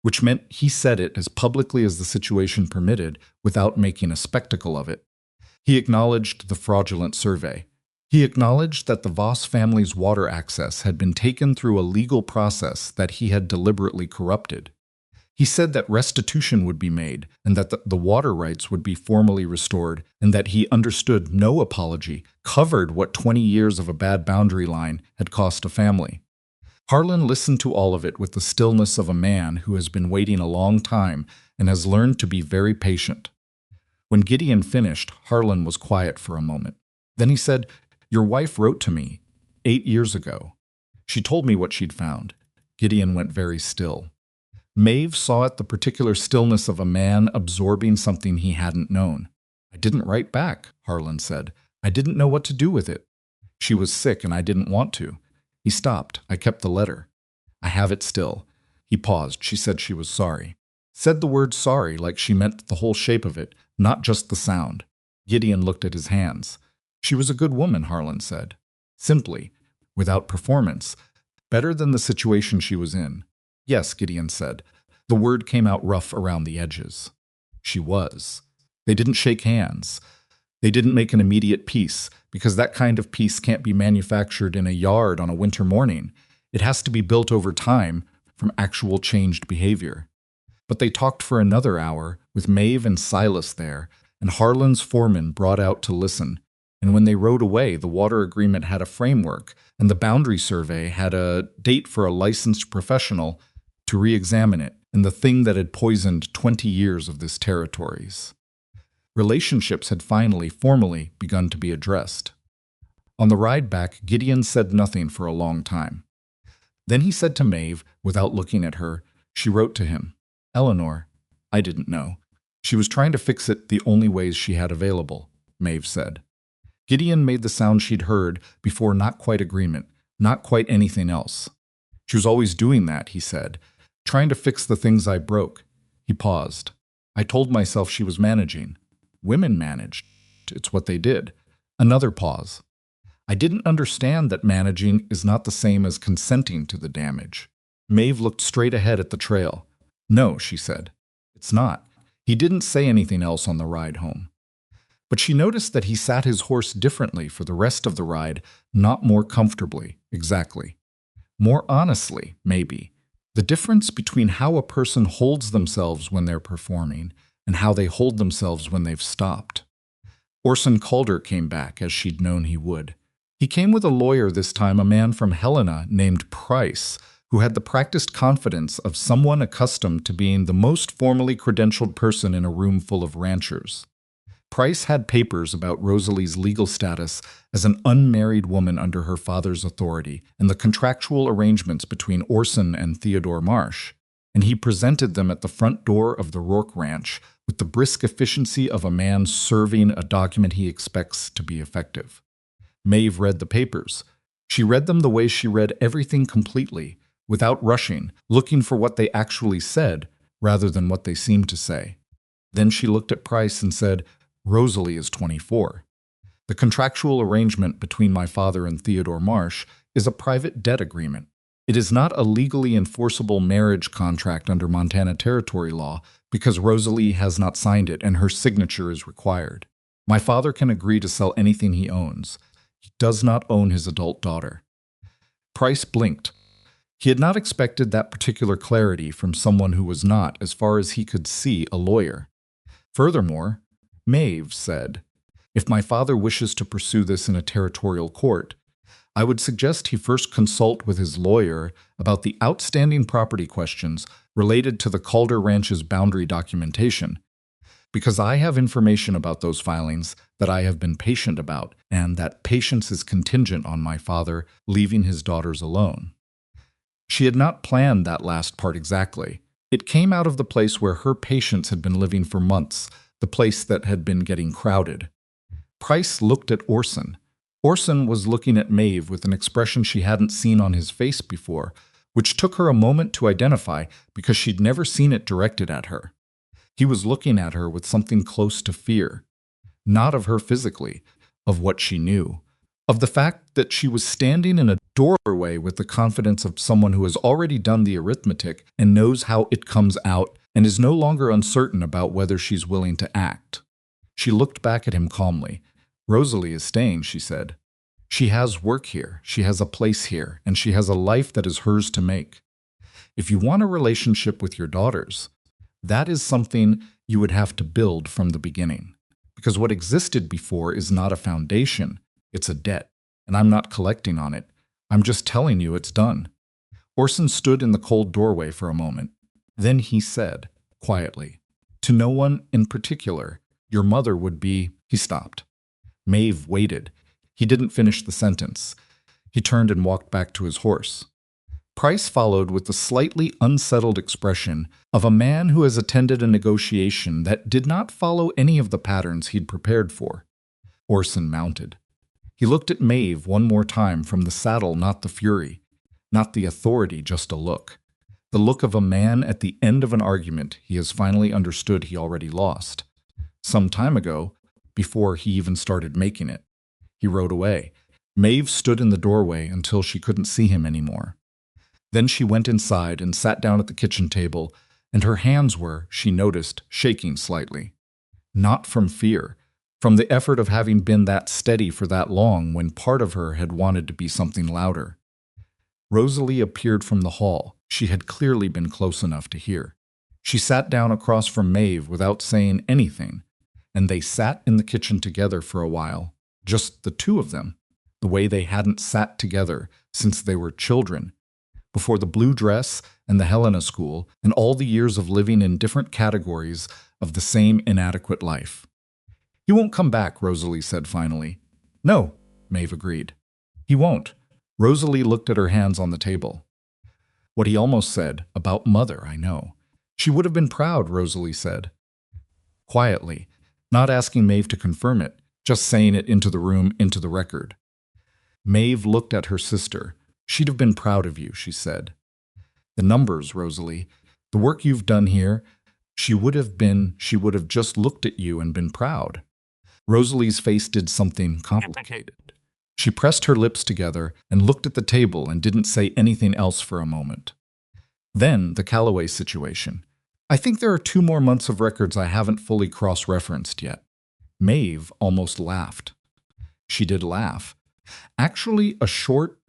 which meant he said it as publicly as the situation permitted without making a spectacle of it. He acknowledged the fraudulent survey. He acknowledged that the Voss family's water access had been taken through a legal process that he had deliberately corrupted. He said that restitution would be made and that the water rights would be formally restored, and that he understood no apology covered what 20 years of a bad boundary line had cost a family. Harlan listened to all of it with the stillness of a man who has been waiting a long time and has learned to be very patient. When Gideon finished, Harlan was quiet for a moment. Then he said, "Your wife wrote to me 8 years ago. She told me what she'd found." Gideon went very still. Maeve saw it the particular stillness of a man absorbing something he hadn't known. "I didn't write back," Harlan said. "I didn't know what to do with it. She was sick and I didn't want to." He stopped. "I kept the letter. I have it still." He paused. "She said she was sorry." Said the word sorry like she meant the whole shape of it, not just the sound. Gideon looked at his hands. "She was a good woman," Harlan said. Simply, without performance. Better than the situation she was in. "Yes," Gideon said. The word came out rough around the edges. She was. They didn't shake hands. They didn't make an immediate peace, because that kind of peace can't be manufactured in a yard on a winter morning. It has to be built over time from actual changed behavior. But they talked for another hour, with Maeve and Silas there, and Harlan's foreman brought out to listen. And when they rode away, the water agreement had a framework, and the boundary survey had a date for a licensed professional to re-examine it, and the thing that had poisoned 20 years of this territories. Relationships had finally, formally begun to be addressed. On the ride back, Gideon said nothing for a long time. Then he said to Maeve, without looking at her, she wrote to him, "Eleanor, I didn't know. She was trying to fix it the only ways she had available," Maeve said. Gideon made the sound she'd heard before, not quite agreement, not quite anything else. "She was always doing that," he said, "trying to fix the things I broke." He paused. "I told myself she was managing. Women managed. It's what they did." Another pause. "I didn't understand that managing is not the same as consenting to the damage." Maeve looked straight ahead at the trail. "No," she said. "It's not." He didn't say anything else on the ride home. But she noticed that he sat his horse differently for the rest of the ride, not more comfortably, exactly. More honestly, maybe. The difference between how a person holds themselves when they're performing and how they hold themselves when they've stopped. Orson Calder came back, as she'd known he would. He came with a lawyer this time, a man from Helena named Price, who had the practiced confidence of someone accustomed to being the most formally credentialed person in a room full of ranchers. Price had papers about Rosalie's legal status as an unmarried woman under her father's authority and the contractual arrangements between Orson and Theodore Marsh, and he presented them at the front door of the Rourke Ranch with the brisk efficiency of a man serving a document he expects to be effective. Maeve read the papers. She read them the way she read everything completely, without rushing, looking for what they actually said rather than what they seemed to say. Then she looked at Price and said, "Rosalie is 24. The contractual arrangement between my father and Theodore Marsh is a private debt agreement. It is not a legally enforceable marriage contract under Montana territory law because Rosalie has not signed it and her signature is required. My father can agree to sell anything he owns. He does not own his adult daughter." Price blinked. He had not expected that particular clarity from someone who was not, as far as he could see, a lawyer. Furthermore, Maeve said, "If my father wishes to pursue this in a territorial court, I would suggest he first consult with his lawyer about the outstanding property questions related to the Calder Ranch's boundary documentation, because I have information about those filings that I have been patient about, and that patience is contingent on my father leaving his daughters alone." She had not planned that last part exactly. It came out of the place where her patients had been living for months, the place that had been getting crowded. Price looked at Orson. Orson was looking at Maeve with an expression she hadn't seen on his face before, which took her a moment to identify because she'd never seen it directed at her. He was looking at her with something close to fear, not of her physically, of what she knew, of the fact that she was standing in a doorway with the confidence of someone who has already done the arithmetic and knows how it comes out and is no longer uncertain about whether she's willing to act. She looked back at him calmly. "Rosalie is staying," she said. "She has work here, she has a place here, and she has a life that is hers to make. If you want a relationship with your daughters, that is something you would have to build from the beginning. Because what existed before is not a foundation, it's a debt, and I'm not collecting on it. I'm just telling you it's done." Orson stood in the cold doorway for a moment. Then he said, quietly, "To no one in particular, your mother would be—" He stopped. Maeve waited. He didn't finish the sentence. He turned and walked back to his horse. Price followed with the slightly unsettled expression of a man who has attended a negotiation that did not follow any of the patterns he'd prepared for. Orson mounted. He looked at Maeve one more time from the saddle, not the fury, not the authority, just a look. The look of a man at the end of an argument he has finally understood he already lost. Some time ago, before he even started making it. He rode away. Maeve stood in the doorway until she couldn't see him anymore. Then she went inside and sat down at the kitchen table, and her hands were, she noticed, shaking slightly. Not from fear, from the effort of having been that steady for that long when part of her had wanted to be something louder. Rosalie appeared from the hall. She had clearly been close enough to hear. She sat down across from Maeve without saying anything, and they sat in the kitchen together for a while, just the two of them, the way they hadn't sat together since they were children, before the blue dress and the Helena school and all the years of living in different categories of the same inadequate life. "He won't come back," Rosalie said finally. "No," Maeve agreed. "He won't." Rosalie looked at her hands on the table. "What he almost said, about Mother, I know. She would have been proud," Rosalie said. Quietly, not asking Maeve to confirm it, just saying it into the room, into the record. Maeve looked at her sister. "She'd have been proud of you," she said. "The numbers, Rosalie, the work you've done here, she would have just looked at you and been proud." Rosalie's face did something complicated. She pressed her lips together and looked at the table and didn't say anything else for a moment. Then the Calloway situation. "I think there are 2 more months of records I haven't fully cross-referenced yet." Maeve almost laughed. She did laugh. Actually, a short,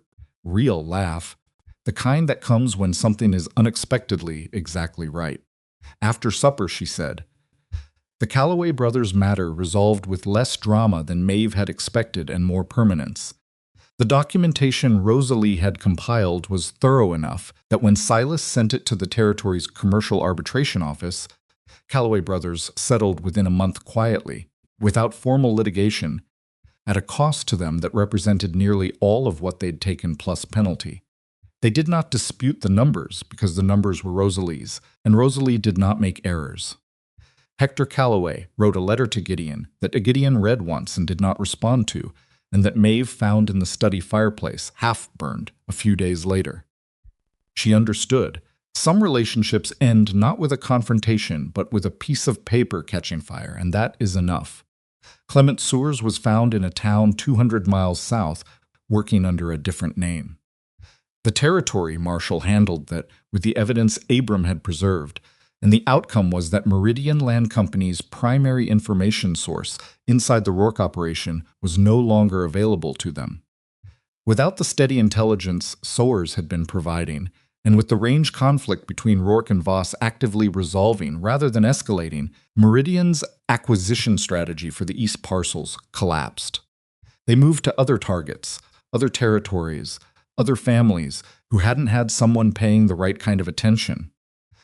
real laugh, the kind that comes when something is unexpectedly exactly right. After supper, she said, "The Calloway brothers' matter resolved with less drama than Maeve had expected and more permanence. The documentation Rosalie had compiled was thorough enough that when Silas sent it to the territory's commercial arbitration office, Calloway brothers settled within a month quietly, without formal litigation, at a cost to them that represented nearly all of what they'd taken plus penalty. They did not dispute the numbers because the numbers were Rosalie's, and Rosalie did not make errors. Hector Calloway wrote a letter to Gideon that Gideon read once and did not respond to, and that Maeve found in the study fireplace, half-burned, a few days later. She understood. Some relationships end not with a confrontation, but with a piece of paper catching fire, and that is enough. Clement Sewers was found in a town 200 miles south, working under a different name. The territory marshal handled that with the evidence Abram had preserved, and the outcome was that Meridian Land Company's primary information source inside the Rourke operation was no longer available to them. Without the steady intelligence Sewers had been providing, and with the range conflict between Rourke and Voss actively resolving rather than escalating, Meridian's acquisition strategy for the East parcels collapsed. They moved to other targets, other territories, other families who hadn't had someone paying the right kind of attention.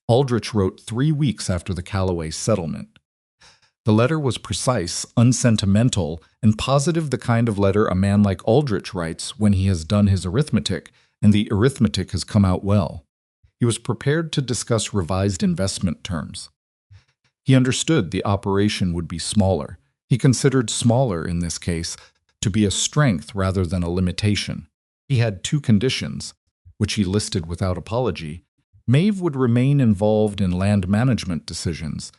Aldrich wrote 3 weeks after the Callaway settlement. The letter was precise, unsentimental, and positive, the kind of letter a man like Aldrich writes when he has done his arithmetic, and the arithmetic has come out well. He was prepared to discuss revised investment terms. He understood the operation would be smaller. He considered smaller, in this case, to be a strength rather than a limitation. He had 2 conditions, which he listed without apology. Maeve would remain involved in land management decisions,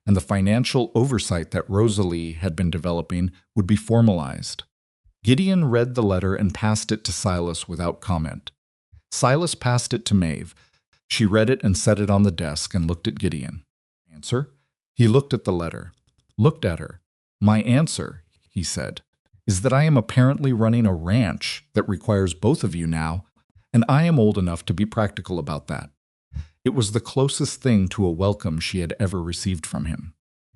and the financial oversight that Rosalie had been developing would be formalized. Gideon read the letter and passed it to Silas without comment. Silas passed it to Maeve. She read it and set it on the desk and looked at Gideon. Answer? He looked at the letter, looked at her. My answer, he said, is that I am apparently running a ranch that requires both of you now, and I am old enough to be practical about that. It was the closest thing to a welcome she had ever received from him.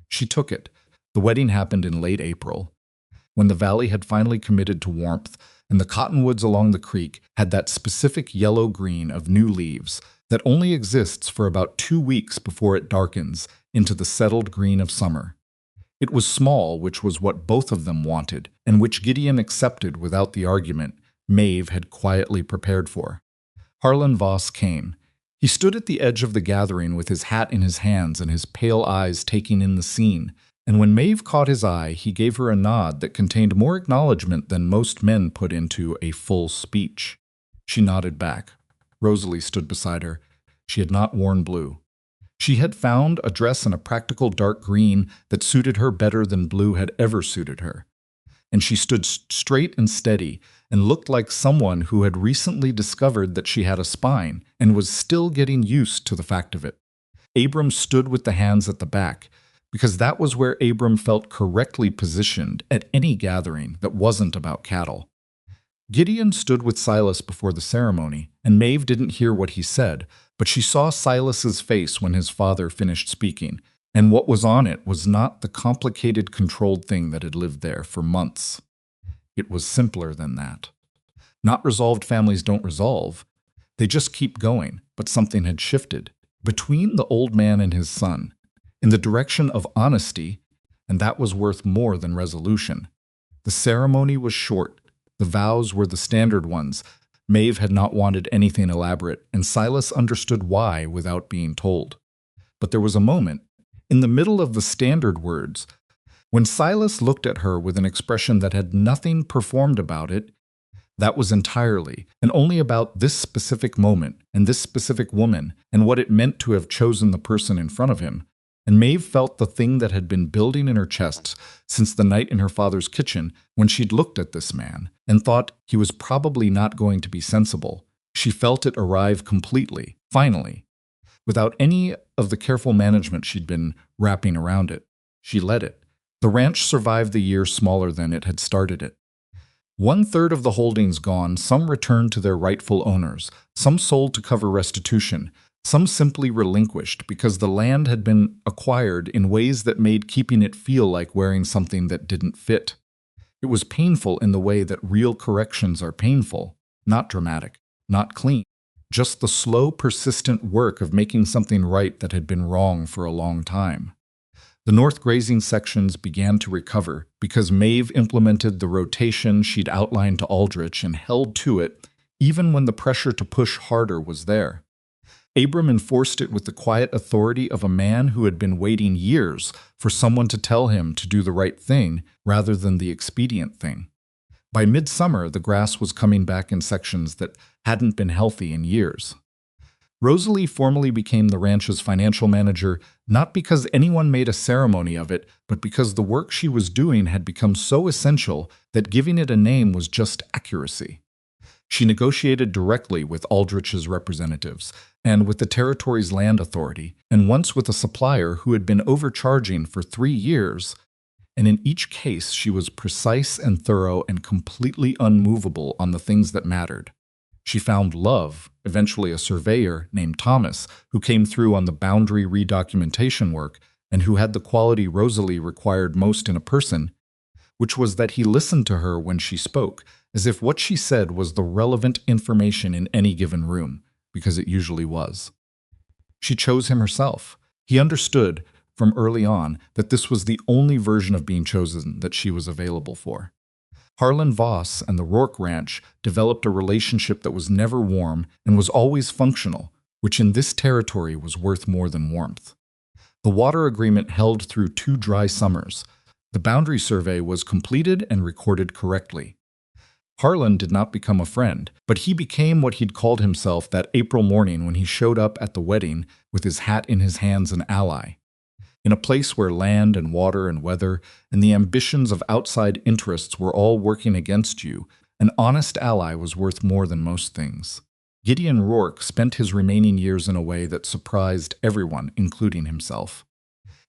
She took it. The wedding happened in late April, when the valley had finally committed to warmth, and the cottonwoods along the creek had that specific yellow-green of new leaves that only exists for about 2 weeks before it darkens into the settled green of summer. It was small, which was what both of them wanted, and which Gideon accepted without the argument Maeve had quietly prepared for. Harlan Voss came. He stood at the edge of the gathering with his hat in his hands and his pale eyes taking in the scene, and when Maeve caught his eye, he gave her a nod that contained more acknowledgement than most men put into a full speech. She nodded back. Rosalie stood beside her. She had not worn blue. She had found a dress in a practical dark green that suited her better than blue had ever suited her. And she stood straight and steady and looked like someone who had recently discovered that she had a spine and was still getting used to the fact of it. Abram stood with the hands at the back, because that was where Abram felt correctly positioned at any gathering that wasn't about cattle. Gideon stood with Silas before the ceremony, and Maeve didn't hear what he said, but she saw Silas's face when his father finished speaking, and what was on it was not the complicated, controlled thing that had lived there for months. It was simpler than that. Not resolved families don't resolve. They just keep going, but something had shifted. Between the old man and his son, in the direction of honesty, and that was worth more than resolution. The ceremony was short. The vows were the standard ones. Maeve had not wanted anything elaborate, and Silas understood why without being told. But there was a moment, in the middle of the standard words, when Silas looked at her with an expression that had nothing performed about it. That was entirely and only about this specific moment and this specific woman and what it meant to have chosen the person in front of him. And Maeve felt the thing that had been building in her chest since the night in her father's kitchen when she'd looked at this man and thought he was probably not going to be sensible. She felt it arrive completely, finally, without any of the careful management she'd been wrapping around it. She let it. The ranch survived the year smaller than it had started it. 1/3 of the holdings gone, some returned to their rightful owners, some sold to cover restitution, some simply relinquished because the land had been acquired in ways that made keeping it feel like wearing something that didn't fit. It was painful in the way that real corrections are painful, not dramatic, not clean, just the slow, persistent work of making something right that had been wrong for a long time. The north grazing sections began to recover because Maeve implemented the rotation she'd outlined to Aldrich and held to it even when the pressure to push harder was there. Abram enforced it with the quiet authority of a man who had been waiting years for someone to tell him to do the right thing rather than the expedient thing. By midsummer, the grass was coming back in sections that hadn't been healthy in years. Rosalie formally became the ranch's financial manager, not because anyone made a ceremony of it, but because the work she was doing had become so essential that giving it a name was just accuracy. She negotiated directly with Aldrich's representatives, and with the territory's land authority, and once with a supplier who had been overcharging for 3 years, and in each case she was precise and thorough and completely unmovable on the things that mattered. She found Love, eventually a surveyor named Thomas, who came through on the boundary redocumentation work and who had the quality Rosalie required most in a person, which was that he listened to her when she spoke, as if what she said was the relevant information in any given room, because it usually was. She chose him herself. He understood from early on that this was the only version of being chosen that she was available for. Harlan Voss and the Rourke Ranch developed a relationship that was never warm and was always functional, which in this territory was worth more than warmth. The water agreement held through 2 dry summers. The boundary survey was completed and recorded correctly. Harlan did not become a friend, but he became what he'd called himself that April morning when he showed up at the wedding with his hat in his hands, an ally. In a place where land and water and weather and the ambitions of outside interests were all working against you, an honest ally was worth more than most things. Gideon Rourke spent his remaining years in a way that surprised everyone, including himself.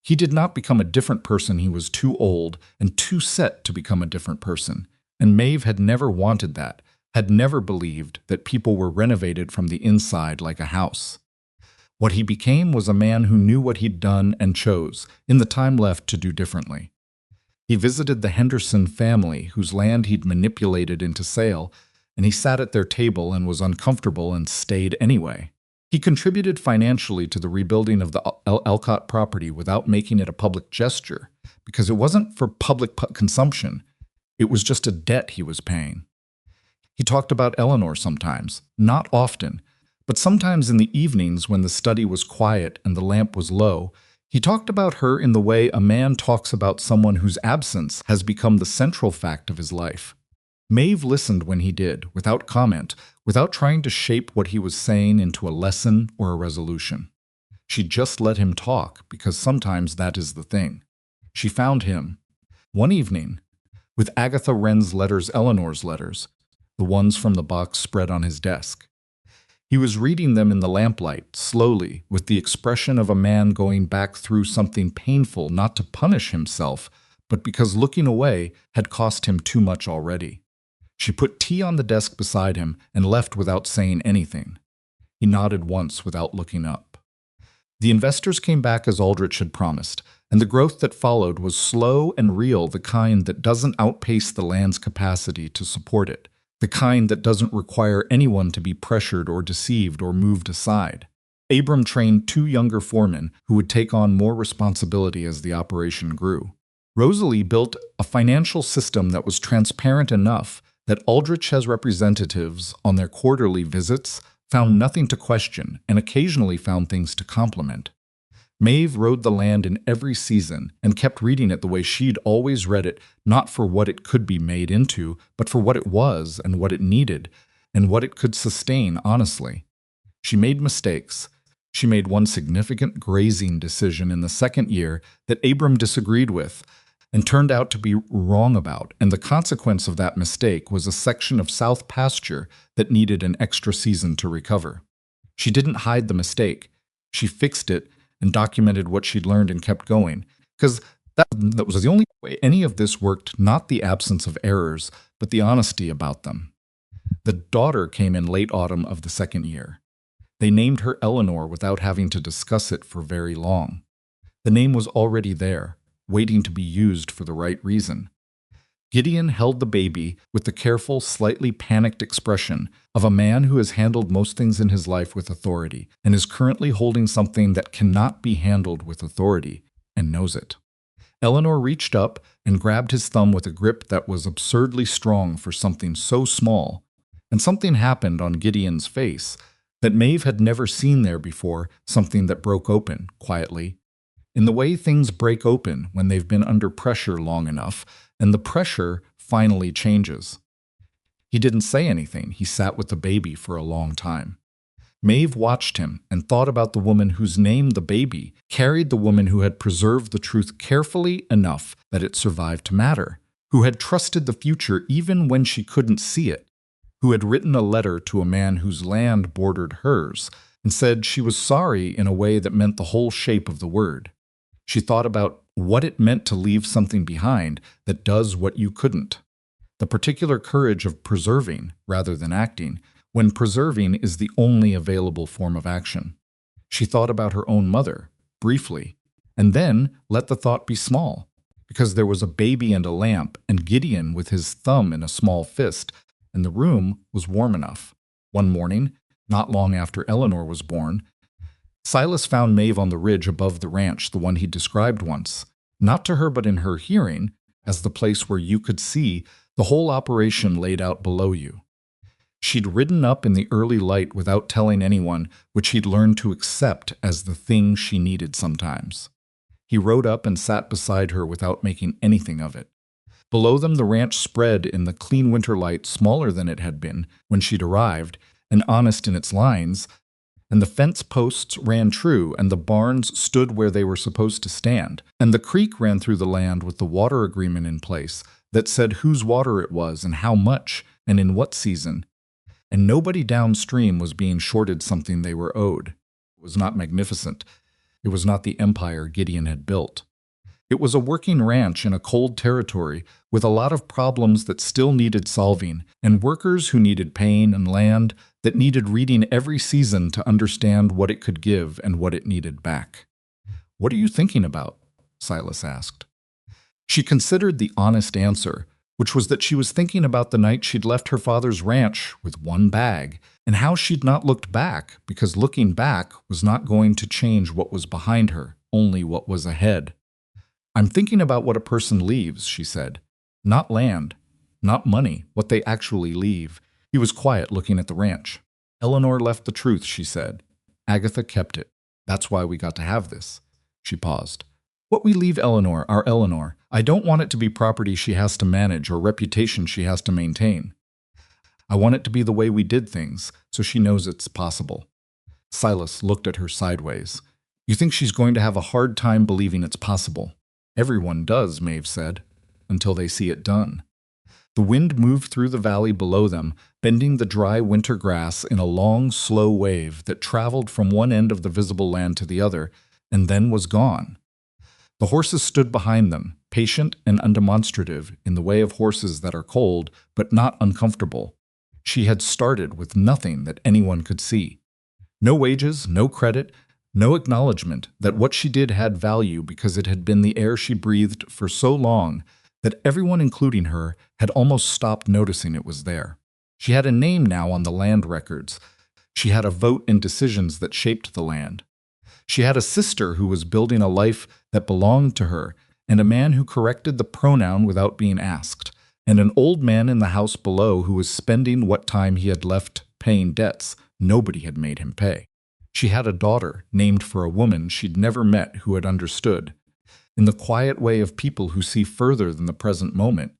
He did not become a different person. He was too old and too set to become a different person, and Maeve had never wanted that, had never believed that people were renovated from the inside like a house. What he became was a man who knew what he'd done and chose, in the time left, to do differently. He visited the Henderson family, whose land he'd manipulated into sale, and he sat at their table and was uncomfortable and stayed anyway. He contributed financially to the rebuilding of the Elcott property without making it a public gesture, because it wasn't for public consumption. It was just a debt he was paying. He talked about Eleanor sometimes, not often, but sometimes in the evenings when the study was quiet and the lamp was low, he talked about her in the way a man talks about someone whose absence has become the central fact of his life. Maeve listened when he did, without comment, without trying to shape what he was saying into a lesson or a resolution. She just let him talk, because sometimes that is the thing. She found him, one evening, with Agatha Wren's letters, Eleanor's letters, the ones from the box spread on his desk. He was reading them in the lamplight, slowly, with the expression of a man going back through something painful, not to punish himself, but because looking away had cost him too much already. She put tea on the desk beside him and left without saying anything. He nodded once without looking up. The investors came back as Aldrich had promised, and the growth that followed was slow and real, the kind that doesn't outpace the land's capacity to support it, the kind that doesn't require anyone to be pressured or deceived or moved aside. Abram trained 2 younger foremen who would take on more responsibility as the operation grew. Rosalie built a financial system that was transparent enough that Aldrich's representatives, on their quarterly visits, found nothing to question and occasionally found things to compliment. Maeve rode the land in every season and kept reading it the way she'd always read it, not for what it could be made into, but for what it was and what it needed, and what it could sustain honestly. She made mistakes. She made one significant grazing decision in the second year that Abram disagreed with and turned out to be wrong about, and the consequence of that mistake was a section of south pasture that needed an extra season to recover. She didn't hide the mistake. She fixed it and documented what she'd learned and kept going, because that was the only way any of this worked, not the absence of errors, but the honesty about them. The daughter came in late autumn of the second year. They named her Eleanor without having to discuss it for very long. The name was already there, waiting to be used for the right reason. Gideon held the baby with the careful, slightly panicked expression of a man who has handled most things in his life with authority and is currently holding something that cannot be handled with authority and knows it. Eleanor reached up and grabbed his thumb with a grip that was absurdly strong for something so small, and something happened on Gideon's face that Maeve had never seen there before, something that broke open, quietly, in the way things break open when they've been under pressure long enough, and the pressure finally changes. He didn't say anything. He sat with the baby for a long time. Maeve watched him and thought about the woman whose name the baby carried, the woman who had preserved the truth carefully enough that it survived to matter, who had trusted the future even when she couldn't see it, who had written a letter to a man whose land bordered hers and said she was sorry in a way that meant the whole shape of the word. She thought about what it meant to leave something behind that does what you couldn't. The particular courage of preserving rather than acting, when preserving is the only available form of action. She thought about her own mother, briefly, and then let the thought be small, because there was a baby and a lamp, and Gideon with his thumb in a small fist, and the room was warm enough. One morning, not long after Eleanor was born, Silas found Maeve on the ridge above the ranch, the one he described once, not to her but in her hearing, as the place where you could see the whole operation laid out below you. She'd ridden up in the early light without telling anyone, which he'd learned to accept as the thing she needed sometimes. He rode up and sat beside her without making anything of it. Below them the ranch spread in the clean winter light, smaller than it had been when she'd arrived, and honest in its lines, and the fence posts ran true, and the barns stood where they were supposed to stand, and the creek ran through the land with the water agreement in place that said whose water it was and how much and in what season, and nobody downstream was being shorted something they were owed. It was not magnificent. It was not the empire Gideon had built. It was a working ranch in a cold territory with a lot of problems that still needed solving, and workers who needed pain and land that needed reading every season to understand what it could give and what it needed back. "What are you thinking about?" Silas asked. She considered the honest answer, which was that she was thinking about the night she'd left her father's ranch with one bag, and how she'd not looked back, because looking back was not going to change what was behind her, only what was ahead. "I'm thinking about what a person leaves," she said. "Not land, not money, what they actually leave." He was quiet, looking at the ranch. "Eleanor left the truth," she said. "Agatha kept it. That's why we got to have this." She paused. "What we leave Eleanor, our Eleanor, I don't want it to be property she has to manage or reputation she has to maintain. I want it to be the way we did things, so she knows it's possible." Silas looked at her sideways. "You think she's going to have a hard time believing it's possible?" "Everyone does," Maeve said, "until they see it done." The wind moved through the valley below them, bending the dry winter grass in a long, slow wave that traveled from one end of the visible land to the other, and then was gone. The horses stood behind them, patient and undemonstrative in the way of horses that are cold, but not uncomfortable. She had started with nothing that anyone could see. No wages, no credit, no acknowledgement that what she did had value because it had been the air she breathed for so long that everyone, including her, had almost stopped noticing it was there. She had a name now on the land records. She had a vote in decisions that shaped the land. She had a sister who was building a life that belonged to her, and a man who corrected the pronoun without being asked, and an old man in the house below who was spending what time he had left paying debts nobody had made him pay. She had a daughter named for a woman she'd never met who had understood, in the quiet way of people who see further than the present moment,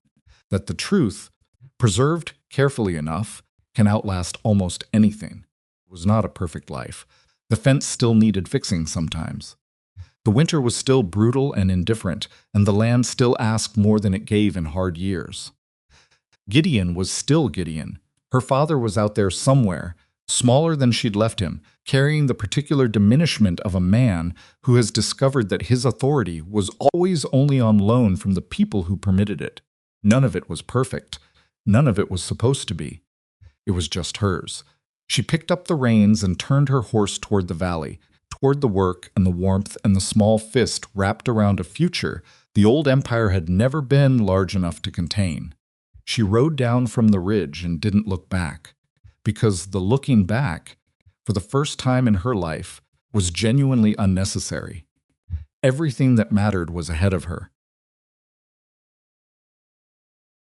that the truth, preserved carefully enough, can outlast almost anything. It was not a perfect life. The fence still needed fixing sometimes. The winter was still brutal and indifferent, and the land still asked more than it gave in hard years. Gideon was still Gideon. Her father was out there somewhere, smaller than she'd left him, carrying the particular diminishment of a man who has discovered that his authority was always only on loan from the people who permitted it. None of it was perfect. None of it was supposed to be. It was just hers. She picked up the reins and turned her horse toward the valley, toward the work and the warmth and the small fist wrapped around a future the old empire had never been large enough to contain. She rode down from the ridge and didn't look back, because the looking back, for the first time in her life, was genuinely unnecessary. Everything that mattered was ahead of her.